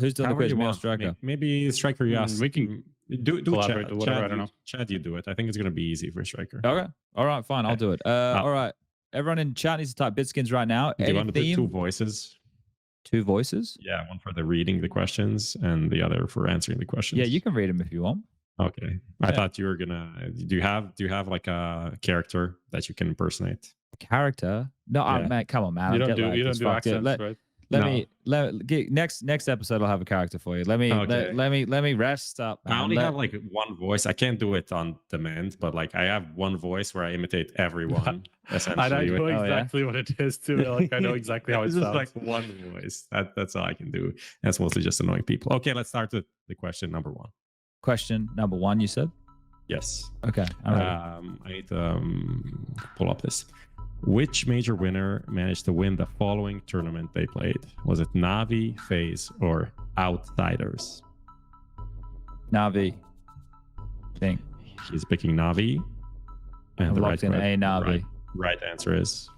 S5: Who's doing the quiz? Me or Striker?
S6: Maybe Striker, yes.
S1: We can
S6: do
S1: collaborate or whatever, I don't know.
S6: Chad, you do it. I think it's going to be easy for Striker.
S5: Okay. All right, fine. I'll do it. All right. Everyone in chat needs to type BitSkins right now.
S6: Do you want to do 2 voices?
S5: 2 voices?
S6: Yeah, one for the reading the questions and the other for answering the questions.
S5: Yeah, you can read them if you want.
S6: Okay. I thought you were gonna. Do you have like a character that you can impersonate?
S5: Character? No, man, come on, man.
S1: You don't do accents, right?
S5: Next episode I'll have a character for you. Let me rest up.
S6: I only have like one voice. I can't do it on demand, but like I have one voice where I imitate everyone. Essentially,
S1: and I know exactly what it is too. Like I know exactly how it sounds.
S6: It's just like one voice. That's all I can do. And it's mostly just annoying people. Okay, let's start with the question number 1.
S5: Question number 1, you said?
S6: Yes.
S5: Okay.
S6: I need to pull up this. Which major winner managed to win the following tournament they played? Was it Na'Vi, FaZe, or Outsiders?
S5: Na'Vi. I think.
S6: He's picking Na'Vi. And the
S5: Na'Vi.
S6: Right answer is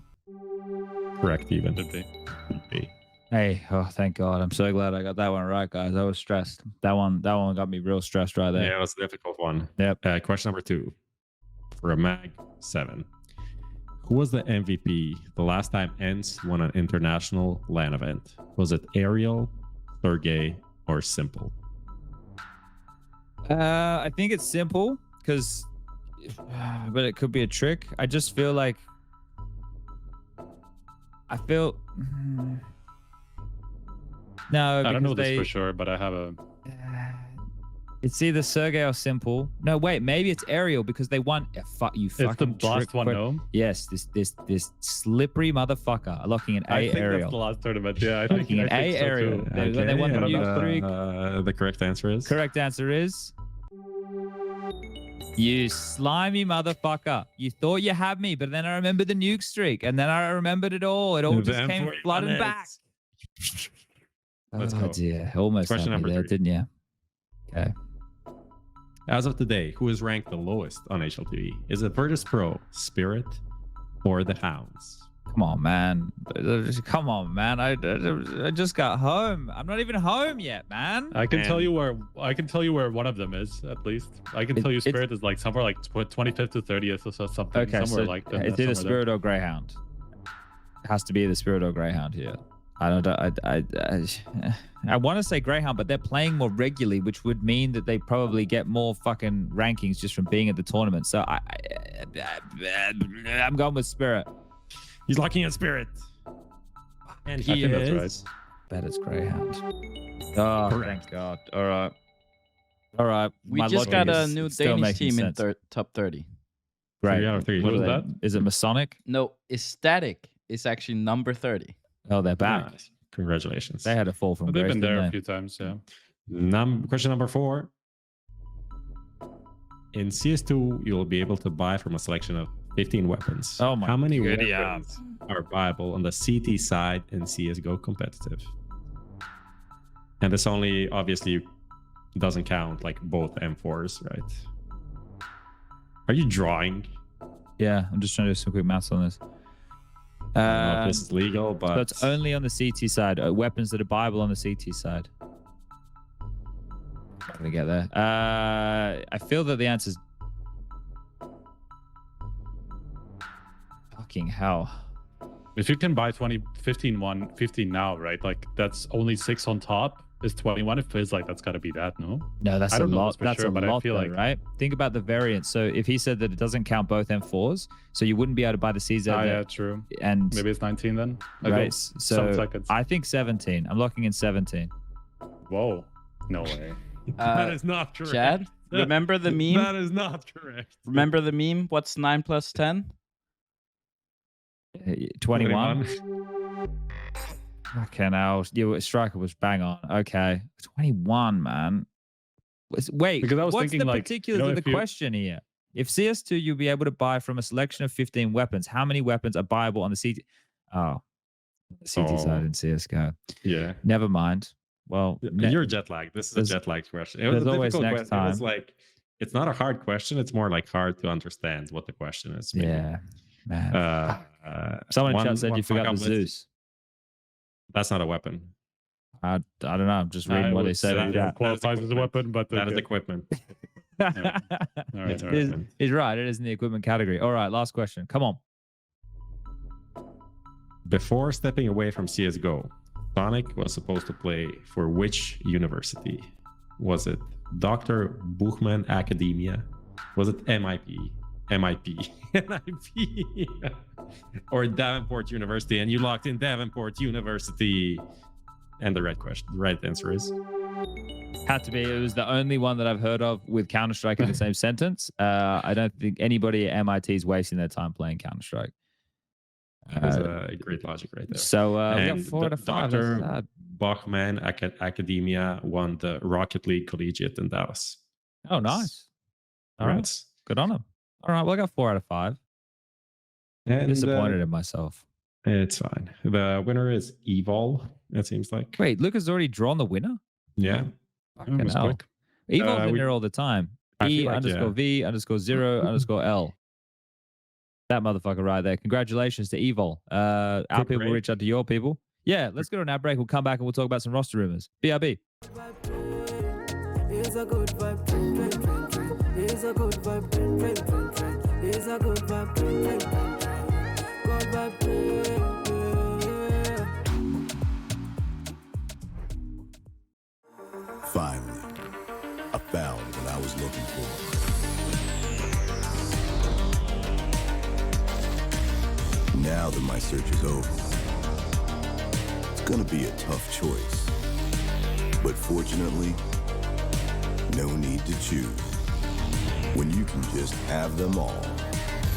S6: correct, even.
S1: Could be.
S5: Hey, oh, thank God. I'm so glad I got that one right, guys. I was stressed. That one got me real stressed right there.
S6: Yeah, it was a difficult one.
S5: Yep.
S6: Question number 2 for a Mag 7. Who was the MVP the last time ENCE won an international LAN event? Was it Ariel, Sergey, or Simple?
S5: I think it's Simple, because, but it could be a trick. I just feel like, no,
S1: I don't know this for sure, but I have a.
S5: It's either Sergey or Simple. No, wait, maybe it's Ariel because they won. You fucking
S1: it's the BLAST one, no?
S5: Yes, this slippery motherfucker locking an A Ariel.
S1: That's the last tournament. Yeah, I think
S5: an A Ariel.
S6: Okay,
S5: they won the nuke streak.
S6: The correct answer is.
S5: Correct answer is. You slimy motherfucker. You thought you had me, but then I remembered the nuke streak, and then I remembered it all. It all just came flooding back.
S6: Let's go.
S5: Dear. Almost
S6: Question number 3.
S5: Didn't you? Okay.
S6: As of today, who is ranked the lowest on HLTV? Is it Virtus Pro, Spirit, or the Hounds?
S5: Come on, man. Come on, man. I just got home. I'm not even home yet, man.
S1: I can tell you where one of them is, at least. I can tell you Spirit is like somewhere like 25th to 30th or something.
S5: Okay,
S1: somewhere
S5: so
S1: like that.
S5: It's either Spirit or Greyhound. It has to be the Spirit or Greyhound here. I want to say Greyhound, but they're playing more regularly, which would mean that they probably get more fucking rankings just from being at the tournament. So I'm going with Spirit.
S6: He's locking in Spirit. And he is.
S1: That's right.
S5: Bet it's Greyhound. Oh, thank God. All right.
S7: We just got a new Danish team in top 30.
S5: Great.
S6: 3 out of 3.
S1: What is that?
S5: Is it Masonic?
S7: No, it's Static. It's actually number 30.
S5: Oh, they're back.
S6: Nice. Congratulations.
S5: They had a fall from
S1: They've
S5: grace,
S1: been there
S5: didn't
S1: a few times, yeah.
S6: Question number 4. In CS2, you'll be able to buy from a selection of 15 weapons.
S5: Oh my!
S6: How many
S5: goodness.
S6: weapons are viable on the CT side in CSGO competitive? And this only obviously doesn't count like both M4s, right? Are you drawing?
S5: Yeah, I'm just trying to do some quick maths on this.
S6: I don't know if this is legal, but
S5: so it's only on the CT side. Weapons that are viable on the CT side. I'm gonna get there. I feel that the answer is fucking hell.
S1: If you can buy 15 now, right? Like that's only 6 on top is 21. It feels like that's got to be that, no?
S5: No, that's a lot. That's a lot,
S1: though,
S5: right? Think about the variance. So if he said that it doesn't count both M4s, so you wouldn't be able to buy the CZ.
S1: Yeah, true.
S5: And
S1: maybe it's 19 then.
S5: Right. So I think 17. I'm locking in 17.
S1: Whoa. No way.
S6: That is not true.
S7: Chad? Remember the meme?
S1: That is not correct.
S7: Remember the meme? What's 9 plus 10?
S5: 21. Okay, now Striker was bang on. Okay, 21, man. Wait,
S1: Because I was
S5: what's
S1: thinking,
S5: the
S1: like,
S5: particulars
S1: you know,
S5: of the
S1: if you-
S5: question here? If CS2, you'll be able to buy from a selection of 15 weapons. How many weapons are buyable on the CT? Oh, the CT side in CSGO.
S6: Yeah.
S5: Never mind. Well,
S6: You're jet lagged. This is a jet lagged question. It was a
S5: always
S6: difficult
S5: next
S6: question. It was
S5: time.
S6: like, it's not a hard question. It's more like hard to understand what the question is. Maybe.
S5: Yeah, man. Someone in chat said you forgot the Zeus.
S6: That's not a weapon.
S5: I don't know. I'm just reading what they say.
S1: That
S5: Yeah.
S1: qualifies as a weapon, but
S6: That is
S1: okay.
S6: equipment.
S1: All right, all right.
S5: He's right. It is in the equipment category. All right, last question. Come on.
S6: Before stepping away from CSGO, Sonic was supposed to play for which university? Was it Dr. Buchmann Academia? Was it MIP? Or Davenport University? And you locked in Davenport University. And the right answer is
S5: Had to be. It was the only one that I've heard of with Counter-Strike in the same sentence. I don't think anybody at MIT is wasting their time playing Counter-Strike.
S6: That was a great logic right there.
S5: So we got
S6: And
S5: 4 out of 5. That's
S6: Dr.
S5: sad.
S6: Bachmann Academia won the Rocket League Collegiate in Dallas.
S5: Oh, nice. All right.
S6: Congrats.
S5: Good on him. All right. Well, I got 4 out of 5.
S6: And
S5: Disappointed in myself.
S6: it's fine. The winner is Evol, it seems like.
S5: Wait, Luke has already drawn the winner?
S6: Yeah.
S5: Fucking
S1: was
S5: hell.
S1: quick.
S5: Evol's in there all the time.
S6: I feel like,
S5: E_V_0_L. That motherfucker right there. Congratulations to Evol. Our people will reach out to your people. Yeah, let's go to an ad break. We'll come back and we'll talk about some roster rumors. BRB.
S4: It's a good vibe, train, train, train, train. It's a good vibe, train, train, train, train. It's a good vibe, train, train, train, train. Good vibe, train, yeah.
S2: Finally, I found what I was looking for. Now that my search is over, it's gonna be a tough choice. But fortunately, no need to choose. When you can just have them all.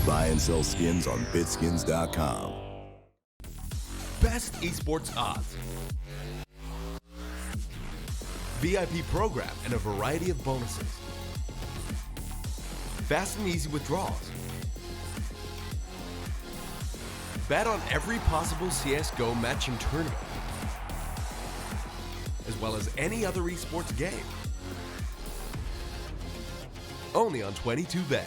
S2: Buy and sell skins on BitSkins.com.
S3: Best esports odds. VIP program and a variety of bonuses. Fast and easy withdrawals. Bet on every possible CSGO matching tournament, as well as any other esports game. Only on 22Bet.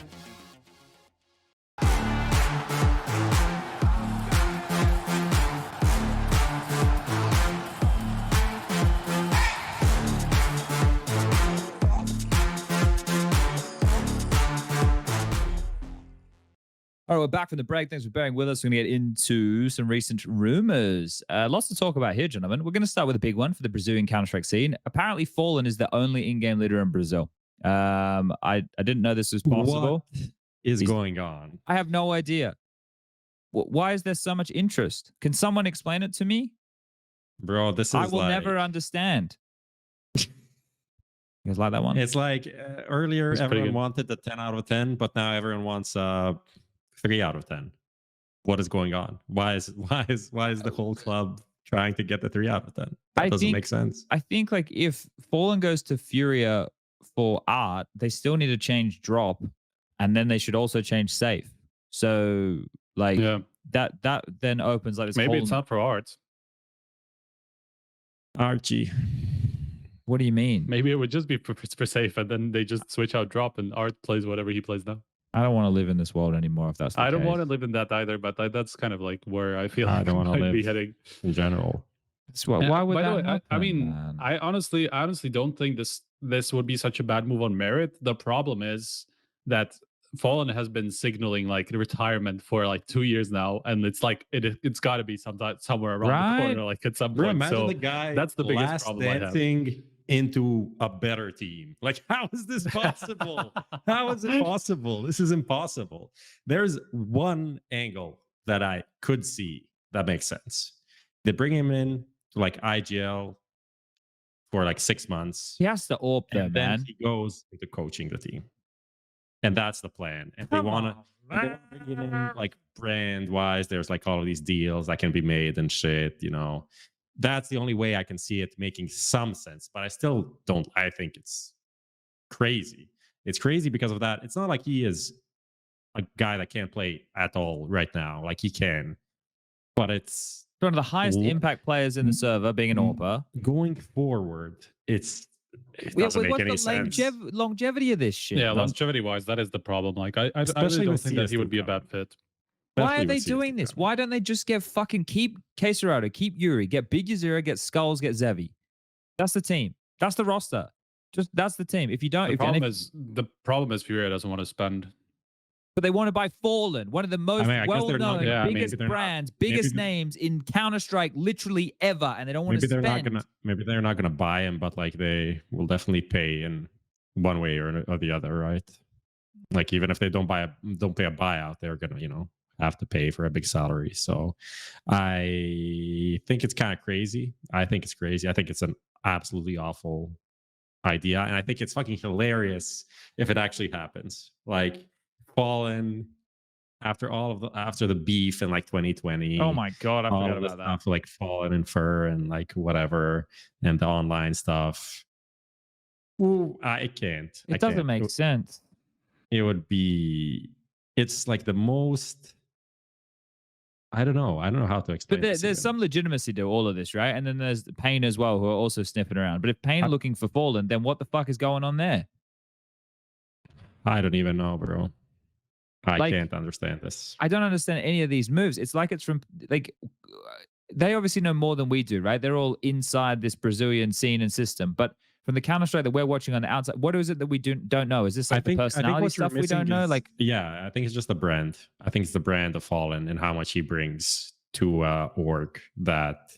S5: All right, we're back from the break. Thanks for bearing with us. We're going to get into some recent rumors. Lots to talk about here, gentlemen. We're going to start with a big one for the Brazilian Counter-Strike scene. Apparently, Fallen is the only in-game leader in Brazil. I didn't know this was possible.
S6: What is going on?
S5: I have no idea. Why is there so much interest? Can someone explain it to me?
S6: Bro, this is
S5: I will
S6: like,
S5: never understand. You guys like that one?
S6: It's like earlier
S1: It's pretty
S6: everyone
S1: good.
S6: wanted the 10 out of 10, but now everyone wants 3 out of 10. What is going on? Why is the whole club trying to get the 3 out of 10? That doesn't make sense.
S5: I think like if Fallen goes to FURIA for art, they still need to change drop, and then they should also change safe. So like
S1: Yeah.
S5: that then opens like this.
S1: Maybe
S5: whole...
S1: it's not for art.
S6: Archie.
S5: What do you mean?
S1: Maybe it would just be for safe, and then they just switch out drop, and art plays whatever he plays now.
S5: I don't want to live in this world anymore. If that's the
S1: I don't
S5: case.
S1: want to live in that either, but that's kind of like where I feel
S6: I
S1: like
S6: don't want to
S1: might be
S6: live
S1: heading.
S6: in general.
S5: So why would
S1: By
S5: that
S1: the way, I
S5: happen,
S1: mean,
S5: man?
S1: I honestly don't think this would be such a bad move on merit. The problem is that Fallen has been signaling like retirement for like 2 years now, and it's like it's got to be somewhere around
S5: Right?
S1: the corner, like at some
S6: Bro,
S1: point.
S6: imagine
S1: So
S6: the guy
S1: that's the biggest
S6: last
S1: problem I have.
S6: dancing into a better team. Like, how is this possible? How is it possible? This is impossible. There's one angle that I could see that makes sense. They bring him in like IGL for like 6 months.
S5: He has to AWP there,
S6: And then
S5: man.
S6: he goes into coaching the team. And that's the plan. And they want to bring it in like brand wise. There's like all of these deals that can be made and shit, you know. That's the only way I can see it making some sense. But I still don't. I think it's crazy. It's crazy because of that. It's not like he is a guy that can't play at all right now. Like he can. But it's
S5: one of the highest impact players in the server, being an AWPer.
S6: Going forward, it doesn't make any sense.
S5: Longevity of this shit.
S1: Yeah, longevity-wise, that is the problem. Like, I really don't think that he would be a bad fit.
S5: Why are they doing this? Why don't they just get keep Caserado, keep Yuri, get Big Yazira, get Skulls, get Zevi? That's the team. That's the roster. That's the team. If you don't,
S1: the problem is FURIA doesn't want to spend.
S5: But they want to buy Fallen, one of the most well-known, biggest brands, biggest names in Counter-Strike, literally ever, and they don't want to spend.
S6: Maybe they're not gonna buy him, but like they will definitely pay in one way or the other, right? Like even if they don't pay a buyout, they're gonna have to pay for a big salary. So I think it's kind of crazy. I think it's crazy. I think it's an absolutely awful idea, and I think it's fucking hilarious if it actually happens. Like Fallen after the beef in like 2020.
S5: Oh my god, I forgot about that.
S6: Stuff, like Fallen and Fur and like whatever and the online stuff. Ooh, it can't.
S5: It doesn't make sense.
S6: It would be. It's like the most. I don't know how to explain.
S5: But there's some legitimacy to all of this, right? And then there's Pain as well, who are also sniffing around. But if Pain are looking for Fallen, then what the fuck is going on there?
S6: I don't even know, bro. I can't understand this.
S5: I don't understand any of these moves. It's like it's from like they obviously know more than we do, right? They're all inside this Brazilian scene and system. But from the Counter-Strike that we're watching on the outside, what is it that we don't know? Is this like the personality stuff we don't know? Like,
S6: yeah, I think it's just the brand. I think it's the brand of Fallen and how much he brings to org that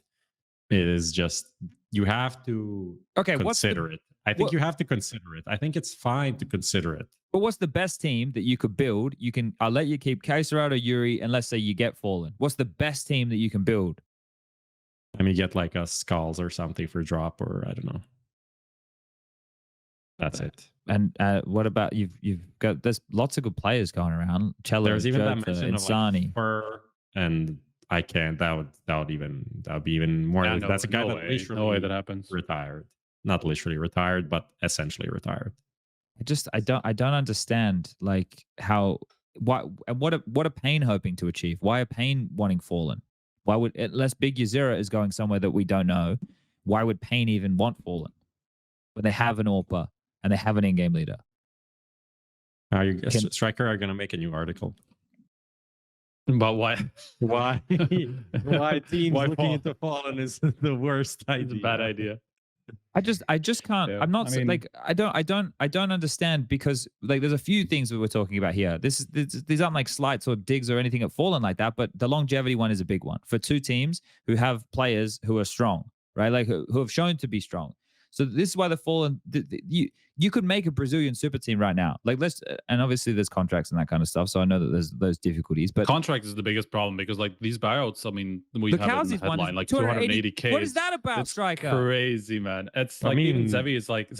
S6: is just you have to consider it. I think you have to consider it. I think it's fine to consider it.
S5: But what's the best team that you could build? I'll let you keep Caserado, Yuri, and let's say you get Fallen. What's the best team that you can build?
S6: I mean, get like a Skulls or something for drop, or I don't know. That's it.
S5: And what about you've got? There's lots of good players going around. Cello,
S6: there's even
S5: Jota,
S6: that mention
S5: Insani.
S6: Of like Fur, and I can't. That would be even more.
S1: Yeah,
S6: that's a guy that literally
S1: no way that happens.
S6: Retired, not literally retired, but essentially retired.
S5: I don't understand like how what are Pain hoping to achieve? Why are Pain wanting Fallen? Why would unless Big Yazira is going somewhere that we don't know? Why would Pain even want Fallen when they have an AWPer and they have an in-game leader?
S6: Striker are going to make a new article.
S1: But why?
S6: Why teams looking into Fallen is the worst idea.
S1: It's a bad idea.
S5: I just can't. Yeah. I'm not like I don't understand because like there's a few things that we're talking about here. These aren't like slights or digs or anything at Fallen like that, but the longevity one is a big one for two teams who have players who are strong, right? Like who have shown to be strong. So this is why the Fallen you could make a Brazilian super team right now. Like and obviously there's contracts and that kind of stuff. So I know that there's those difficulties, but
S1: contract is the biggest problem because like these buyouts, I mean, we have in the headline like 280K.
S5: What is that about, Striker?
S1: Crazy, man. It's like even Zevi is like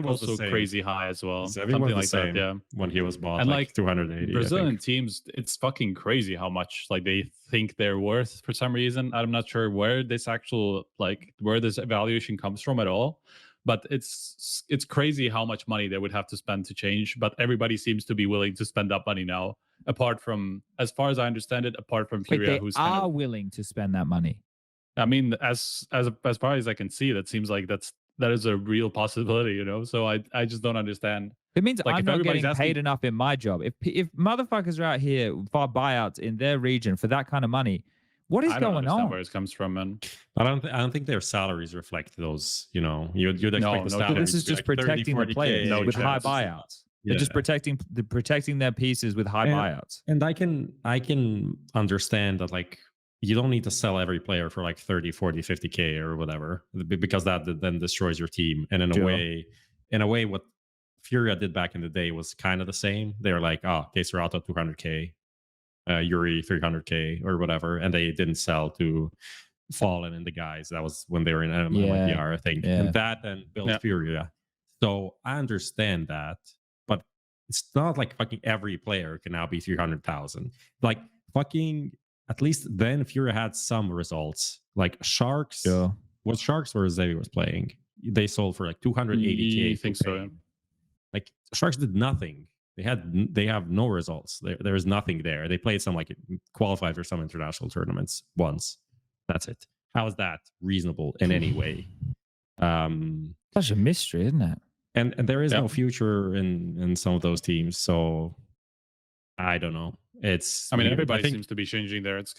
S1: also crazy high as well.
S6: Zevi something like that, yeah. When he was bought, and like 280.
S1: Brazilian teams, it's fucking crazy how much like they think they're worth for some reason. I'm not sure where this evaluation comes from at all. But it's crazy how much money they would have to spend to change. But everybody seems to be willing to spend that money now. Apart from, as far as I understand it, apart from FURIA, who's
S5: willing to spend that money.
S1: I mean, as far as I can see, that seems like that is a real possibility, So I just don't understand.
S5: It means like I'm not getting paid enough in my job. If motherfuckers are out here for buyouts in their region for that kind of money. What is going on?
S1: Where it comes from, man.
S6: I don't think their salaries reflect those. You'd expect the salaries.
S5: This is just protecting the players with high buyouts. They're just protecting their pieces with high buyouts.
S6: And I can understand that like you don't need to sell every player for like 30, 40, 50K or whatever because that then destroys your team. And in a way, what FURIA did back in the day was kind of the same. They were like, Caserado 200K. Yuri 300K or whatever, and they didn't sell to Fallen and the guys. That was when they were in
S5: Yeah,
S6: MMPR, I think.
S5: yeah.
S6: And that then built
S1: Yeah.
S6: FURIA. So I understand that, but it's not like fucking every player can now be 300,000. Like fucking, at least then FURIA had some results. Like Sharks,
S5: Sure.
S6: was Sharks where Xavier was playing? They sold for like 280K.
S1: I think so, yeah.
S6: Like Sharks did nothing. They have no results. There's nothing there. They played some like qualified for some international tournaments once. That's it. How is that reasonable in any way?
S5: Such a mystery, isn't it?
S6: And there is
S1: Yep.
S6: no future in some of those teams. So I don't know. It's
S1: I mean,
S6: weird.
S1: everybody
S6: think-
S1: seems to be changing there. It's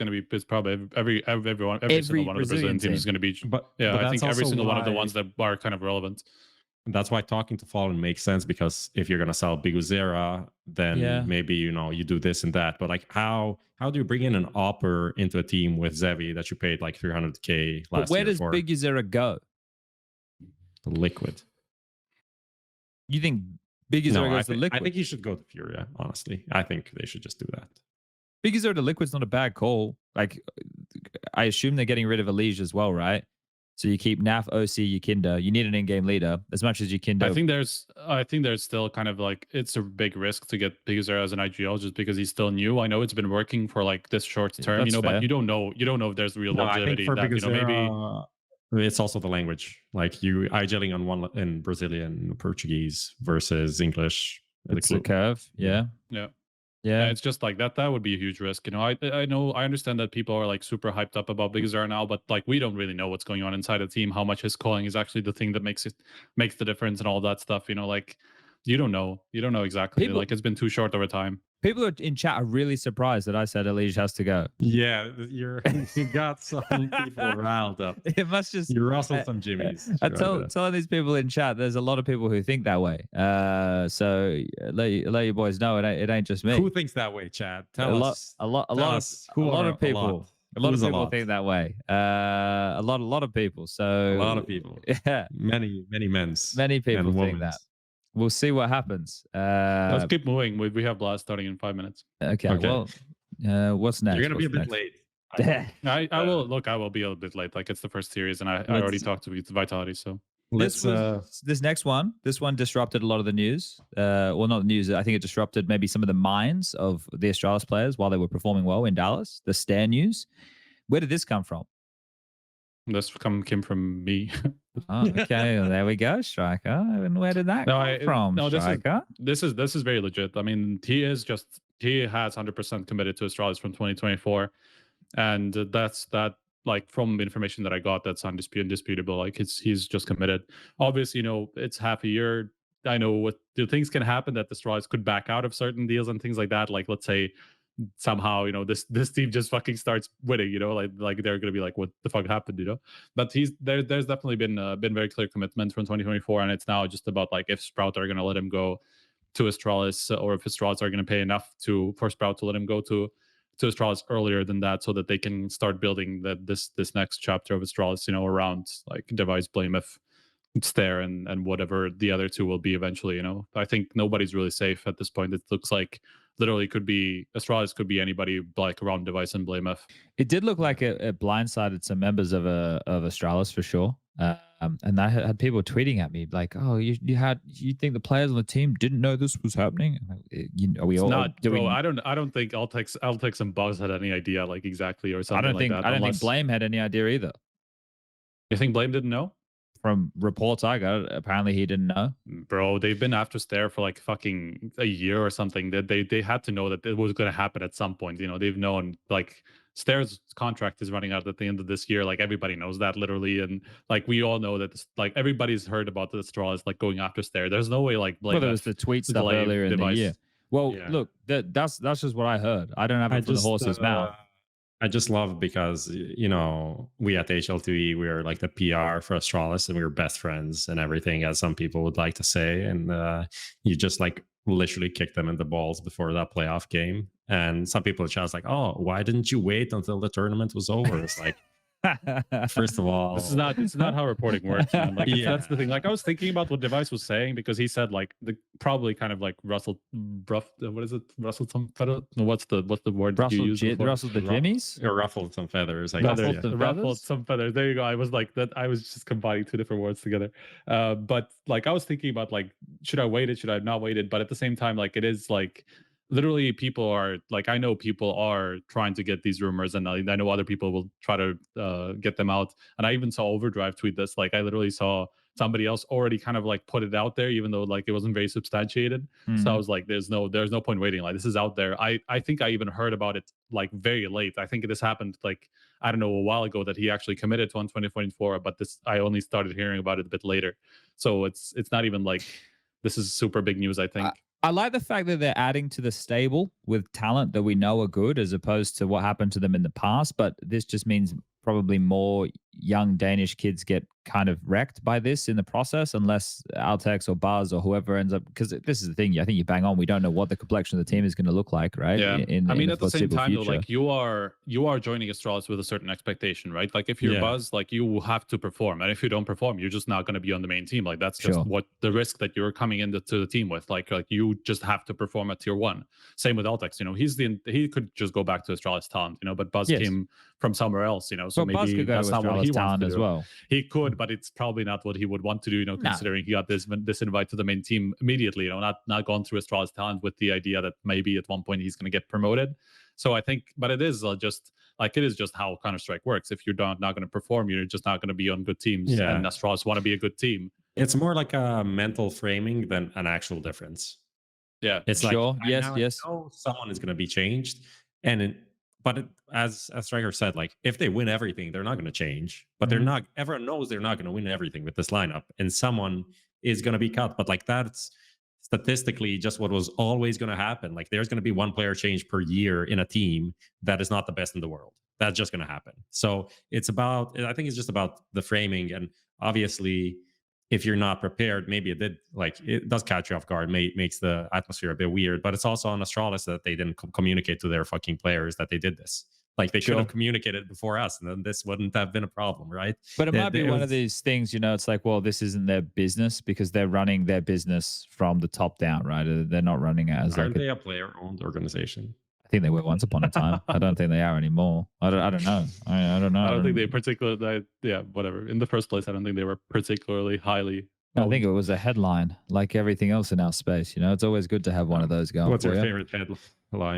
S1: probably every single one of the
S5: Brazilian
S1: Brazilian teams is
S5: team.
S1: going to be.
S6: but
S1: Yeah,
S6: but
S1: I
S6: that's
S1: think every
S6: also
S1: single one of the
S6: why-
S1: ones that are kind of relevant.
S6: That's why talking to Fallen makes sense, because if you're gonna sell Biguzera, then
S5: Yeah.
S6: maybe you do this and that. But like, how do you bring in an opper into a team with Zevi that you paid like 300K
S5: But
S6: last
S5: where
S6: year
S5: does
S6: for?
S5: Big Uzera go?
S6: Liquid?
S5: You think Big Uzera
S6: No,
S5: goes to Liquid?
S6: I think he should go to Furia. Honestly, I think they should just do that.
S5: Big Uzera to Liquid's not a bad call. Like, I assume they're getting rid of Elige as well, right? So you keep Naf, OC, Yukinda. You need an in-game leader as much as Yukinda.
S1: I think there's still kind of like, it's a big risk to get Biguzera as an IGL just because he's still new. I know it's been working for like this short term,
S5: that's fair.
S1: but you don't know if there's real
S6: No, I
S1: longevity.
S6: think for
S1: That,
S6: Biguzera,
S1: maybe
S6: it's also the language. Like you IGLing on one in Brazilian Portuguese versus English.
S5: it's a curve. Yeah.
S1: yeah.
S5: Yeah.
S1: It's just like that would be a huge risk. I understand that people are like super hyped up about Biguzera now, but like we don't really know what's going on inside the team, how much his calling is actually the thing that makes the difference and all that stuff. Like you don't know exactly.
S5: People-
S1: Like it's been too short of a time.
S5: People in chat are really surprised that I said Elige has to go.
S6: Yeah, you got some people riled up.
S5: It must just.
S6: You rustled some jimmies.
S5: I telling these people in chat, there's a lot of people who think that way. So let you boys know it ain't just me.
S6: Who thinks that way, Chad? Tell us.
S5: A lot
S6: Tell
S5: of
S6: us.
S5: a lot of people. A lot of
S6: Who's a
S5: people
S6: lot?
S5: think that way. A lot of people. So
S6: A lot of people.
S5: Yeah,
S6: Many men's.
S5: many people
S6: and
S5: think that.
S6: women's.
S5: We'll see what happens.
S1: Let's keep moving. We have Blast starting in 5 minutes.
S5: Okay.
S6: Okay.
S5: Well, what's next?
S6: You're gonna be a
S5: What's
S6: bit late.
S5: next?
S1: I will be a little bit late. Like it's the first series, and I already talked to Vitality. So
S6: Let's
S5: this next one. This one disrupted a lot of the news. Well, not the news. I think it disrupted maybe some of the minds of the Astralis players while they were performing well in Dallas. The Staehr news. Where did this come from?
S1: this came from me.
S5: Oh, okay. Well, there we go, Striker. And where did that come from, Striker?
S1: This is very legit. I mean, he has 100% committed to Astralis from 2024, and that's like from information that I got, that's indisputable. Like he's just committed. Obviously, it's half a year. I know what the things can happen that the Astralis could back out of certain deals and things like that. Like let's say somehow this team just fucking starts winning, like they're gonna be like, what the fuck happened, but there's definitely been very clear commitment from 2024, and it's now just about like if Sprout are gonna let him go to Astralis, or if Astralis are gonna pay enough for Sprout to let him go to Astralis earlier than that, so that they can start building this next chapter of Astralis, around like Device, Blameth, Staehr, and whatever the other two will be eventually. I think nobody's really safe at this point. It looks like literally Astralis could be anybody like around Device and Blameth.
S5: It did look like it blindsided some members of Astralis for sure. And I had people tweeting at me like, "Oh, you think the players on the team didn't know this was happening?" Are we all
S1: Not,
S5: doing?
S1: bro, I don't think Altex and Bugs had any idea like exactly or something.
S5: I don't think Blame had any idea either.
S1: You think Blame didn't know?
S5: From reports I got, apparently he didn't know.
S1: Bro, they've been after Staehr for like fucking a year or something. That they had to know that it was going to happen at some point. They've known like Staehr's contract is running out at the end of this year. Like everybody knows that literally, and like we all know that like everybody's heard about the Astralis like going after Staehr. There's no way like
S5: Well, there was the tweet stuff earlier in the year. Well,
S6: Yeah.
S5: look, that's just what I heard. I don't have it from the horse's mouth.
S6: I just love because we at HLTV, we are like the PR for Astralis, and we were best friends and everything, as some people would like to say. And you just like literally kick them in the balls before that playoff game. And some people in chat was like, "Oh, why didn't you wait until the tournament was over?" It's like, First of all,
S1: This is not how reporting works, man. Like that's the thing.
S6: Yeah.
S1: Like I was thinking about what Device was saying because he said like the probably kind of like what is it? Russell some feather? No, what's the word that you use?
S5: Russell the Jimmies?
S6: Or ruffled some feathers, I
S1: Feathers,
S6: guess.
S5: Ruffled some
S1: ruffled
S5: feathers?
S1: some feathers. There you go. I was like that. I was just combining two different words together. But like I was thinking about like, should I wait it? Should I have not waited? But at the same time, like it is like literally people are like I know people are trying to get these rumors, and I know other people will try to get them out. And I even saw Overdrive tweet this. Like I literally saw somebody else already kind of like put it out there, even though like it wasn't very substantiated. So I was like, there's no point waiting. Like this is out there. I think I even heard about it like very late. I think this happened like I don't know a while ago that he actually committed to on 2024, but this I only started hearing about it a bit later. So it's not even like this is super big news. I think.
S5: I like the fact that they're adding to the stable with talent that we know are good as opposed to what happened to them in the past. But this just means probably more young Danish kids get kind of wrecked by this in the process, unless Altex or Buzz or whoever ends up. Because this is the thing, I think you bang on. We don't know what the complexion of the team is going to look like, right?
S1: Yeah. I mean, at the same time, though,
S5: future.
S1: like you are joining Astralis with a certain expectation, right? Like if you're Buzz, like you will have to perform, and if you don't perform, you're just not going to be on the main team. Like that's just what the risk that you're coming into the team with. Like you just have to perform at tier 1. Same with Altex. You know, he could just go back to Astralis talent. You know, but Buzz came from somewhere else. You know, so
S5: but
S1: maybe that's not what he wants to do.
S5: As well.
S1: He could, but it's probably not what he would want to do. You know, considering he got this invite to the main team immediately. You know, not gone through Astralis talent with the idea that maybe at one point he's going to get promoted. So I think, but it is just how Counter-Strike works. If you're not going to perform, you're just not going to be on good teams. Yeah. And Astralis want to be a good team.
S6: It's more like a mental framing than an actual difference.
S1: Yeah,
S6: it's
S5: like
S6: yes. I know someone is going to be changed, but as Striker said, like if they win everything, they're not going to change. But they're not. Everyone knows they're not going to win everything with this lineup, and someone is going to be cut. But like that's statistically just what was always going to happen. Like there's going to be one player change per year in a team that is not the best in the world. That's just going to happen. So it's about. I think it's just about the framing, and obviously, if you're not prepared, maybe it does catch you off guard, makes the atmosphere a bit weird. But it's also on Astralis that they didn't communicate to their fucking players that they did this. Like they should have communicated before us, and then this wouldn't have been a problem, right?
S5: But it might be one of these things, you know, it's like, well, this isn't their business because they're running their business from the top down, right? They're not running it as
S6: Aren't they a player-owned organization?
S5: I think they were once upon a time. I don't think they are anymore. I don't know. I don't know.
S1: I don't think they particularly, whatever. In the first place, I don't think they were particularly highly.
S5: I think it was a headline, like everything else in our space. You know, it's always good to have one of those going.
S6: What's your favorite headline?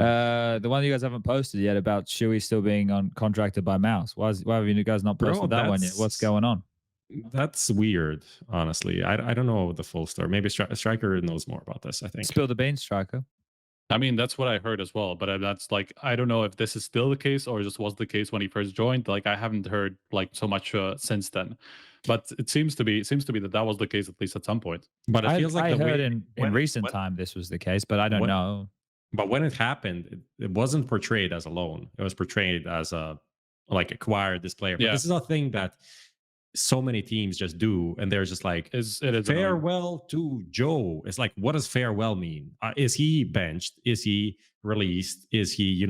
S5: The one you guys haven't posted yet about Shuey still being contracted by Mouse. Why have you guys not posted that one yet? What's going on?
S6: That's weird, honestly. I don't know the full story. Maybe Striker knows more about this, I think.
S5: Spill the beans, Striker.
S1: I mean, that's what I heard as well, but that's like, I don't know if this is still the case or just was the case when he first joined. Like, I haven't heard like so much since then, but it seems to be that was the case at least at some point.
S6: But it feels like
S5: I heard in recent time this was the case, but I don't know.
S6: But when it happened, it wasn't portrayed as a loan. It was portrayed as a acquired this player. But this is a thing that so many teams just do, and they're just like, farewell to Joe. It's like, what does farewell mean? Is he benched? Is he released? Is he,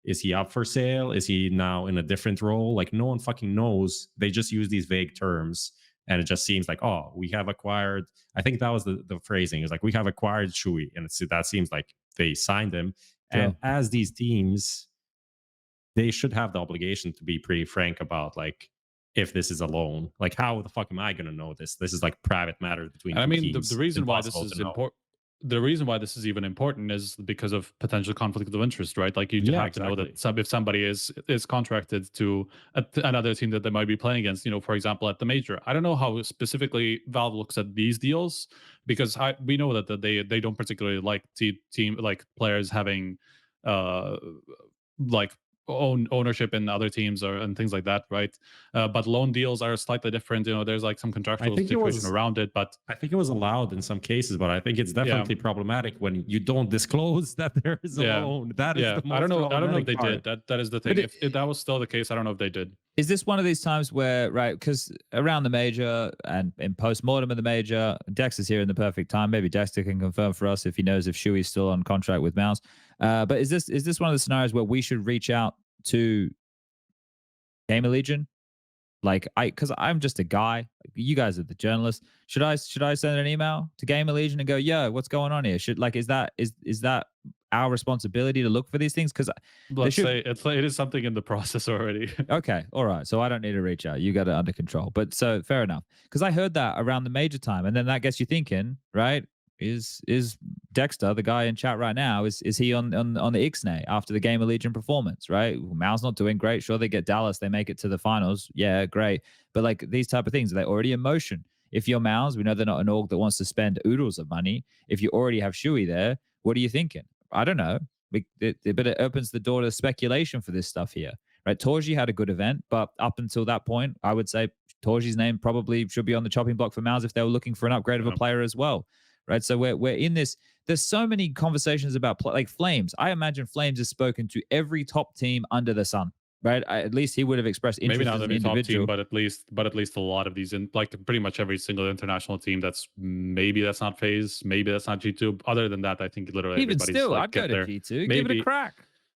S6: is he up for sale? Is he now in a different role? Like, no one fucking knows. They just use these vague terms, and it just seems like, oh, we have acquired. I think that was the phrasing. Is like, we have acquired Shuey, and that seems like they signed him. And as these teams, they should have the obligation to be pretty frank about like, if this is a loan, like how the fuck am I going to know this? This is like private matter between.
S1: I mean, the reason why this is important. The reason why this is even important is because of potential conflict of interest, right? Like you have to know that if somebody is contracted to another team that they might be playing against, for example, at the major. I don't know how specifically Valve looks at these deals because we know that they don't particularly like team like players having like ownership in other teams and things like that, right? But loan deals are slightly different. There's like some contractual situation around it, but
S6: I think it was allowed in some cases. But I think it's definitely problematic when you don't disclose that there is a loan. That is the most
S1: I don't know if they
S6: part.
S1: did. That is the thing. If that was still the case, I don't know if they did.
S5: Is this one of these times where, right, because around the major and in post-mortem of the major, Dex is here in the perfect time. Maybe Dexter can confirm for us if he knows if Shuey's still on contract with Mouse. But is this one of the scenarios where we should reach out to Gamer Legion Like because I'm just a guy. You guys are the journalists. Should I send an email to Gamer Legion and go, yo, what's going on here? Is that our responsibility to look for these things? Because
S1: let's say it is something in the process already.
S5: okay, all right. So I don't need to reach out. You got it under control. But so fair enough. Because I heard that around the major time, and then that gets you thinking, right? Is Dexter, the guy in chat right now, is he on the xray after the Gamer Legion performance, right? Mal's not doing great. Sure, they get Dallas, they make it to the finals. Yeah, great. But like these type of things, are they already in motion? If you're Mal's, we know they're not an org that wants to spend oodles of money. If you already have Shuey there, what are you thinking? I don't know. But it opens the door to speculation for this stuff here, right? Torji had a good event, but up until that point, I would say Torji's name probably should be on the chopping block for Mal's if they were looking for an upgrade of a player as well. Right, so we're in this. There's so many conversations about like flameZ. I imagine flameZ has spoken to every top team under the sun. Right, at least he would have expressed interest.
S1: Maybe not
S5: as an
S1: every top
S5: individual.
S1: team, but at least a lot of these, in like pretty much every single international team. That's not FaZe, maybe that's not G2. Other than that, I think literally
S5: Even
S1: everybody's
S5: still,
S1: like,
S5: I'd go to
S1: there.
S5: G2.
S1: Maybe,
S5: give it a crack.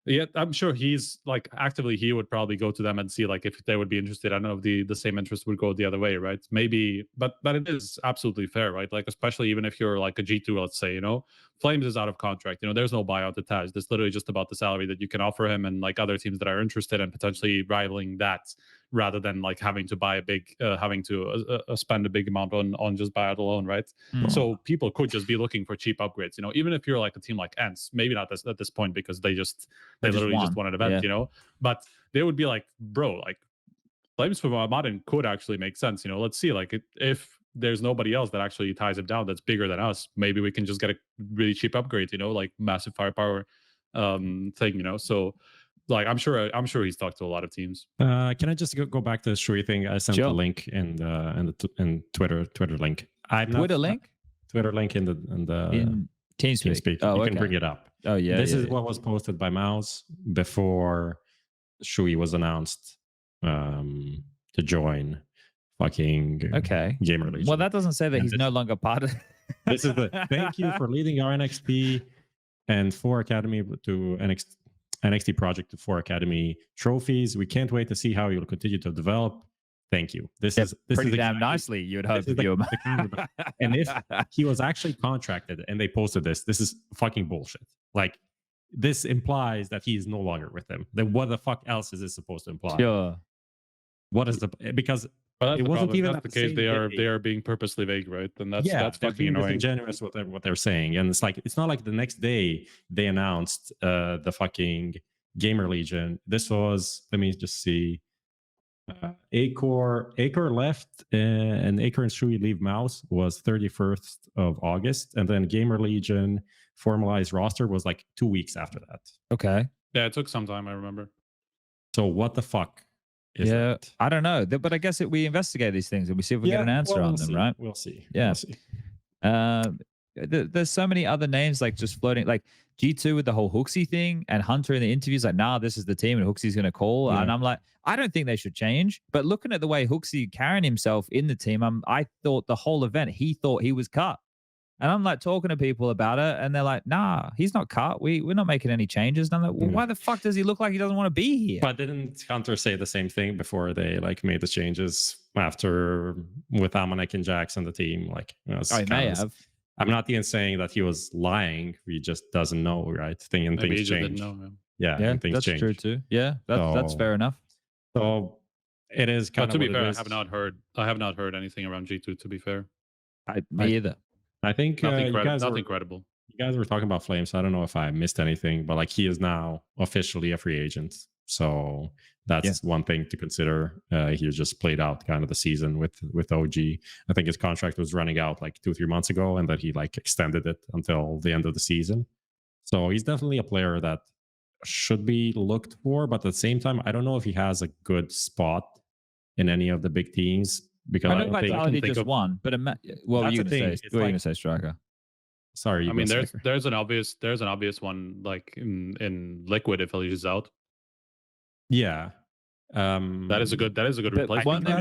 S1: Yeah, I'm sure he's like actively. He would probably go to them and see like if they would be interested. I don't know if the same interest would go the other way, right? Maybe, but it is absolutely fair, right? Like especially even if you're like a G2, let's say, flameZ is out of contract. There's no buyout attached. It's literally just about the salary that you can offer him and like other teams that are interested and potentially rivaling that, rather than like having to buy a big, spend a big amount on just buyout alone, right? So people could just be looking for cheap upgrades. Even if you're like a team like ENCE, maybe not at this point because they literally just won an event, but they would be like, bro, like flameZ for Modern could actually make sense. Let's see, like if there's nobody else that actually ties him down that's bigger than us, maybe we can just get a really cheap upgrade, like massive firepower thing, so like I'm sure he's talked to a lot of teams.
S6: Can I just go back to the Shui thing? I sent the link in Twitter link.
S5: Twitter link
S6: in TeamSpeak.
S5: Oh,
S6: you can bring it up.
S5: Oh yeah.
S6: This is what was posted by Mouse before Shui was announced to join fucking Gamer Legion.
S5: Well, that doesn't say that he's no longer part of
S6: This is the thank you for leading our NXT and 4 Academy to NXT project to 4 Academy trophies. We can't wait to see how you'll continue to develop. Thank you. This is
S5: pretty damn nicely. You would hope you.
S6: And if he was actually contracted and they posted this is fucking bullshit. Like this implies that he is no longer with them. Then what the fuck else is this supposed to imply?
S5: Sure.
S6: What is because it wasn't even
S1: the case. They are being purposely vague, right? And that's fucking annoying.
S6: Generous with what they're saying, and it's not like the next day they announced the fucking Gamer Legion. This was, let me just see. Acor left, and Acor and Shui leave Mouse was 31st of August, and then Gamer Legion formalized roster was like 2 weeks after that.
S5: Okay.
S1: Yeah, it took some time, I remember.
S6: So what the fuck? That?
S5: I don't know, but I guess we investigate these things and we see if we get an answer on them, right?
S6: We'll see.
S5: Yeah.
S6: We'll see.
S5: There's so many other names like just floating, like G2 with the whole Hooksy thing, and Hunter in the interviews like, nah, this is the team and Hooksy's going to call. Yeah. And I'm like, I don't think they should change. But looking at the way Hooksy carrying himself in the team, I thought the whole event, he thought he was cut. And I'm like talking to people about it, and they're like, nah, he's not cut. We're not making any changes. And I'm like, well, why the fuck does he look like he doesn't want to be here?
S6: But didn't Hunter say the same thing before they like made the changes after with Amanek and Jax on the team? Like,
S5: he may have.
S6: I'm not even saying that he was lying. He just doesn't know, right? Things change.
S1: Didn't know,
S6: yeah, things
S5: that's
S6: change.
S5: True too. Yeah, that's fair enough.
S6: So it is kind of.
S1: To be fair, I have not heard anything around G2. To be fair,
S5: me either.
S6: I think
S1: nothing credible.
S6: You guys were talking about Flame, so I don't know if I missed anything, but like he is now officially a free agent. So that's one thing to consider. He just played out kind of the season with OG. I think his contract was running out like 2-3 months ago, and that he like extended it until the end of the season. So he's definitely a player that should be looked for, but at the same time, I don't know if he has a good spot in any of the big teams. Because
S5: I know Vitality just won, but what were you going to say, Striker?
S6: Sorry,
S1: I mean, there's an obvious one like in Liquid if Alicia's out.
S6: Yeah,
S1: that is a good replacement.
S5: They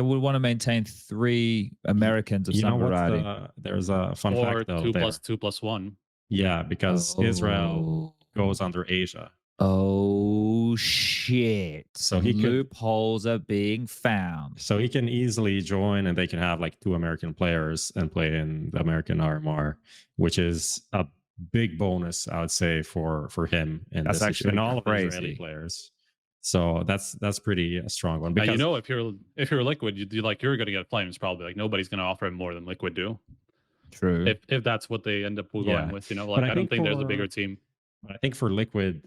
S5: would want to maintain 3 Americans of some variety.
S6: There's a fun fact though.
S1: 2+1.
S6: Yeah, because Israel goes under Asia.
S5: Oh Oh shit!
S6: So he could-
S5: loopholes are being found.
S6: So he can easily join, and they can have like 2 American players and play in the American RMR, which is a big bonus, I would say, for him. And
S5: That's actually
S6: and all of the Israeli
S5: crazy.
S6: players. So that's pretty a strong one.
S1: Now,
S6: Because
S1: you know, if you're Liquid, you're going to get Flames probably. Like nobody's going to offer him more than Liquid do.
S5: True.
S1: If that's what they end up going
S6: Yeah.
S1: with, you know,
S6: But
S1: like I don't think there's a
S6: for-
S1: bigger team.
S6: But I think for Liquid,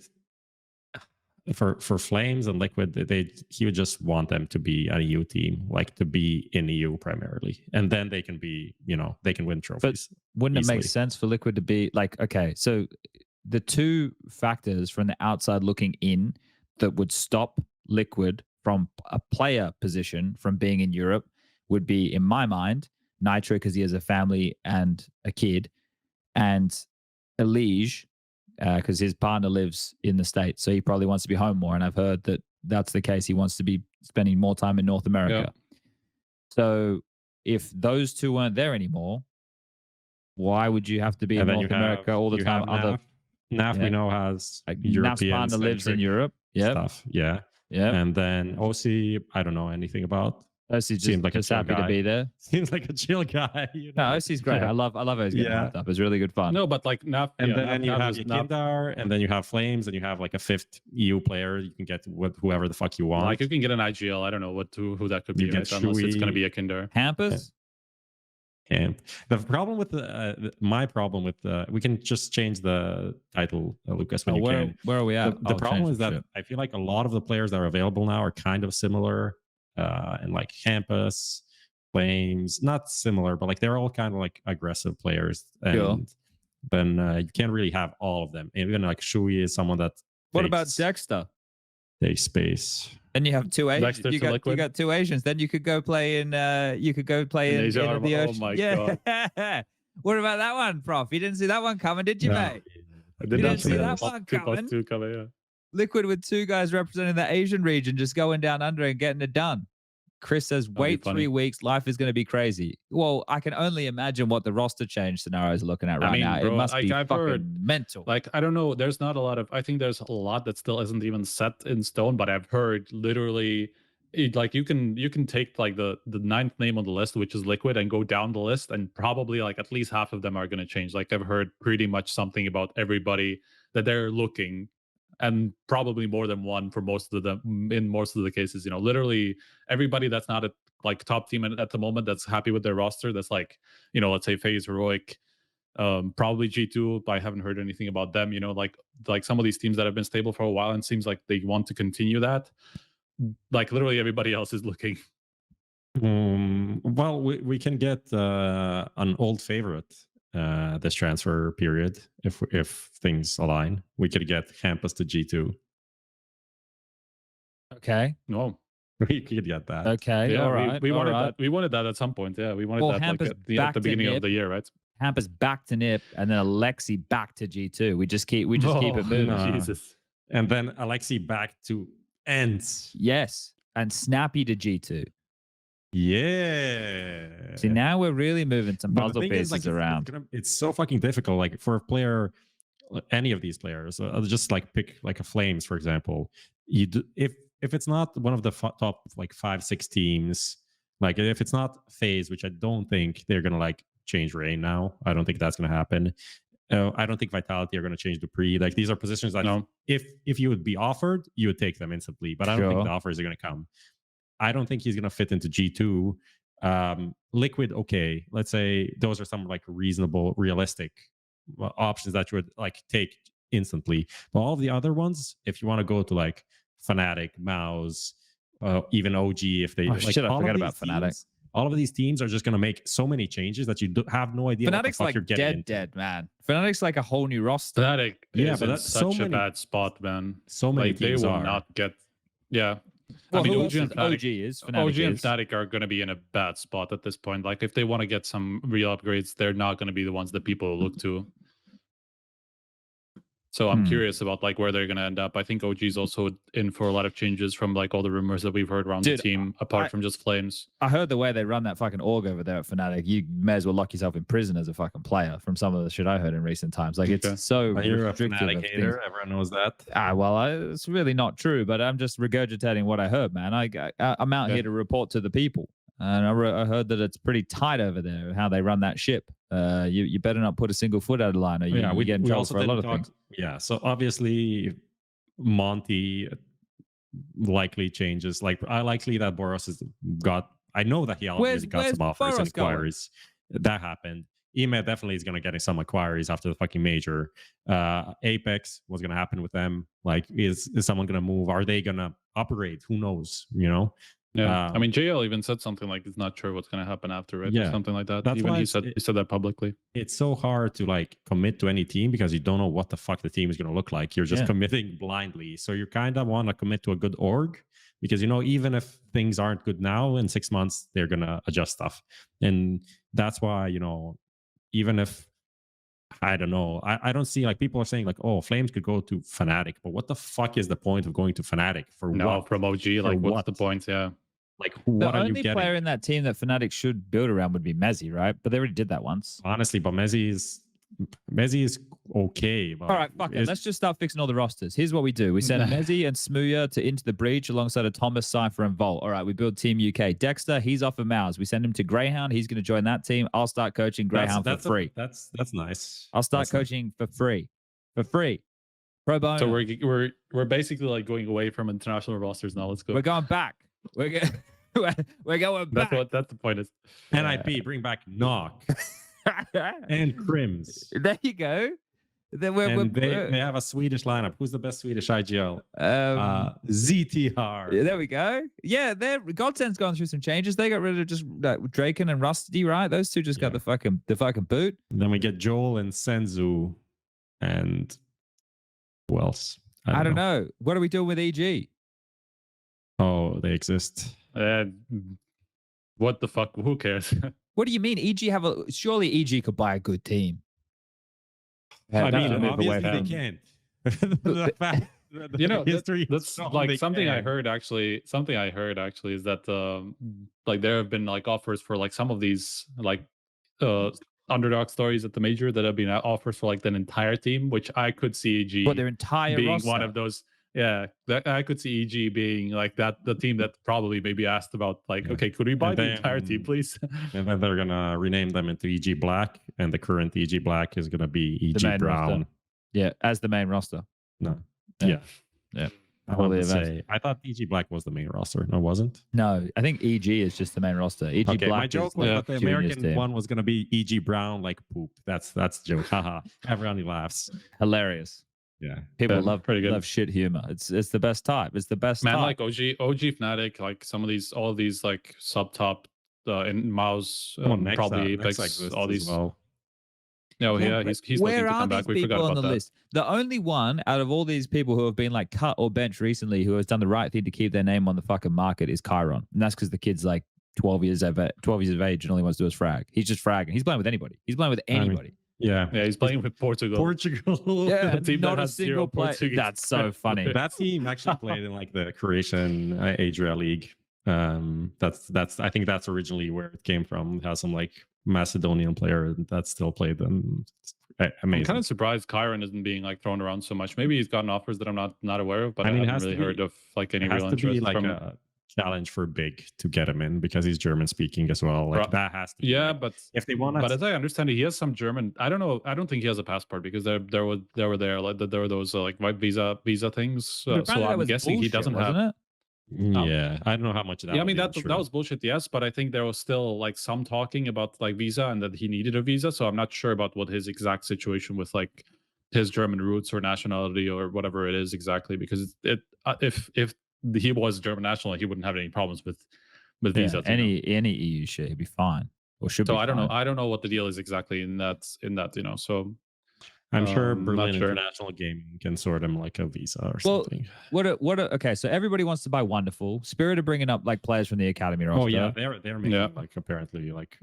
S6: for Flames and Liquid, he would just want them to be an EU team, like to be in EU primarily, and then they can be, they can win trophies.
S5: Wouldn't it make
S6: easily.
S5: sense for Liquid to be like, okay, so the two factors from the outside looking in that would stop Liquid from a player position from being in Europe would be, in my mind, Nitro because he has a family and a kid, and Elige because his partner lives in the States, so he probably wants to be home more. And I've heard that that's the case. He wants to be spending more time in North America.
S1: Yeah.
S5: So if those two weren't there anymore, why would you have to be in
S6: And then
S5: North America all the
S6: you
S5: time?
S6: have NAF,
S5: Yeah.
S6: we know, has
S5: Naf's
S6: European
S5: partner lives in
S6: centric
S5: Europe. Yeah,
S6: stuff. Yeah.
S5: yeah.
S6: And then OC, I don't know anything about.
S5: OC's just,
S6: seems like a
S5: just
S6: chill
S5: happy to
S6: guy.
S5: be there.
S6: Seems like a chill guy.
S5: No, OC's great. I love how he's getting
S6: Yeah.
S5: hyped up. It's really good fun.
S1: No, but like Naf,
S6: And
S1: yeah,
S6: then you
S1: Naf
S6: have
S1: is Naf.
S6: Yakindar, and then you have Flames, and you have like a 5th EU player. You can get with whoever the fuck you want.
S1: Like you can get an IGL. I don't know who that could be,
S6: You get
S1: right? Unless it's going to
S6: Shui.
S1: be a Kinder.
S5: Hampus?
S6: And the problem with my problem with we can just change the title, Lucas, when you can.
S5: Where are we at?
S6: The problem is that I feel like a lot of the players that are available now are kind of similar, and like hampus, Flames, not similar, but like they're all kind of like aggressive players, and
S5: Sure.
S6: then you can't really have all of them. Even like Shui is someone that
S5: What about
S6: takes-
S5: Dexter?
S6: takes space.
S5: Then you have two Asians.
S1: Dexter
S5: You
S1: to Liquid?
S5: got two Asians. Then you could go play in. You could go play
S1: In
S5: in,
S1: Asia
S5: in the
S1: Arma- oh
S5: ocean.
S1: my
S5: yeah. What about that one, Prof? You didn't see that one coming, did you,
S6: No.
S5: mate?
S1: I
S5: You
S1: did
S5: didn't
S1: not
S5: see
S1: see
S5: that
S1: that.
S5: one
S1: 2+2 coming, yeah.
S5: Liquid with two guys representing the Asian region, just going down under and getting it done. Chris says,
S1: be
S5: wait
S1: funny.
S5: 3 weeks. Life is going to be crazy. Well, I can only imagine what the roster change scenarios are looking at right
S1: I mean,
S5: now.
S1: bro,
S5: it must be
S1: I've
S5: fucking
S1: heard,
S5: mental.
S1: Like, I don't know. There's not a lot of. I think there's a lot that still isn't even set in stone. But I've heard literally, like you can take like the 9th name on the list, which is Liquid, and go down the list, and probably like at least half of them are going to change. Like I've heard pretty much something about everybody that they're looking, and probably more than one for most of them in most of the cases. You know, literally everybody that's not a like top team at the moment that's happy with their roster. That's like, you know, let's say FaZe, Heroic. Probably G2, but I haven't heard anything about them. You know, like some of these teams that have been stable for a while, and seems like they want to continue that. Like literally everybody else is looking.
S6: Well, we can get an old favorite this transfer period if things align. We could get Hampus to G2.
S5: Okay.
S1: No,
S6: We could get that.
S5: Okay.
S1: yeah,
S5: all right.
S1: we
S5: all
S1: wanted
S5: right.
S1: that. We wanted that at some point. Yeah, we wanted
S5: Well,
S1: that like,
S5: Hampus
S1: at
S5: back
S1: the
S5: to
S1: beginning
S5: Nip.
S1: of the year, right?
S5: Hampus back to Nip, and then Alexi back to G2. We just keep it moving.
S6: no.
S1: Jesus.
S6: And then Alexi back to ENCE.
S5: Yes, and Snappy to G2.
S6: Yeah.
S5: See, now we're really moving some
S6: But the
S5: puzzle
S6: thing
S5: pieces
S6: is, like,
S5: around.
S6: it's so fucking difficult. Like for a player, any of these players, I'll just like pick like a Flames, for example. If it's not one of the top like 5-6 teams, like if it's not FaZe, which I don't think they're gonna like change Rain now. I don't think that's gonna happen. I don't think Vitality are gonna change Dupree. Like these are positions that
S1: No.
S6: if you would be offered, you would take them instantly. But I don't think
S5: Sure.
S6: the offers are gonna come. I don't think he's gonna fit into G2. Liquid, okay. Let's say those are some like reasonable, realistic options that you would like take instantly. But all of the other ones, if you want to go to like Fnatic, Mouse, even OG, if they
S5: Oh,
S6: like,
S5: shit, I
S6: all of
S5: forgot
S6: these
S5: about Fnatic.
S6: teams- all of these teams are just going to make so many changes that you have no idea what the
S5: Fnatic's
S6: fuck
S5: like
S6: you're getting
S5: dead,
S6: into.
S5: man. Fnatic's like a whole new roster.
S1: Fnatic
S6: Yeah,
S1: is
S6: but
S1: in
S6: that's so
S1: such a
S6: many-
S1: bad spot, man.
S6: So many
S1: Like they
S6: teams
S1: will
S6: are.
S1: not get. Yeah.
S5: Well,
S1: I mean,
S5: who
S1: OG
S5: else
S1: and
S5: is-
S1: Fnatic,
S5: OG is. Fnatic
S1: OG and
S5: is.
S1: Fnatic are going to be in a bad spot at this point. Like if they want to get some real upgrades, they're not going to be the ones that people look to. So I'm curious about like where they're gonna end up. I think OG is also in for a lot of changes from like all the rumors that we've heard around the team, apart from just Flames.
S5: I heard the way they run that fucking org over there at Fnatic. You may as well lock yourself in prison as a fucking player. From some of the shit I heard in recent times, like it's so
S6: You're a
S5: restrictive.
S6: Fnatic hater. Everyone knows that.
S5: It's really not true, but I'm just regurgitating what I heard, man. I'm out here to report to the people, and I heard that it's pretty tight over there how they run that ship. You better not put a single foot out of line, or we get in trouble for a lot of things.
S6: Yeah, so obviously Monty likely changes. Like I likely that Boros has got. I know that he already got some offers and inquiries. That happened. EMED definitely is going to get some inquiries after the fucking major. Apeks, what's going to happen with them? Like, is someone going to move? Are they going to operate? Who knows? You know.
S1: Yeah, I mean, JL even said something like it's not sure what's going to happen after it, or something like that.
S6: That's
S1: even he said that publicly.
S6: It's so hard to like commit to any team because you don't know what the fuck the team is going to look like. You're just committing blindly. So you kind of want to commit to a good org because you know even if things aren't good now, in 6 months they're going to adjust stuff, and that's why even if I don't know. I don't see like people are saying like, oh, Flames could go to Fnatic, but what the fuck is the point of going to Fnatic for what?
S1: From OG, like what's the point? Yeah.
S6: Like, what are you getting?
S5: The only player in that team that Fnatic should build around would be mezZ, right? But they already did that once.
S6: Honestly, but mezZ is okay. But
S5: all right, fuck it. Let's just start fixing all the rosters. Here's what we do. We send mezZ and Smooya to Into the Breach alongside a Thomas, Cypher, and Volt. All right, we build Team UK. Dexter, he's off of Mouse. We send him to Greyhound. He's going to join that team. I'll start coaching Greyhound for free.
S6: That's nice.
S5: I'll start coaching for free. For free. Pro bono.
S1: So we're basically like going away from international rosters now. Let's go.
S5: We're going back. We're going back.
S1: That's the point is.
S6: NIP, bring back Knock and Crims.
S5: There you go.
S6: They have a Swedish lineup. Who's the best Swedish IGL? ZTR.
S5: Yeah, there we go. Yeah, Godsend's gone through some changes. They got rid of just Draken and Rusty, right? Those two just got the fucking boot.
S6: And then we get Joel and Senzu, and who else?
S5: I don't know. What are we doing with EG?
S6: Oh, they exist.
S1: What the fuck? Who cares?
S5: What do you mean? EG surely EG could buy a good team.
S6: I mean, obviously they can't.
S1: That's like something I heard actually. Something I heard actually is that like there have been like offers for like some of these like underdog stories at the major that have been offers for like the entire team, which I could see EG
S5: their entire
S1: being
S5: roster?
S1: one of those. Yeah, I could see EG being like that, the team that probably maybe asked about like, okay, could we buy the entire team, please?
S6: And then they're gonna rename them into EG Black, and the current EG Black is gonna be EG Brown.
S5: Roster. Yeah, as the main roster.
S6: No.
S5: Yeah.
S6: I thought EG Black was the main roster. No, it wasn't.
S5: No, I think EG is just the main roster. EG Black.
S6: My joke was that the American one was gonna be EG Brown, like poop. That's the joke. Haha. Everyone laughs.
S5: Hilarious.
S6: Yeah,
S5: people love shit humor. It's the best type. It's the best
S1: man.
S5: Type.
S1: Like OG Fnatic, like all of these like sub top in Mouse, probably Apeks, all these. Well. No, he's
S5: where
S1: looking to come back. We forgot about
S5: the
S1: that.
S5: List? The only one out of all these people who have been like cut or benched recently who has done the right thing to keep their name on the fucking market is Chiron, and that's because the kid's like 12 years of age and all he wants to do is frag. He's just fragging. He's playing with anybody.
S6: Yeah,
S1: he's playing with Portugal.
S5: Yeah,
S1: team
S5: not a single player. That's so funny.
S6: That team actually played in like the Croatian Adria League. That's I think that's originally where it came from. It has some like Macedonian player that still played them. Amazing.
S1: I'm kind of surprised Chiron isn't being like thrown around so much. Maybe he's gotten offers that I'm not aware of, but I haven't really heard of like any real interest from him.
S6: Challenge for big to get him in because he's German speaking as well. Like that has to be
S1: but
S6: if they want
S1: but as I understand it, he has some German. I don't know. I don't think he has a passport because there were those like white visa things. So I'm guessing he doesn't have
S5: it.
S6: Yeah, I don't know how much that.
S1: Yeah, I mean that was bullshit. Yes, but I think there was still like some talking about like visa and that he needed a visa. So I'm not sure about what his exact situation with like his German roots or nationality or whatever it is exactly. Because if he was German national, he wouldn't have any problems with visa.
S5: Any EU shit, he'd be fine. Or should be.
S1: So I don't know what the deal is exactly in that. So
S6: I'm sure
S1: Not
S6: Berlin
S1: sure.
S6: International Gaming can sort him like a visa or
S5: Well,
S6: something.
S5: okay, so everybody wants to buy Wonderful. Spirit are bringing up like players from the academy roster.
S6: Oh yeah, they're making like apparently like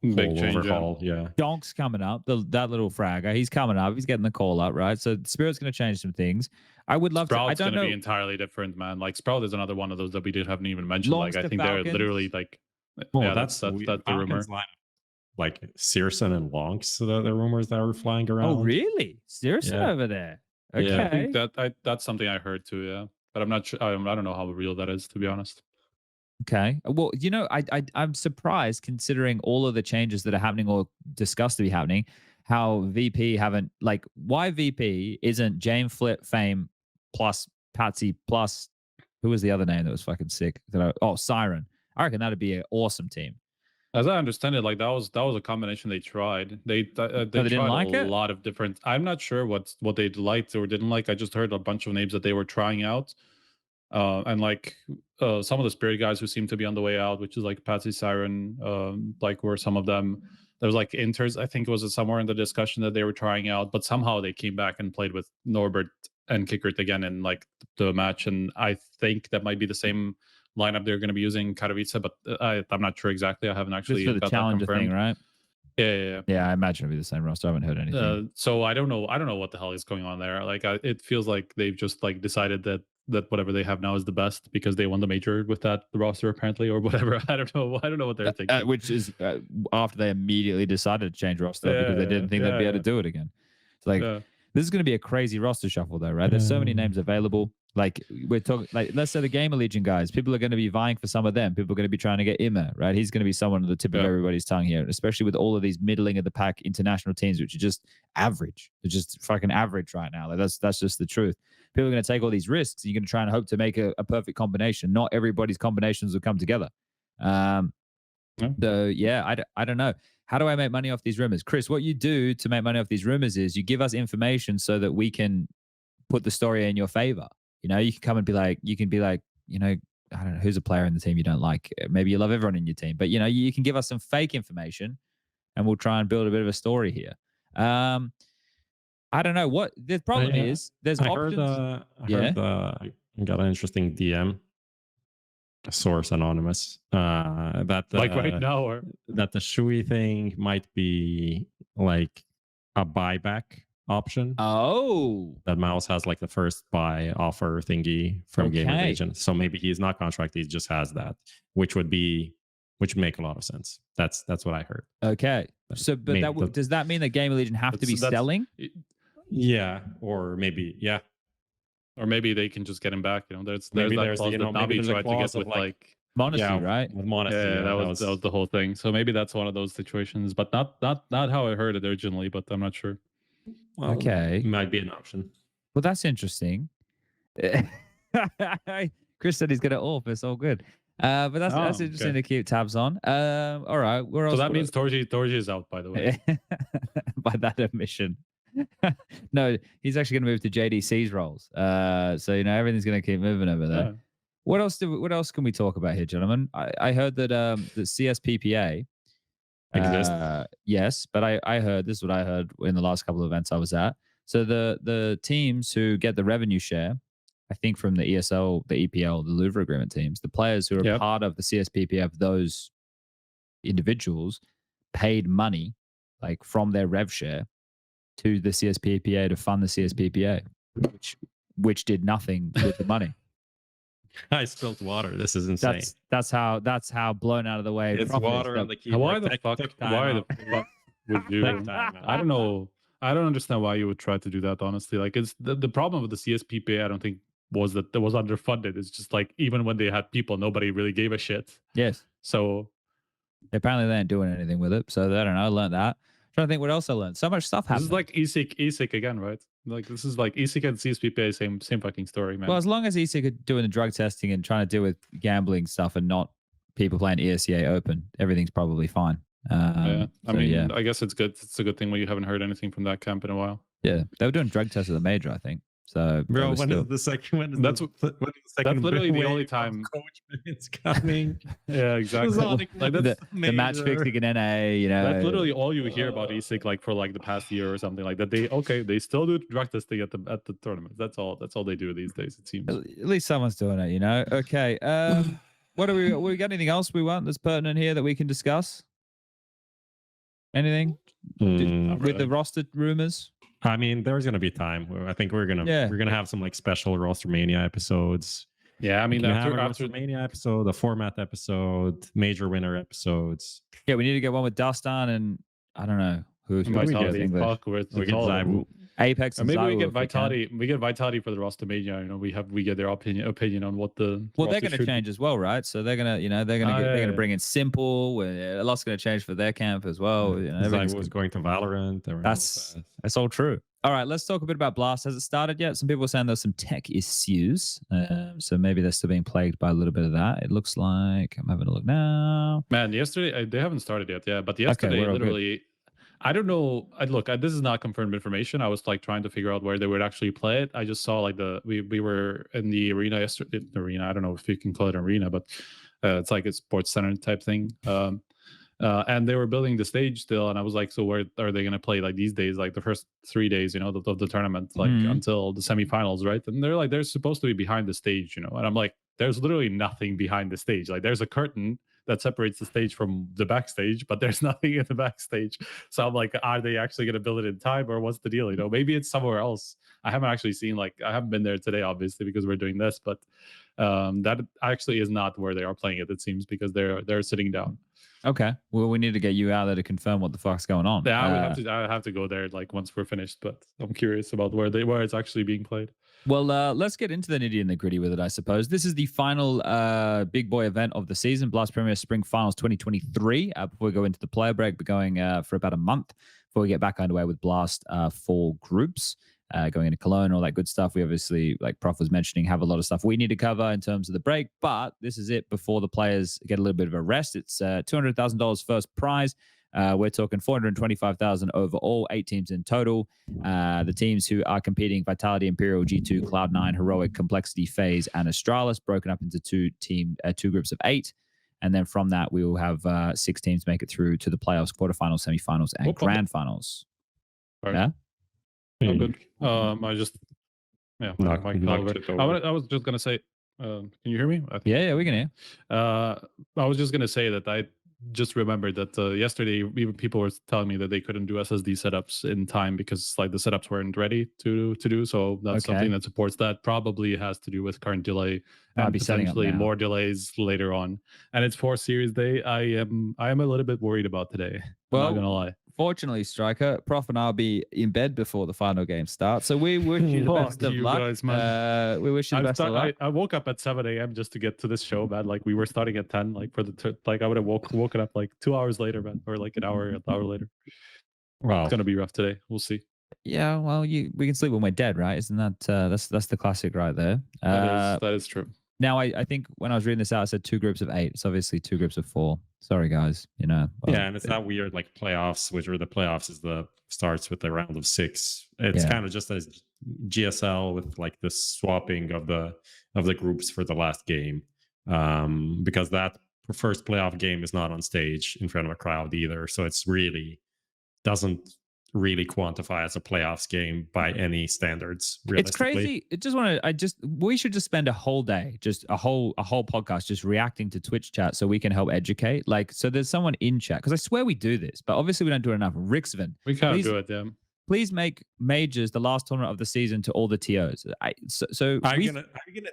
S1: Big
S6: whole
S1: change,
S6: overhaul. Yeah.
S5: Donk's coming up. That little fragger, he's coming up. He's getting the call up, right? So Spirit's going to change some things. I would love
S1: Sprout's
S5: to. I don't know.
S1: Be entirely different, man. Like Sprout is another one of those that we haven't even mentioned.
S5: Longs
S1: Like I
S5: to
S1: think
S5: Falcons.
S1: they're literally like.
S6: Oh,
S1: yeah,
S6: that's
S1: the rumor.
S6: Like Searson and Lonks, so the rumors that were flying around.
S5: Oh, really? Searson over there? Okay.
S1: Yeah, I think that's something I heard too. Yeah, but I'm not sure. I don't know how real that is, to be honest.
S5: Okay. Well, you know, I'm surprised considering all of the changes that are happening or discussed to be happening. How VP haven't like why VP isn't Jane Flip Fame plus Patsy plus who was the other name that was fucking sick? Siren. I reckon that'd be an awesome team.
S1: As I understand it, like that was a combination they tried. They tried
S5: didn't like
S1: a lot of different. I'm not sure what they liked or didn't like. I just heard a bunch of names that they were trying out, and like some of the Spirit guys who seem to be on the way out, which is like Patsy, Siren, like were some of them. There was like Inters, I think it was somewhere in the discussion that they were trying out, but somehow they came back and played with Norbert and Kickert again in like the match, and I think that might be the same lineup they're going to be using Katowice, but I'm not sure exactly. I haven't actually
S5: just for the challenger thing, right?
S1: Yeah.
S5: I imagine it'll be the same roster. I haven't heard anything.
S1: So I don't know what the hell is going on there. Like it feels like they've just like decided that whatever they have now is the best because they won the major with the roster apparently or whatever. I don't know what they're thinking.
S5: Which is after they immediately decided to change roster because they didn't think they'd be able to do it again. It's like this is going to be a crazy roster shuffle though, right? There's so many names available. Like we're talking, like let's say the Gamer Legion guys, people are going to be vying for some of them. People are going to be trying to get Immer, right? He's going to be someone at the tip of everybody's tongue here, especially with all of these middling of the pack international teams, which are just average. They're just fucking average right now. Like that's just the truth. People are going to take all these risks, and you're going to try and hope to make a perfect combination. Not everybody's combinations will come together. So yeah, I don't know. How do I make money off these rumors, Chris? What you do to make money off these rumors is you give us information so that we can put the story in your favor. You know, you can come and be like, you know, I don't know, who's a player in the team you don't like? Maybe you love everyone in your team, but you know, you can give us some fake information and we'll try and build a bit of a story here. I don't know what the problem is. There's options.
S6: I got an interesting DM, a source anonymous, that
S1: like right now, or
S6: that the Shui thing might be like a buyback option.
S5: Oh,
S6: that Mouse has like the first buy offer thingy from Gamer Legion. So maybe he's not contracted, he just has that, which make a lot of sense. That's what I heard.
S5: Okay. So but does that mean that Gamer Legion have to be selling?
S6: Yeah, or maybe
S1: or maybe they can just get him back. You know, there's that clause that Navi tried to get with like
S5: Monastery, right?
S6: With Monastery,
S1: that was the whole thing. So maybe that's one of those situations, but not how I heard it originally. But I'm not sure.
S6: Well,
S5: okay,
S6: might be an option.
S5: Well, that's interesting. Chris said he's gonna off. It's all good. But that's interesting to keep tabs on. All right, where else?
S1: So that means Torji is out, by the way.
S5: By that admission. No, he's actually going to move to JDC's roles. So you know everything's going to keep moving over there. Yeah. What else can we talk about here, gentlemen? I heard that the CSPPA
S6: exists.
S5: Yes, but I heard this is what I heard in the last couple of events I was at. So the teams who get the revenue share, I think from the ESL, the EPL, the Louvre agreement teams, the players who are part of the CSPPA of those individuals paid money like from their rev share to the CSPPA to fund the CSPPA, which did nothing with the money.
S6: I spilled water. This is insane.
S5: That's how blown out of the way.
S6: It's water on the keyboard.
S1: Why the fuck would you? I don't know. I don't understand why you would try to do that. Honestly, like it's the problem with the CSPPA. I don't think was that it was underfunded. It's just like even when they had people, nobody really gave a shit.
S5: Yes.
S1: So
S5: apparently they ain't doing anything with it. So I don't know. I learned that. Trying to think what else I learned. So much stuff happened.
S1: This is like ESIC again, right? Like this is like ESIC and CSPPA, same fucking story, man.
S5: Well, as long as ESIC are doing the drug testing and trying to deal with gambling stuff and not people playing ESEA Open, everything's probably fine.
S1: I mean, I guess it's good. It's a good thing when you haven't heard anything from that camp in a while.
S5: Yeah, they were doing drug tests at the major, I think. So they
S6: Bro,
S5: were
S6: when
S5: still-
S6: is the second? When is
S1: That's
S6: the, when is the second?
S1: literally the
S6: wave
S1: only
S6: of
S1: time-
S6: coach it's coming.
S1: Yeah, exactly.
S6: Exotic
S1: Like
S5: the,
S1: that's
S5: the match fixing in NA, you know.
S1: that's literally all you hear about ESIC like for like the past year or something like that. They still do drug testing at the tournament. That's all they do these days, it seems.
S5: At least someone's doing it, you know. Okay. What do we got? Anything else we want that's pertinent here that we can discuss? Anything with the roster rumors?
S6: I mean, there's gonna be time. I think we're gonna have some like special Roster Mania episodes.
S1: Yeah, I mean
S6: After
S1: after
S6: Mania episode, the format episode, major winner episodes.
S5: Yeah, we need to get one with Dustin and I don't know who's
S1: Vitality,
S5: English.
S1: fuck, where it's
S6: We get
S1: all-
S6: Zybu.
S5: Apeks
S1: Or
S5: and
S1: maybe we
S5: Zybu
S1: get
S5: if we can.
S1: Vitality. We get Vitality for the roster media. You know, we get their opinion on what the
S5: Well, they're
S1: roster
S5: going to
S1: should be.
S5: change as well, right? So they're going to, they're going to bring in Simple. A lot's going to change for their camp as well. You know, everything's
S6: Zybu was going to Valorant.
S5: that's all true. All right, let's talk a bit about Blast. Has it started yet? Some people are saying there's some tech issues, so maybe they're still being plagued by a little bit of that. It looks like I'm having a look now.
S1: Man, yesterday they haven't started yet. Yeah, but yesterday
S5: we're all good.
S1: literally. I don't know. This is not confirmed information. I was like trying to figure out where they would actually play it. I just saw like we were in the arena yesterday. The arena. I don't know if you can call it arena, but it's like a sports center type thing. And they were building the stage still, and I was like, so where are they going to play like these days, like the first 3 days, of the tournament, like until the semifinals, right? And they're like, they're supposed to be behind the stage, and I'm like, there's literally nothing behind the stage. Like there's a curtain that separates the stage from the backstage, but there's nothing in the backstage. So I'm like, are they actually going to build it in time, or what's the deal? Maybe it's somewhere else. I haven't actually seen, I haven't been there today, obviously, because we're doing this, but that actually is not where they are playing it seems, because they're sitting down.
S5: Okay. Well, we need to get you out there to confirm what the fuck's going on.
S1: Yeah, I have to go there once we're finished, but I'm curious about where it's actually being played.
S5: Well, let's get into the nitty and the gritty with it, I suppose. This is the final big boy event of the season, Blast Premier Spring Finals 2023. Before we go into the player break, we're going for about a month before we get back underway with Blast 4 groups. Going into Cologne, all that good stuff. We obviously, like Prof was mentioning, have a lot of stuff we need to cover in terms of the break, but this is it before the players get a little bit of a rest. It's $200,000 first prize. We're talking $425,000 overall, 8 teams in total. The teams who are competing: Vitality, Imperial, G2, Cloud9, Heroic, Complexity, FaZe, and Astralis, broken up into two groups of 8. And then from that, we will have 6 teams make it through to the playoffs, quarterfinals, semifinals, and grand finals.
S1: Right.
S5: Yeah.
S1: Oh, good. I just I was just gonna say, can you hear me?
S5: Yeah, we can hear.
S1: I was just gonna say that I just remembered that yesterday even people were telling me that they couldn't do SSD setups in time because the setups weren't ready to do. So that's something that supports that. Probably has to do with current delay and potentially more delays later on. And it's 4 Series Day. I am a little bit worried about today.
S5: Well,
S1: I'm not gonna lie.
S5: Fortunately, Striker, Prof and I'll be in bed before the final game starts. So we wish you the best of luck.
S1: Guys, man.
S5: We wish you the best of luck.
S1: I woke up at 7 a.m. just to get to this show, man. We were starting at 10. I would have woken up 2 hours later, man, or an hour later. Wow, it's gonna be rough today. We'll see.
S5: Yeah, well, we can sleep when we're dead, right? Isn't that that's the classic right there?
S1: That is true.
S5: Now, I think when I was reading this out, I said 2 groups of 8. It's obviously 2 groups of 4. Sorry, guys.
S6: Yeah, and it's not weird playoffs, which are the playoffs starts with the round of 6. It's kind of just as GSL with the swapping of the groups for the last game, because that first playoff game is not on stage in front of a crowd either. So it's really doesn't really quantify as a playoffs game by any standards.
S5: It's crazy. We should just spend a whole day, just a whole podcast, just reacting to Twitch chat so we can help educate. So there's someone in chat, because I swear we do this, but obviously we don't do it enough. Rixven,
S1: we can't do it, yeah.
S5: Please make majors the last tournament of the season to all the TOs.
S6: Are you gonna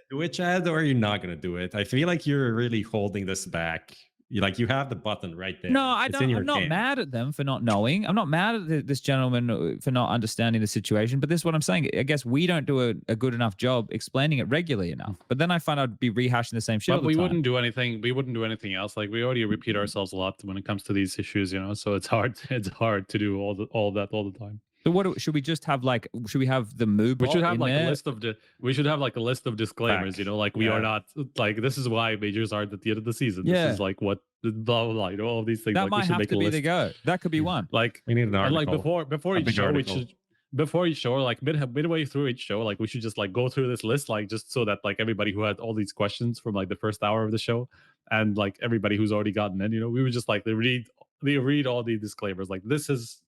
S6: do it, Chad, or are you not gonna do it? I feel like you're really holding this back. You have the button right there.
S5: No, I don't. I'm not mad at them for not knowing. I'm not mad at this gentleman for not understanding the situation. But this is what I'm saying. I guess we don't do a good enough job explaining it regularly enough. But then I find I'd be rehashing the same shit.
S1: But we wouldn't do anything. We wouldn't do anything else. We already repeat ourselves a lot when it comes to these issues, So it's hard. It's hard to do all that all the time.
S5: So what should we just have? Should we have the move?
S1: We should have a list of we should have a list of disclaimers. We are not this is why majors are at the end of the season.
S5: Yeah.
S1: This is what blah blah blah. All of these things.
S5: That might have to be the go. That could be one.
S6: We need an article.
S1: And before each show, before each show, like midway through each show, like we should just like go through this list, like just so that like everybody who had all these questions from like the first hour of the show, and like everybody who's already gotten in, we would just like they read all the disclaimers. Like this is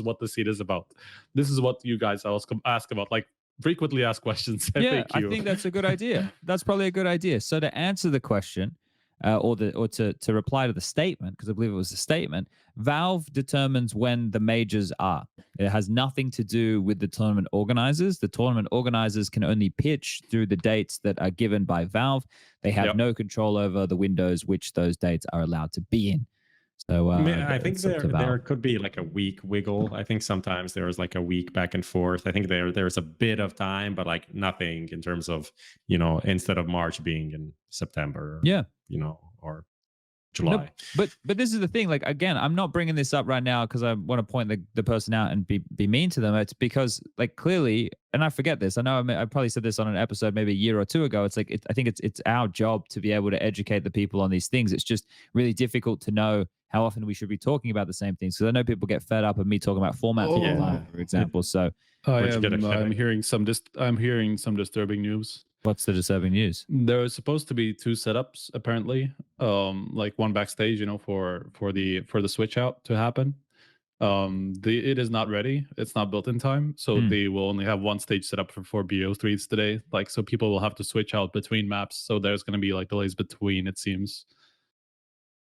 S1: what the seed is about. This is what you guys ask about. Like frequently asked questions.
S5: Yeah,
S1: FAQ.
S5: I think that's a good idea. That's probably a good idea. So to answer the question, or to reply to the statement, because I believe it was a statement, Valve determines when the majors are. It has nothing to do with the tournament organizers. The tournament organizers can only pitch through the dates that are given by Valve. They have no control over the windows which those dates are allowed to be in. So
S6: I think there could be like a week wiggle. I think sometimes there's like a week back and forth. I think there's a bit of time, but like nothing in terms of, instead of March being in September.
S5: Yeah.
S6: Or July.
S5: No, but this is the thing. Like, again, I'm not bringing this up right now because I want to point the person out and be mean to them. It's because, like, clearly, and I forget this. I know I probably said this on an episode maybe a year or two ago. It's like I think it's our job to be able to educate the people on these things. It's just really difficult to know how often we should be talking about the same things, because I know people get fed up of me talking about format all the time, for example. So
S1: I'm hearing some disturbing news.
S5: What's the disturbing news?
S1: There is supposed to be 2 setups apparently, like one backstage, for the switch out to happen. It is not ready. It's not built in time, so they will only have one stage set up for 4 BO3s today. Like, so people will have to switch out between maps. So there's going to be like delays between. It seems.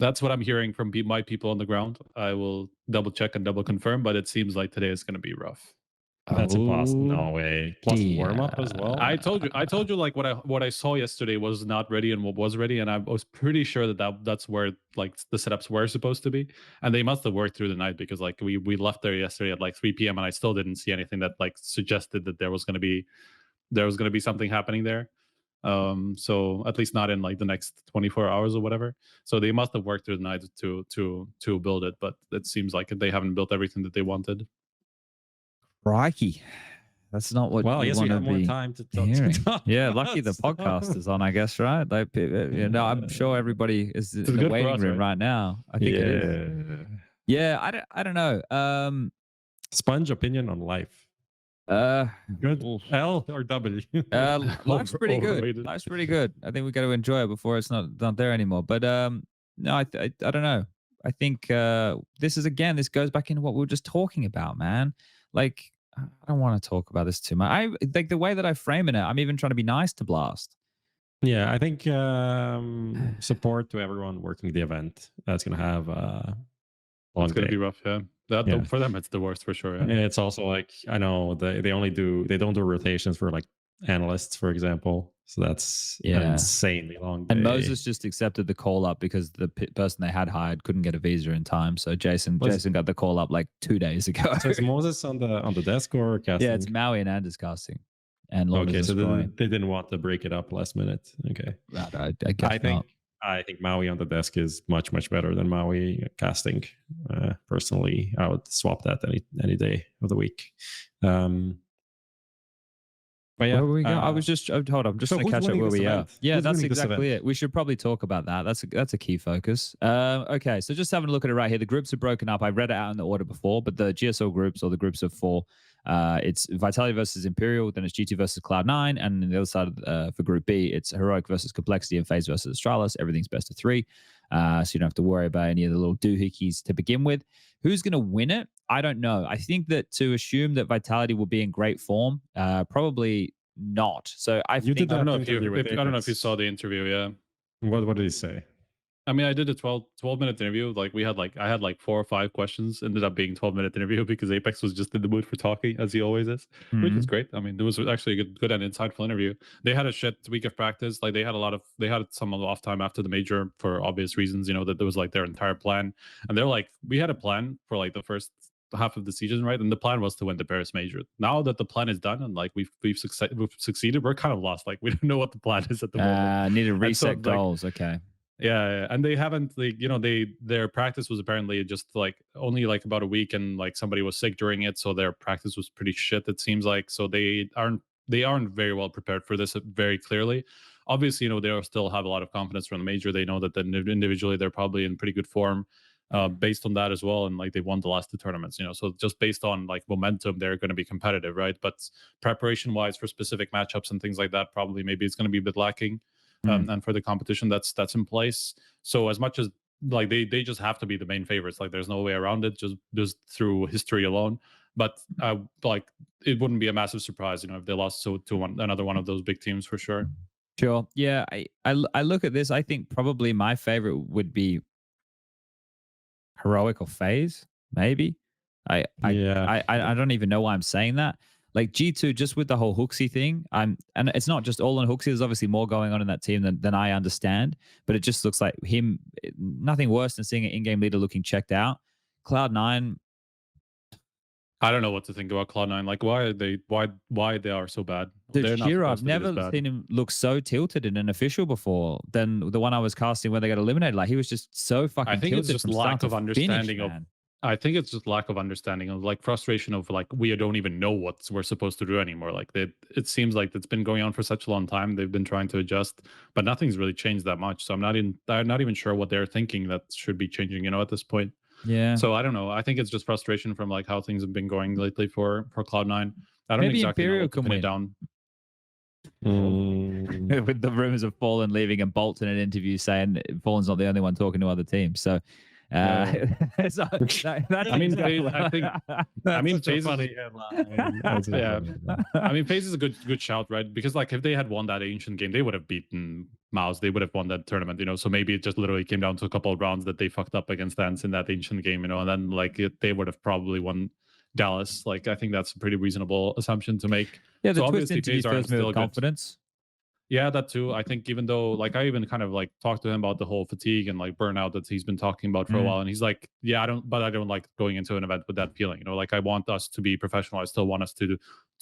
S1: That's what I'm hearing from my people on the ground. I will double check and double confirm, but it seems like today is going to be rough.
S6: That's impossible. No way. Plus warm up as well.
S1: I told you like what I saw yesterday was not ready and what was ready, and I was pretty sure that's where like the setups were supposed to be, and they must have worked through the night, because like we left there yesterday at like 3 p.m. and I still didn't see anything that like suggested that there was going to be something happening there. So at least not in like the next 24 hours or whatever. So they must have worked through the night to build it, but it seems like they haven't built everything that they wanted.
S5: Crikey. That's not what
S6: you want to be more time to talk.
S5: Yeah, lucky the podcast is on, I guess, right? Like, I'm sure everybody is in the waiting room right now. I think it is. Yeah, I don't know.
S6: Sponge opinion on life. Good. L or W?
S5: Life's pretty good. Life's pretty good. I think we got to enjoy it before it's not there anymore. But no, I don't know. I think this goes back into what we were just talking about, man. Like, I don't want to talk about this too much. I like the way that I frame it. I'm even trying to be nice to Blast.
S6: Yeah, I think support to everyone working the event. That's gonna have
S1: it's gonna be rough. Yeah. For them, it's the worst for sure. Yeah.
S6: And it's also like, I know they don't do rotations for like analysts, for example. So that's an insanely long day.
S5: And Moses just accepted the call up because the person they had hired couldn't get a visa in time. So Jason got the call up like 2 days ago.
S6: So is Moses on the desk or casting?
S5: Yeah, it's Maui and Anders casting. And
S6: okay, so they didn't want to break it up last minute. Okay,
S5: I guess not.
S6: I think Maui on the desk is much, much better than Maui casting. Personally, I would swap that any day of the week. But yeah,
S5: where we go? I was just hold on. I'm just going to catch up where we are. Yeah, that's exactly it. We should probably talk about that. That's a key focus. Okay, so just having a look at it right here. The groups are broken up. I read it out in the order before, but the GSL groups, or the groups of 4, it's Vitality versus Imperial, then it's G2 versus Cloud9, and on the other side for Group B, it's Heroic versus Complexity and FaZe versus Astralis. Everything's best of 3, so you don't have to worry about any of the little doohickeys to begin with. Who's going to win it? I don't know. I think that to assume that Vitality will be in great form, probably not. So I don't
S1: know if you saw the interview. Yeah.
S6: What did he say?
S1: I mean, I did a 12-minute interview. Like I had like 4 or 5 questions. Ended up being 12-minute interview because Apeks was just in the mood for talking, as he always is, which is great. I mean, it was actually a good and insightful interview. They had a shit week of practice. Like they had some off time after the major for obvious reasons. That there was like their entire plan, and they're like, we had a plan for like the first half of the season, right? And the plan was to win the Paris major. Now that the plan is done and like we've succeeded, we're kind of lost. Like we don't know what the plan is at the moment.
S5: Need to reset goals. Okay.
S1: Yeah, and they haven't, their practice was apparently just like only like about a week, and like somebody was sick during it, so their practice was pretty shit, it seems like. So they aren't very well prepared for this, very clearly. Obviously, they still have a lot of confidence from the major. They know that individually they're probably in pretty good form. based on that as well, and like they won the last 2 tournaments, you know. So just based on like momentum, they're going to be competitive, right? But preparation wise for specific matchups and things like that, probably maybe it's going to be a bit lacking. And for the competition that's in place, so as much as like they just have to be the main favorites, like there's no way around it, just through history alone. But like it wouldn't be a massive surprise, you know, if they lost to another one of those big teams for sure.
S5: Sure. Yeah. I look at this. I think probably my favorite would be Heroic or FaZe, maybe. I don't even know why I'm saying that. Like G2, just with the whole Hooksy thing, and it's not just all on Hooksy. There's obviously more going on in that team than I understand. But it just looks like him. Nothing worse than seeing an in-game leader looking checked out. Cloud9.
S1: I don't know what to think about Cloud9. Like, why they are so bad?
S5: Dude,
S1: They're not
S5: Shiro,
S1: supposed
S5: I've
S1: to be this
S5: never
S1: bad.
S5: seen him look so tilted in an official before than the one I was casting when they got eliminated. Like he was just so fucking.
S1: I think it's
S5: tilted
S1: just
S5: from
S1: lack
S5: start
S1: of
S5: to
S1: understanding
S5: finish,
S1: of.
S5: man.
S1: I think it's just lack of understanding of like frustration of like we don't even know what we're supposed to do anymore. Like it seems like it's been going on for such a long time. They've been trying to adjust, but nothing's really changed that much. So I'm not even sure what they're thinking that should be changing, you know, at this point.
S5: Yeah.
S1: So I don't know. I think it's just frustration from like how things have been going lately for Cloud9. I don't
S5: Maybe
S1: exactly
S5: Imperial
S1: know what to
S5: can
S1: pin it
S5: win.
S1: down.
S5: With the rumors of Fallen leaving and Bolt in an interview saying Fallen's not the only one talking to other teams. So, so that's
S1: I mean, FaZe is
S6: funny headline.
S1: yeah. I mean, FaZe is a good shout, right? Because like if they had won that ancient game, they would have beaten Mouse. They would have won that tournament, you know. So maybe it just literally came down to a couple of rounds that they fucked up against ENCE in that ancient game, you know, and then like they would have probably won Dallas. Like I think that's a pretty reasonable assumption to make.
S5: Yeah, the
S1: so
S5: twist
S1: obviously
S5: into
S1: FaZe
S5: his
S1: are
S5: first move
S1: still
S5: of
S1: good.
S5: confidence.
S1: Yeah, that too. I think even though like I even kind of like talked to him about the whole fatigue and like burnout that he's been talking about for a while, and he's like, yeah, I don't like going into an event with that feeling, you know, like I want us to be professional. I still want us to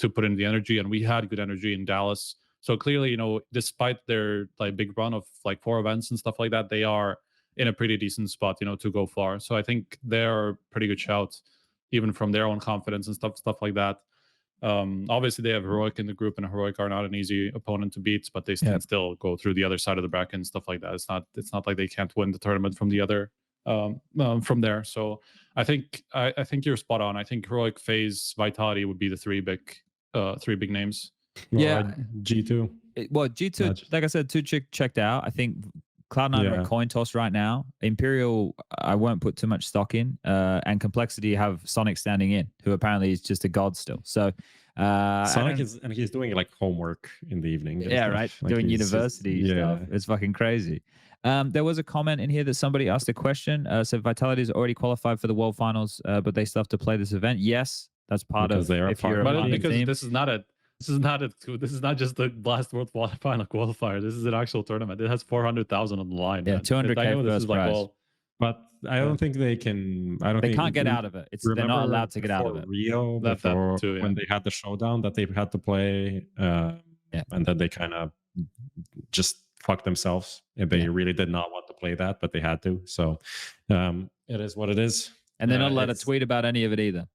S1: put in the energy, and we had good energy in Dallas. So clearly, you know, despite their like big run of like 4 events and stuff like that, they are in a pretty decent spot, you know, to go far. So I think they're pretty good shouts, even from their own confidence and stuff like that. Obviously they have Heroic in the group, and Heroic are not an easy opponent to beat, but they can still go through the other side of the bracket and stuff like that. It's not like they can't win the tournament from the other from there. So I think you're spot on. I think Heroic, FaZe, Vitality would be the three big names.
S5: Yeah,
S6: G2.
S5: G2, like I said, 2 checked out. I think Cloud9 are a coin toss right now. Imperial, I won't put too much stock in. And Complexity have Sonic standing in, who apparently is just a god still. So
S6: Sonic is, and he's doing like homework in the evening.
S5: Yeah, right.
S6: Like
S5: doing university stuff.
S6: Yeah.
S5: It's fucking crazy. There was a comment in here that somebody asked a question. Said Vitality is already qualified for the World Finals, but they still have to play this event. Yes, that's part
S6: Because
S5: of.
S6: they are
S5: if
S6: part
S5: you're
S6: of
S5: a
S6: it.
S5: London
S1: Because
S5: team.
S1: this is not just the Blast World Final qualifier. This is an actual tournament. It has 400,000 on the line.
S5: Yeah,
S1: man.
S5: 200K
S1: I know this
S5: first
S1: is like,
S5: prize.
S1: well,
S6: But I don't think they can. I don't.
S5: They
S6: think
S5: can't get out of it. They're not allowed to get out of it.
S6: Rio,
S1: That
S6: before
S1: too, yeah.
S6: when they had the showdown that they had to play, and then they kind of just fucked themselves. And they really did not want to play that, but they had to. So it is what it is.
S5: And they're not allowed to tweet about any of it either.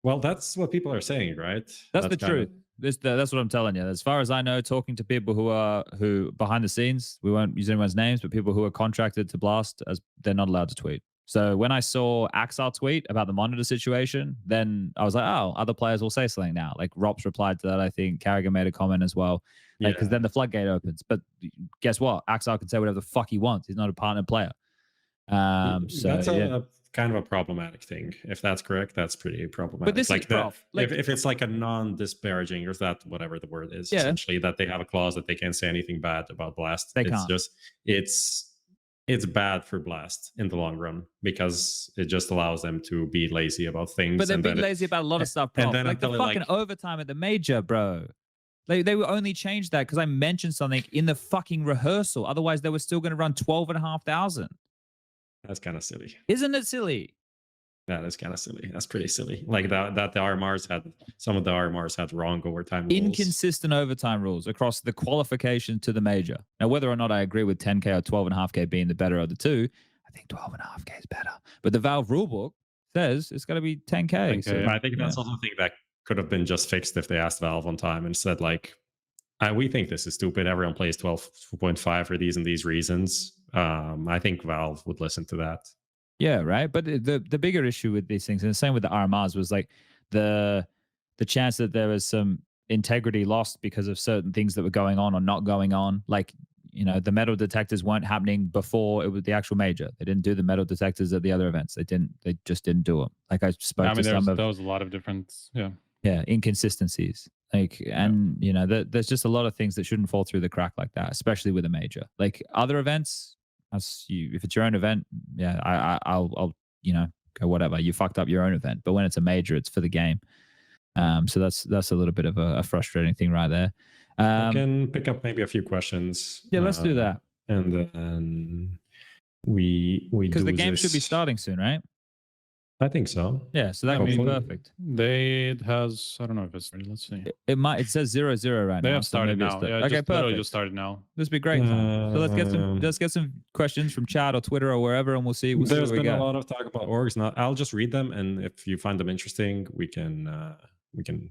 S6: Well, that's what people are saying, right?
S5: That's the truth. That's what I'm telling you. As far as I know, talking to people who behind the scenes, we won't use anyone's names, but people who are contracted to Blast, as they're not allowed to tweet. So when I saw Axar tweet about the monitor situation, then I was like, oh, other players will say something now. Like Rops replied to that. I think Carragher made a comment as well. Because then the floodgate opens. But guess what? Axar can say whatever the fuck he wants. He's not a partner player. So
S6: that's a kind of a problematic thing. If that's correct, that's pretty problematic.
S5: But this
S6: like
S5: is prof.
S6: If it's like a non-disparaging, or that whatever the word is, essentially that they have a clause that they can't say anything bad about Blast.
S5: They
S6: it's
S5: can't.
S6: just it's bad for Blast in the long run, because it just allows them to be lazy about things.
S5: But they're being lazy about a lot of stuff, bro. Like the fucking overtime at the major, bro. They will only change that because I mentioned something in the fucking rehearsal. Otherwise, they were still going to run 12,500.
S6: That's kind of silly.
S5: Isn't it silly?
S6: That is kind of silly. That's pretty silly. Like that the RMRs had, some of the RMRs had wrong overtime rules.
S5: Inconsistent overtime rules across the qualification to the major. Now, whether or not I agree with 10K or 12.5K being the better of the two, I think 12.5K is better. But the Valve rulebook says it's got to be 10K.
S6: So I think that's also a thing that could have been just fixed if they asked Valve on time and said, like, we think this is stupid. Everyone plays 12.5 for these and these reasons. I think Valve would listen to that.
S5: Yeah, right. But the bigger issue with these things, and the same with the RMRs, was like the chance that there was some integrity lost because of certain things that were going on or not going on. Like, you know, the metal detectors weren't happening before it was the actual major. They didn't do the metal detectors at the other events. They just didn't do them. Like I spoke to some of
S1: there was a lot of different
S5: inconsistencies. Like, and you know, there's just a lot of things that shouldn't fall through the crack like that, especially with a major. Like other events, if it's your own event, I'll you know, go whatever. You fucked up your own event, but when it's a major, it's for the game. So that's a little bit of a frustrating thing right there.
S6: I can pick up maybe a few questions.
S5: Yeah, let's do that.
S6: And then we
S5: because the game should be starting soon, right?
S6: I think so.
S5: Yeah, so that would be perfect.
S1: It has, I don't know if it's ready. Let's see.
S5: It says 0-0 right now.
S1: They have started now. Yeah,
S5: okay, perfect.
S1: Just started now.
S5: This would be great. So let's get some questions from chat or Twitter or wherever, and we'll see.
S6: There's been a lot of talk about orgs. Now I'll just read them, and if you find them interesting, we can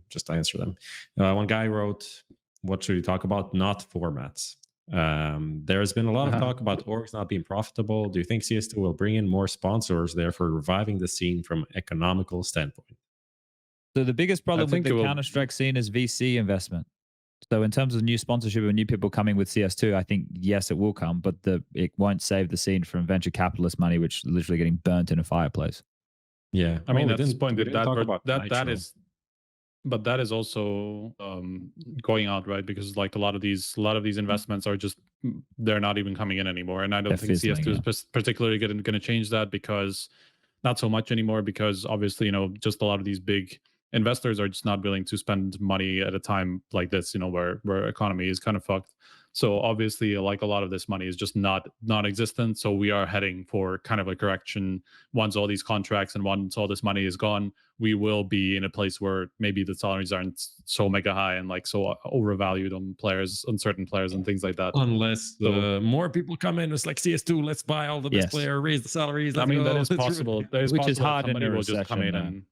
S6: just answer them. One guy wrote, "What should we talk about? Not formats." There's been a lot of talk about orgs not being profitable. Do you think CS2 will bring in more sponsors, therefore reviving the scene from economical standpoint?
S5: So the biggest problem with the Counter-Strike scene is VC investment. So in terms of new sponsorship and new people coming with CS2, I think, yes, it will come, but it won't save the scene from venture capitalist money, which is literally getting burnt in a fireplace.
S6: Yeah.
S1: I mean, at this point, but that is also going out, right? Because like a lot of these investments are just, they're not even coming in anymore. And I don't think CS2 is particularly going to change that, because not so much anymore, because obviously, you know, just a lot of these big investors are just not willing to spend money at a time like this, you know, where economy is kind of fucked. So obviously, like a lot of this money is just non-existent. So we are heading for kind of a correction. Once all these contracts and once all this money is gone, we will be in a place where maybe the salaries aren't so mega high and like so overvalued on certain players and things like that.
S6: Unless more people come in, it's like CS2, let's buy all the best player, raise the salaries.
S1: I mean, that is possible.
S5: Which is hard in a
S1: will
S5: recession.
S1: Just come in and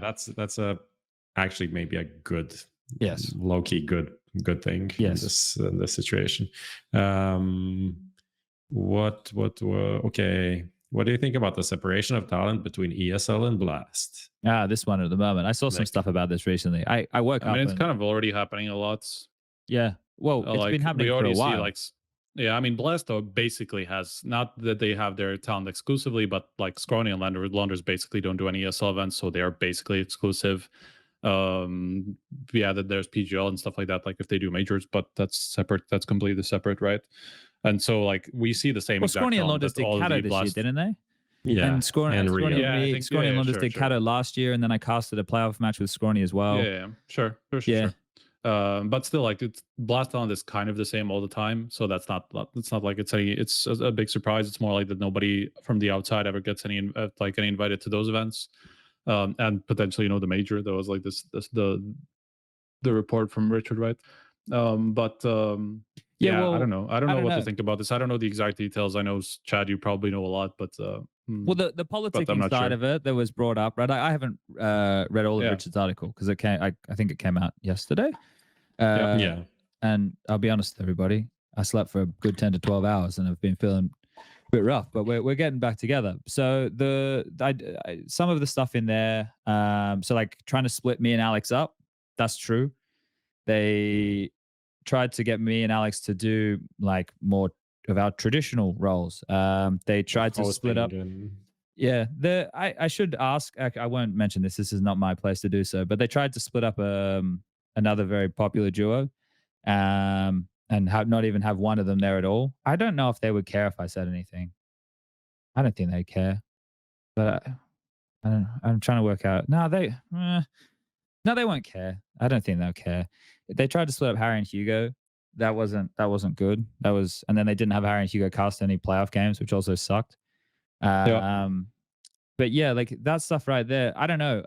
S6: that's actually maybe a good, low key good thing in this situation. Okay, what do you think about the separation of talent between ESL and BLAST?
S5: This one at the moment, I saw some stuff about this recently. I work.
S1: I mean, it's kind of already happening a lot.
S5: Yeah, well, it's been happening for a while.
S1: I mean, BLAST basically has, not that they have their talent exclusively, but like Scrawny and Launders basically don't do any ESL events, so they are basically exclusive. That there's PGL and stuff like that, like if they do majors, but that's separate, that's completely separate, right? And so like we see the same exact
S5: Scrawny and Launders did Cato this year, didn't they?
S6: Yeah,
S5: and Scrawny and Launders did Cato last year, and then I casted a playoff match with Scrawny as well.
S1: Sure. But still, like, it's Blast on is kind of the same all the time, so it's not like it's a big surprise. It's more like that nobody from the outside ever gets any invited to those events, and potentially, you know, the major. There was like the report from Richard, right? Well, I don't know. I don't know what to think about this. I don't know the exact details. I know, Chad, you probably know a lot, but
S5: well, the politicking side of it that was brought up, right? I haven't read all of Richard's article because it came. I think it came out yesterday. And I'll be honest with everybody, I slept for a good 10 to 12 hours and I've been feeling a bit rough, but we're getting back together. So some of the stuff in there, so like trying to split me and Alex up, that's true. They tried to get me and Alex to do like more of our traditional roles. They tried to split up. I should ask, I won't mention this is not my place to do so, but they tried to split up another very popular duo, and not even have one of them there at all. I don't know if they would care if I said anything. I don't think they'd care, but I don't know. I'm trying to work out. No, they won't care. I don't think they'll care. They tried to split up Harry and Hugo. That wasn't good. And then they didn't have Harry and Hugo cast any playoff games, which also sucked. But yeah, like that stuff right there. I don't know.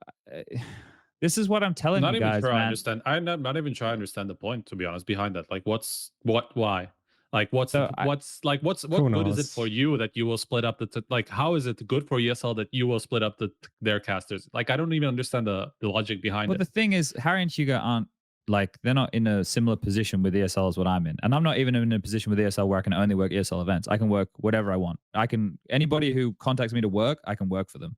S5: This is what I'm telling you guys, man.
S1: I understand. I'm not even trying to understand the point, to be honest, behind that. Like, why? Like, what good is it for you that you will split up like, how is it good for ESL that you will split up their casters? Like, I don't even understand the logic behind it.
S5: Well, the thing is, Harry and Hugo aren't they're not in a similar position with ESL as what I'm in, and I'm not even in a position with ESL where I can only work ESL events. I can work whatever I want. Anybody who contacts me to work, I can work for them.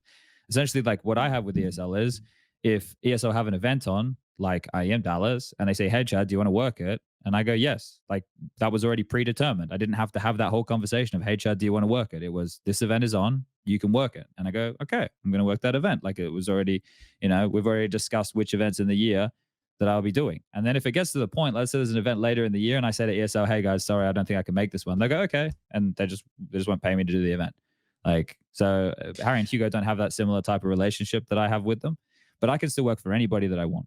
S5: Essentially, like what I have with ESL is, if ESL have an event on, like IEM Dallas, and they say, "Hey Chad, do you want to work it?" and I go, "Yes," like that was already predetermined. I didn't have to have that whole conversation of, "Hey Chad, do you want to work it?" It was, "This event is on, you can work it," and I go, "Okay, I'm going to work that event." Like it was already, we've already discussed which events in the year that I'll be doing. And then if it gets to the point, let's say there's an event later in the year, and I say to ESL, "Hey guys, sorry, I don't think I can make this one." They go, "Okay," and they just won't pay me to do the event. Like, so Harry and Hugo don't have that similar type of relationship that I have with them, but I can still work for anybody that I want,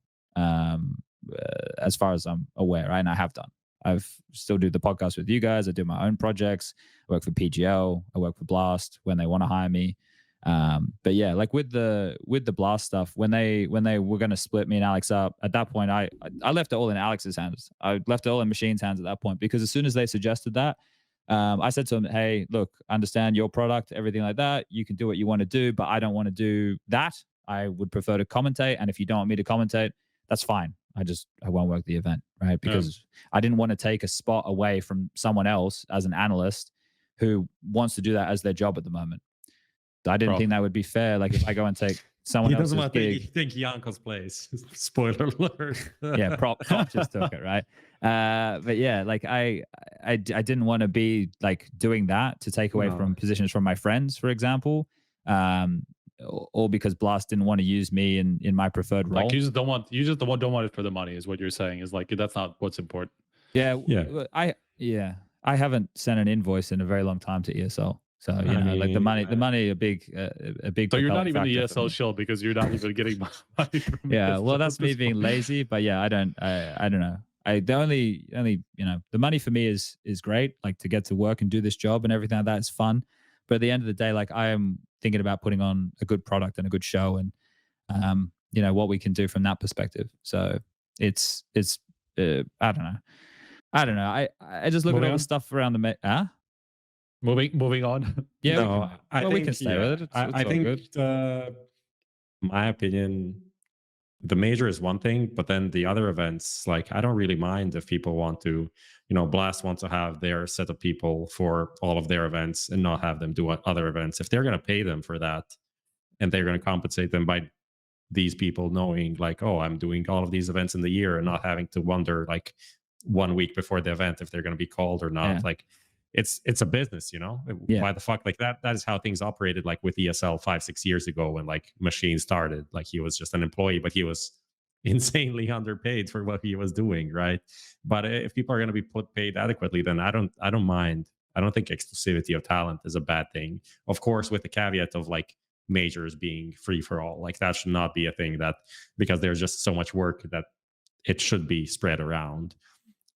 S5: as far as I'm aware, right? And I have done. I've still do the podcast with you guys. I do my own projects. I work for PGL. I work for Blast when they want to hire me. But yeah, like with the Blast stuff, when they were going to split me and Alex up, at that point, I left it all in Alex's hands. I left it all in Machine's hands at that point, because as soon as they suggested that, I said to him, "Hey, look, I understand your product, everything like that. You can do what you want to do, but I don't want to do that. I would prefer to commentate. And if you don't want me to commentate, that's fine. I won't work the event," right? Because I didn't want to take a spot away from someone else as an analyst who wants to do that as their job at the moment. I didn't think that would be fair. Like if I go and take someone else's gig.
S6: He doesn't want to think Janko's place. Spoiler alert.
S5: Yeah, prop just took it, right? But yeah, like I didn't want to be like doing that to take away from positions from my friends, for example. Or because Blast didn't want to use me in my preferred role.
S1: Like you just don't want it for the money, is what you're saying. Is like that's not what's important.
S5: Yeah, I haven't sent an invoice in a very long time to ESL, so like the money a big.
S1: So you're not even the ESL shill because you're not even getting money from
S5: yeah, well, that's me being lazy, but yeah, I don't know. The only the money for me is great, like to get to work and do this job and everything like that is fun. But at the end of the day, like I am thinking about putting on a good product and a good show, and what we can do from that perspective. So it's I don't know. I just look at all the stuff around the
S1: moving on.
S5: Yeah,
S6: no,
S5: we can stay with it.
S6: I think my opinion, the major is one thing, but then the other events, like I don't really mind if people want to, Blast wants to have their set of people for all of their events and not have them do other events. If they're going to pay them for that and they're going to compensate them by these people knowing like, oh, I'm doing all of these events in the year and not having to wonder like 1 week before the event if they're going to be called or not. Like it's a business, why the fuck, like that is how things operated, like with ESL 5-6 years ago when like Machine started. Like he was just an employee, but he was insanely underpaid for what he was doing, right? But if people are going to be paid adequately, then I don't mind. I don't think exclusivity of talent is a bad thing, of course, with the caveat of like majors being free for all. Like that should not be a thing, that because there's just so much work that it should be spread around.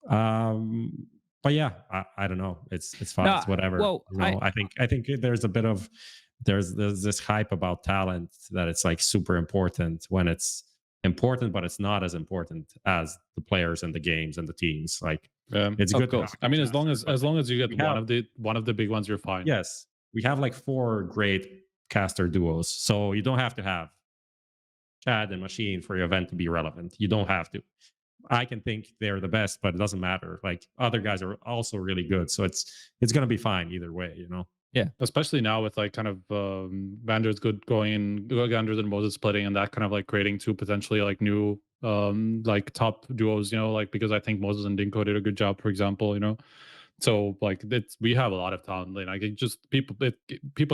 S6: But yeah, I don't know. It's fine. No, it's whatever.
S5: Well,
S6: I think there's a bit of there's this hype about talent that it's like super important when it's important, but it's not as important as the players and the games and the teams. Like it's good.
S1: I mean, as long as you get one of the big ones, you're fine.
S6: Yes, we have like 4 great caster duos, so you don't have to have Chad and Machine for your event to be relevant. You don't have to. I can think they're the best, but it doesn't matter. Like other guys are also really good, so it's gonna be fine either way,
S1: Yeah, especially now with like kind of Vander's going and Ganders and Moses splitting, and that kind of like creating 2 potentially like new like top duos, like because I think Moses and Dinko did a good job, for example, So like we have a lot of talent. Like it just people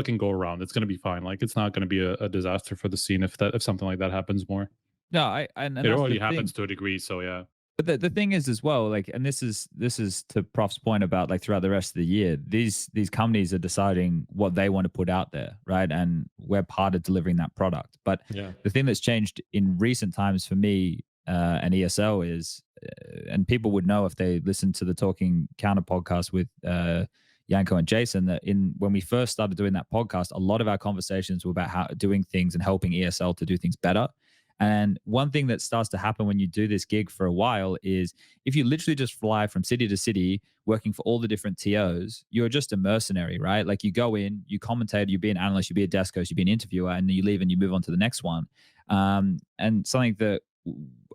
S1: can go around. It's gonna be fine. Like it's not gonna be a disaster for the scene if something like that happens more.
S5: No, and
S1: it already happens to a degree. So yeah.
S5: But the thing is as well, like, and this is to Prof's point about like throughout the rest of the year, these companies are deciding what they want to put out there, right? And we're part of delivering that product. But the thing that's changed in recent times for me and ESL is, and people would know if they listened to the Talking Counter podcast with Janko and Jason, that when we first started doing that podcast, a lot of our conversations were about how doing things and helping ESL to do things better. And one thing that starts to happen when you do this gig for a while is if you literally just fly from city to city working for all the different TOs, you're just a mercenary, right? Like you go in, you commentate, you be an analyst, you be a desk host, you be an interviewer, and then you leave and you move on to the next one. And something that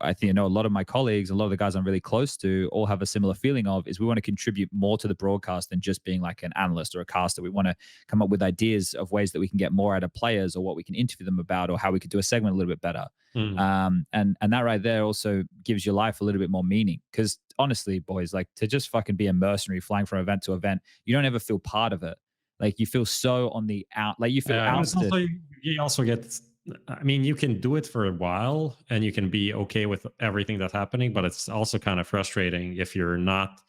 S5: I think, a lot of my colleagues, a lot of the guys I'm really close to all have a similar feeling of, is we want to contribute more to the broadcast than just being like an analyst or a caster. We want to come up with ideas of ways that we can get more out of players, or what we can interview them about, or how we could do a segment a little bit better. And that right there also gives your life a little bit more meaning. Because honestly, boys, like, to just fucking be a mercenary flying from event to event, you don't ever feel part of it. Like, you feel so on the out, like you feel ousted.
S6: You also get, I mean, you can do it for a while and you can be okay with everything that's happening, but it's also kind of frustrating if you're not,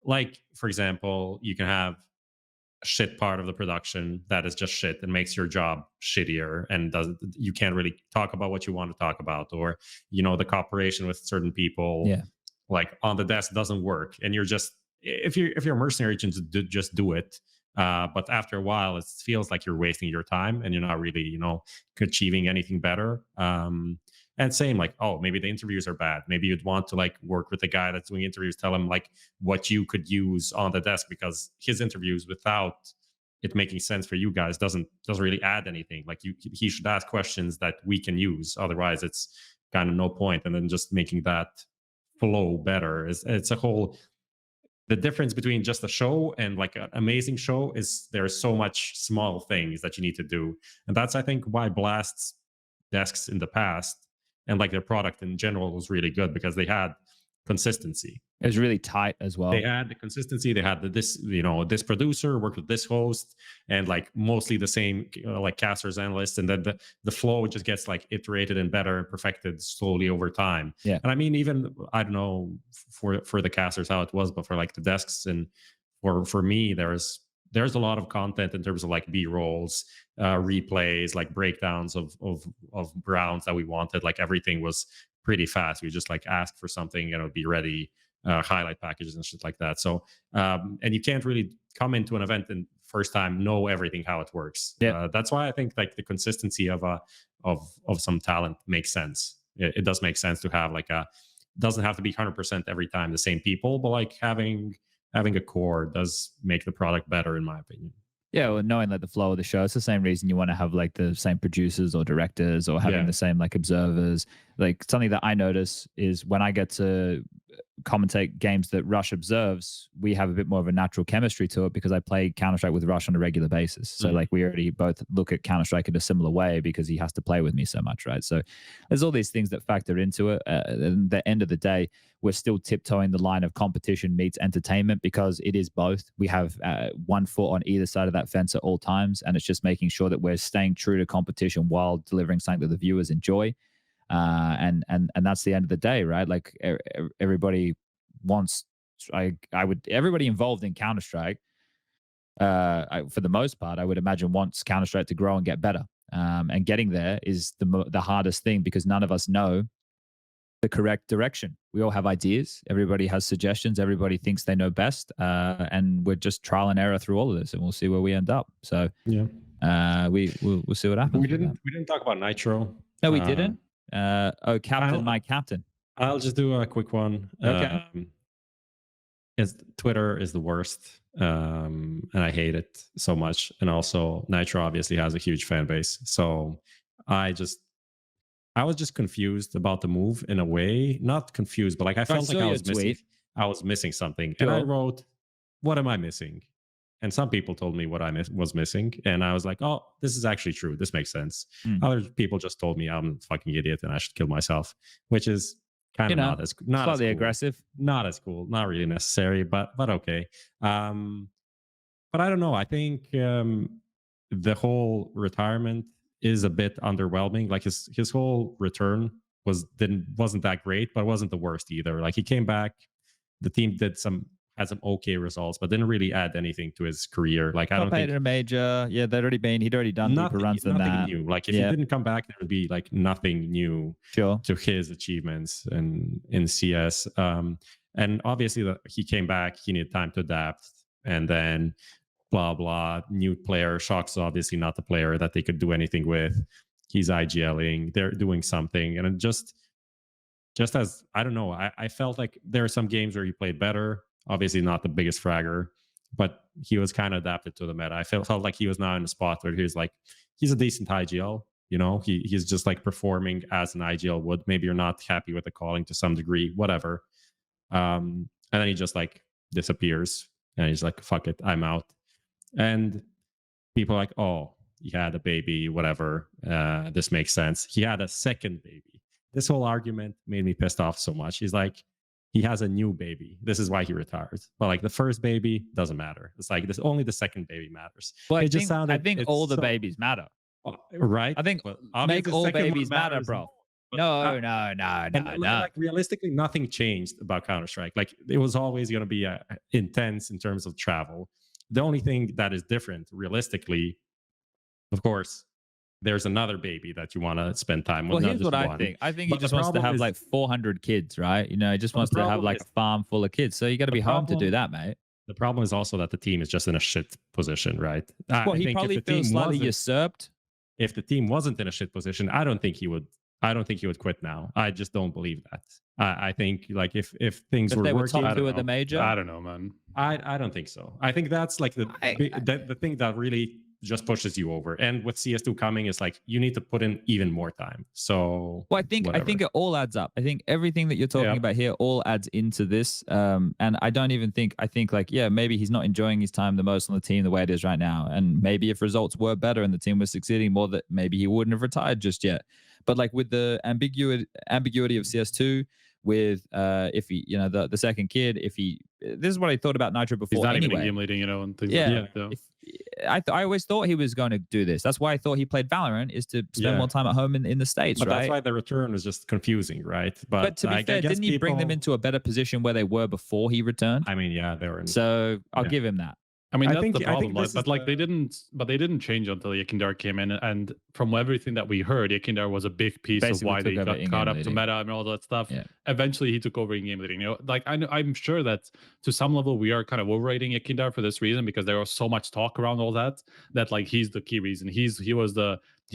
S6: like, for example, you can have a shit part of the production that is just shit and makes your job shittier, and you can't really talk about what you want to talk about, or, the cooperation with certain people, like on the desk doesn't work, and you're just, if you're a mercenary, just do it. But after a while, it feels like you're wasting your time and you're not really, achieving anything better. And same, like, oh, maybe the interviews are bad. Maybe you'd want to like work with the guy that's doing interviews, tell him like what you could use on the desk, because his interviews, without it making sense for you guys, doesn't really add anything. Like, he should ask questions that we can use. Otherwise, it's kind of no point. And then just making that flow better it's a whole. The difference between just a show and like an amazing show is there's so much small things that you need to do. And that's, I think, why Blast's desks in the past and like their product in general was really good, because they had consistency.
S5: It was really tight as well.
S6: They had the consistency. They had this producer worked with this host, and like mostly the same like casters, analysts, and then the flow just gets like iterated and better and perfected slowly over time.
S5: Yeah.
S6: And I mean, even, I don't know for the casters how it was, but for like the desks and for me, there's a lot of content in terms of like B-rolls, replays, like breakdowns of rounds that we wanted. Like, everything was pretty fast. We just like ask for something and it would be ready. Highlight packages and shit like that. So, and you can't really come into an event and first time know everything how it works. That's why I think like the consistency of some talent makes sense. It does make sense to have like doesn't have to be 100% every time the same people, but like having a core does make the product better, in my opinion.
S5: Yeah, well, knowing like the flow of the show, it's the same reason you want to have like the same producers or directors, or having the same like observers. Like, something that I notice is when I get to commentate games that Rush observes, we have a bit more of a natural chemistry to it, because I play Counter-Strike with Rush on a regular basis. So like, we already both look at Counter-Strike in a similar way, because he has to play with me so much, right? So there's all these things that factor into it. At the end of the day, we're still tiptoeing the line of competition meets entertainment, because it is both. We have one foot on either side of that fence at all times, and it's just making sure that we're staying true to competition while delivering something that the viewers enjoy. And that's the end of the day, right? Like, everybody wants, everybody involved in Counter-Strike, for the most part, I would imagine, wants Counter-Strike to grow and get better. And getting there is the hardest thing, because none of us know the correct direction. We all have ideas. Everybody has suggestions. Everybody thinks they know best. And we're just trial and error through all of this, and we'll see where we end up. So we'll see what happens.
S6: We didn't talk about Nitro.
S5: No, we didn't. Captain, my captain.
S6: I'll just do a quick one.
S5: Okay.
S6: Twitter is the worst, and I hate it so much. And also, Nitro obviously has a huge fan base, so I was just confused about the move in a way. Not confused, but like I felt like I was missing something. And I wrote, "What am I missing?" And some people told me what I was missing, and I was like, "Oh, this is actually true. This makes sense." Other people just told me I'm a fucking idiot and I should kill myself, which is kind of not
S5: slightly
S6: cool.
S5: aggressive,
S6: not as cool, not really necessary, but okay. But I don't know. I think the whole retirement is a bit underwhelming. Like, his whole return wasn't that great, but it wasn't the worst either. Like, he came back, the team had some okay results, but didn't really add anything to his career. Like, I don't think
S5: a major. Yeah, he'd already done deeper runs than that.
S6: New. Like, if he didn't come back, there would be like nothing new to his achievements in CS. And obviously he came back, he needed time to adapt, and then blah blah, new player. Shock's obviously not the player that they could do anything with. He's IGLing, they're doing something, and it just as, I don't know, I felt like there are some games where he played better. Obviously not the biggest fragger, but he was kind of adapted to the meta. I felt like he was now in a spot where he's a decent IGL, You know, he's just like performing as an IGL would. Maybe you're not happy with the calling to some degree, whatever. And then he just like disappears, and he's like, "Fuck it, I'm out." And people are like, "Oh, he had a baby, whatever. This makes sense." He had a second baby. This whole argument made me pissed off so much. He's like, he has a new baby. This is why he retired. But like the first baby doesn't matter. It's like this only the second baby matters.
S5: Well,
S6: It just sounded.
S5: I think
S6: it's
S5: all the
S6: so-
S5: babies matter.
S6: right?
S5: I think
S6: But
S5: make
S6: obviously
S5: all
S6: second one
S5: babies matter,
S6: matters
S5: bro.
S6: more. But
S5: No,
S6: and,
S5: no.
S6: like realistically, nothing changed about Counter-Strike. Like it was always going to be intense in terms of travel. The only thing that is different, realistically, of course, there's another baby that you want to spend time with.
S5: Well,
S6: not
S5: here's
S6: just
S5: what I
S6: one.
S5: think. I think
S6: But
S5: he
S6: the
S5: just wants to
S6: problem
S5: have
S6: is-
S5: like 400 kids, right? You know, he just
S6: But the
S5: wants to have
S6: problem
S5: like
S6: is-
S5: a farm full of kids. So you got to
S6: the
S5: be home to do
S6: problem-
S5: that, mate.
S6: The problem is also that the team is just in a shit position, right?
S5: Well,
S6: I
S5: he
S6: think
S5: probably
S6: if the
S5: feels
S6: team
S5: slightly
S6: wasn't-
S5: usurped.
S6: if the team wasn't in a shit position, I don't think he would. I don't think he would quit now. I just don't believe that. I think like if things
S5: If
S6: were
S5: they were
S6: working,
S5: top
S1: I don't
S5: two at the
S1: know.
S5: major.
S1: I don't know, man.
S6: I don't think so. I think that's like the thing that really just pushes you over. And with CS2 coming, is like you need to put in even more time. So
S5: Well, I think it all adds up. I think everything that you're talking
S1: Yeah.
S5: about here all adds into this. And I don't even think I think like, yeah, maybe he's not enjoying his time the most on the team the way it is right now. And maybe if results were better and the team was succeeding more, that maybe he wouldn't have retired just yet. But like with the ambiguity of CS2, with if he, you know, the second kid, if he, this is what I thought about Nitro before.
S1: He's not
S5: anyway.
S1: even game leading, you know, and things
S5: Yeah.
S1: like that.
S5: I always thought he was going to do this. That's why I thought he played Valorant, is to spend
S6: Yeah.
S5: more time at home in the States,
S6: But
S5: right?
S6: that's why the return was just confusing, right?
S5: But to be
S6: I
S5: fair,
S6: guess
S5: didn't he bring them
S6: people-
S5: into a better position where they were before he returned?
S6: I mean, yeah, they were.
S5: So I'll
S6: yeah.
S5: give him that.
S1: I mean,
S6: I
S1: that's
S6: think-
S1: the
S6: I think
S1: problem. Like,
S6: this
S1: but
S6: is
S1: like
S6: the-
S1: they didn't change until Yakindar came in, and from everything that we heard, Yakindar was a big piece
S5: Basically
S1: of why
S5: took
S1: they
S5: over
S1: got
S5: in-game
S1: caught up to
S5: leading.
S1: meta and all that stuff.
S5: Yeah.
S1: Eventually, he took over in game leading. You know, like I'm sure that to some level we are kind of overrating Yakindar for this reason, because there was so much talk around all that like he's the key reason. He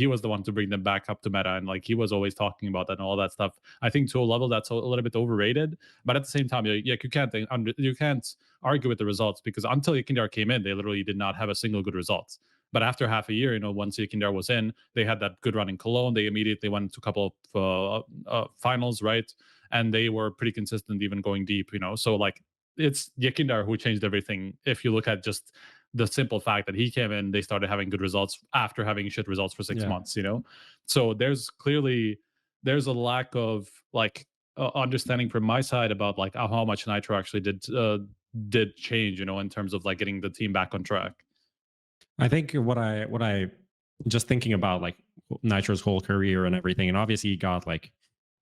S1: was the one to bring them back up to meta, and like he was always talking about that and all that stuff. I think to a level that's a little bit overrated, but at the same time, you can't argue with the results, because until Yakindar came in, they literally did not have a single good result. But after half a year, you know, once Yakindar was in, they had that good run in Cologne. They immediately went to a couple of finals, right? And they were pretty consistent, even going deep, you know. So like it's Yakindar who changed everything. If you look at just the simple fact that he came in, they started having good results after having shit results for 6
S6: Yeah.
S1: months, you know. So there's a lack of like understanding from my side about like how much Nitro actually did change, you know, in terms of like getting the team back on track.
S6: I think what I just thinking about like Nitro's whole career and everything, and obviously he got like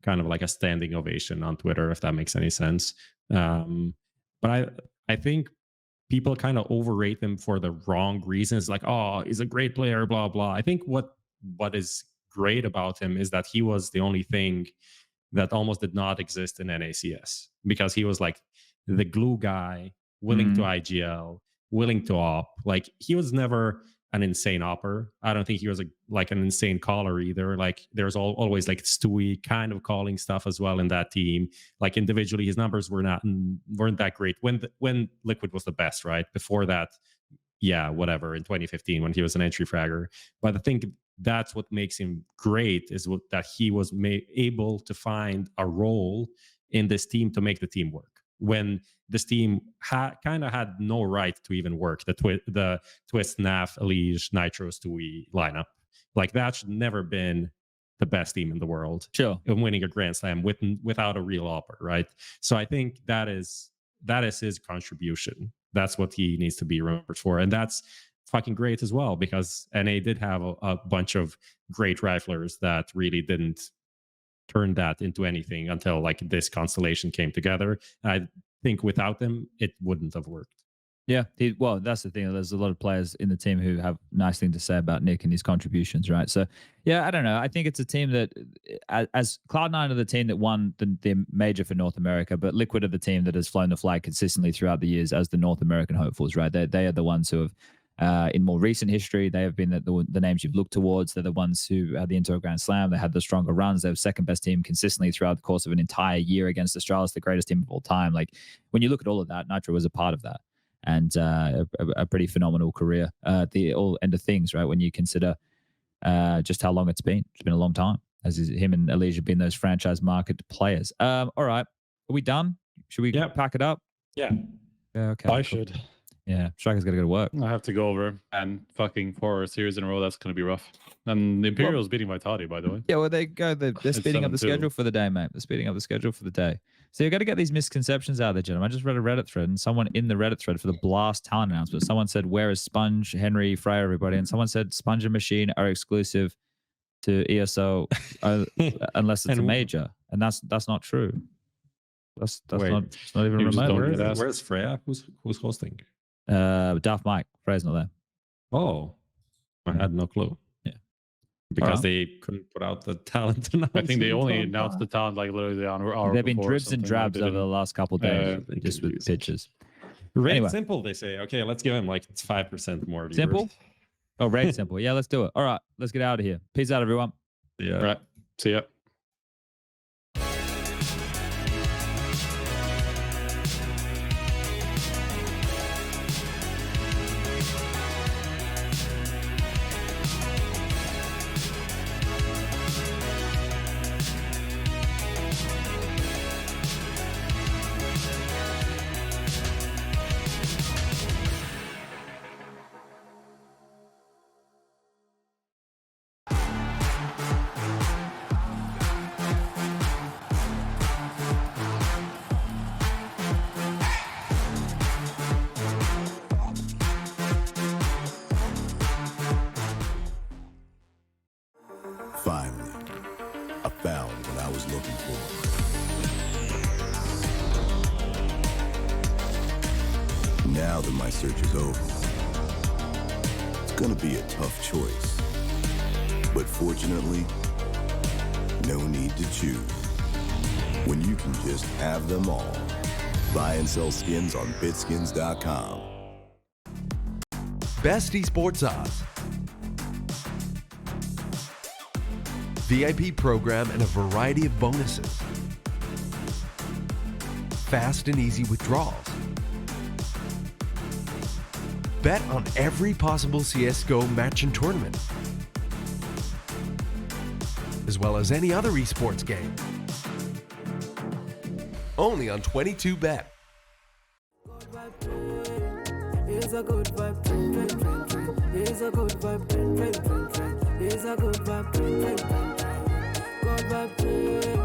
S6: kind of like a standing ovation on Twitter, if that makes any sense. But I think people kind of overrate him for the wrong reasons, like, oh, he's a great player, blah blah. I think what is great about him is that he was the only thing that almost did not exist in NACS, because he was like the glue guy, willing to IGL, willing to op. Like he was never an insane opper. I don't think he was like an insane caller either. Like there's always like Stewie kind of calling stuff as well in that team. Like individually, his numbers weren't that great when Liquid was the best, right? Before that, yeah, whatever, in 2015 when he was an entry fragger. But I think that's what makes him great, is that he was able to find a role in this team to make the team work, when this team kind of had no right to even work. The Twist, Naf, Elige, Nitro, Stewie lineup, like that should never been the best team in the world.
S5: Sure.
S6: And winning a Grand Slam without a real opper, right? So I think that is his contribution. That's what he needs to be remembered for, and that's fucking great as well, because NA did have a bunch of great riflers that really didn't turn that into anything until like this constellation came together. I think without them, it wouldn't have worked.
S5: Yeah, well, that's the thing. There's a lot of players in the team who have nice things to say about Nick and his contributions, right? So, yeah, I don't know. I think it's a team that, as Cloud9 are the team that won the major for North America, but Liquid are the team that has flown the flag consistently throughout the years as the North American hopefuls, right? They are the ones who have, in more recent history, they have been the names you've looked towards. They're the ones who had the Inter Grand Slam. They had the stronger runs. They were second best team consistently throughout the course of an entire year against Astralis, the greatest team of all time. Like when you look at all of that, Nitro was a part of that, and a pretty phenomenal career at the all end of things, right? When you consider just how long it's been. It's been a long time, as him and Elijah have been those franchise market players. All right. Are we done? Should we pack it up?
S6: Yeah.
S5: Yeah, okay.
S1: I
S5: cool.
S1: should.
S5: Yeah, Striker's got to go to work.
S1: I have to go over and fucking 4 series in a row. That's going to be rough. And the Imperial's beating Vitality, by the way.
S5: Yeah, well, they go. They're speeding up the
S1: 7-2.
S5: schedule for the day, mate. They're speeding up the schedule for the day. So you've got to get these misconceptions out of there, gentlemen. I just read a Reddit thread, and someone in the Reddit thread for the Blast talent announcement, someone said, "Where is Sponge, Henry, Freya, everybody?" And someone said, "Sponge and Machine are exclusive to ESL unless it's a major," and that's not true. That's not even remote.
S6: Where's Freya? Who's hosting?
S5: Daft Mike. Freya's not there.
S6: Oh, I had no clue.
S5: Yeah,
S6: because they couldn't put out the talent announcement.
S1: I think they only announced the talent like literally on hour.
S5: They've been dribs and drabs over the last couple of days, just with pitches.
S6: Rate simple, they say. Okay, let's give him like 5% more viewers.
S5: Simple? Oh, rate simple. Yeah, let's do it. All right, let's get out of here. Peace out, everyone.
S6: Yeah.
S1: Right. See ya.
S2: Finally, I found what I was looking for. Now that my search is over, it's gonna be a tough choice. But fortunately, no need to choose. When you can just have them all. Buy and sell skins on BitSkins.com.
S3: Best esports odds. VIP program and a variety of bonuses. Fast and easy withdrawals. Bet on every possible CSGO match and tournament, as well as any other esports game. Only on 22Bet.
S4: It's a good vibe, train, train, train, train. It's a good vibe, train, train, train, train. It's a good vibe, train, train, train, train. Good vibe, train.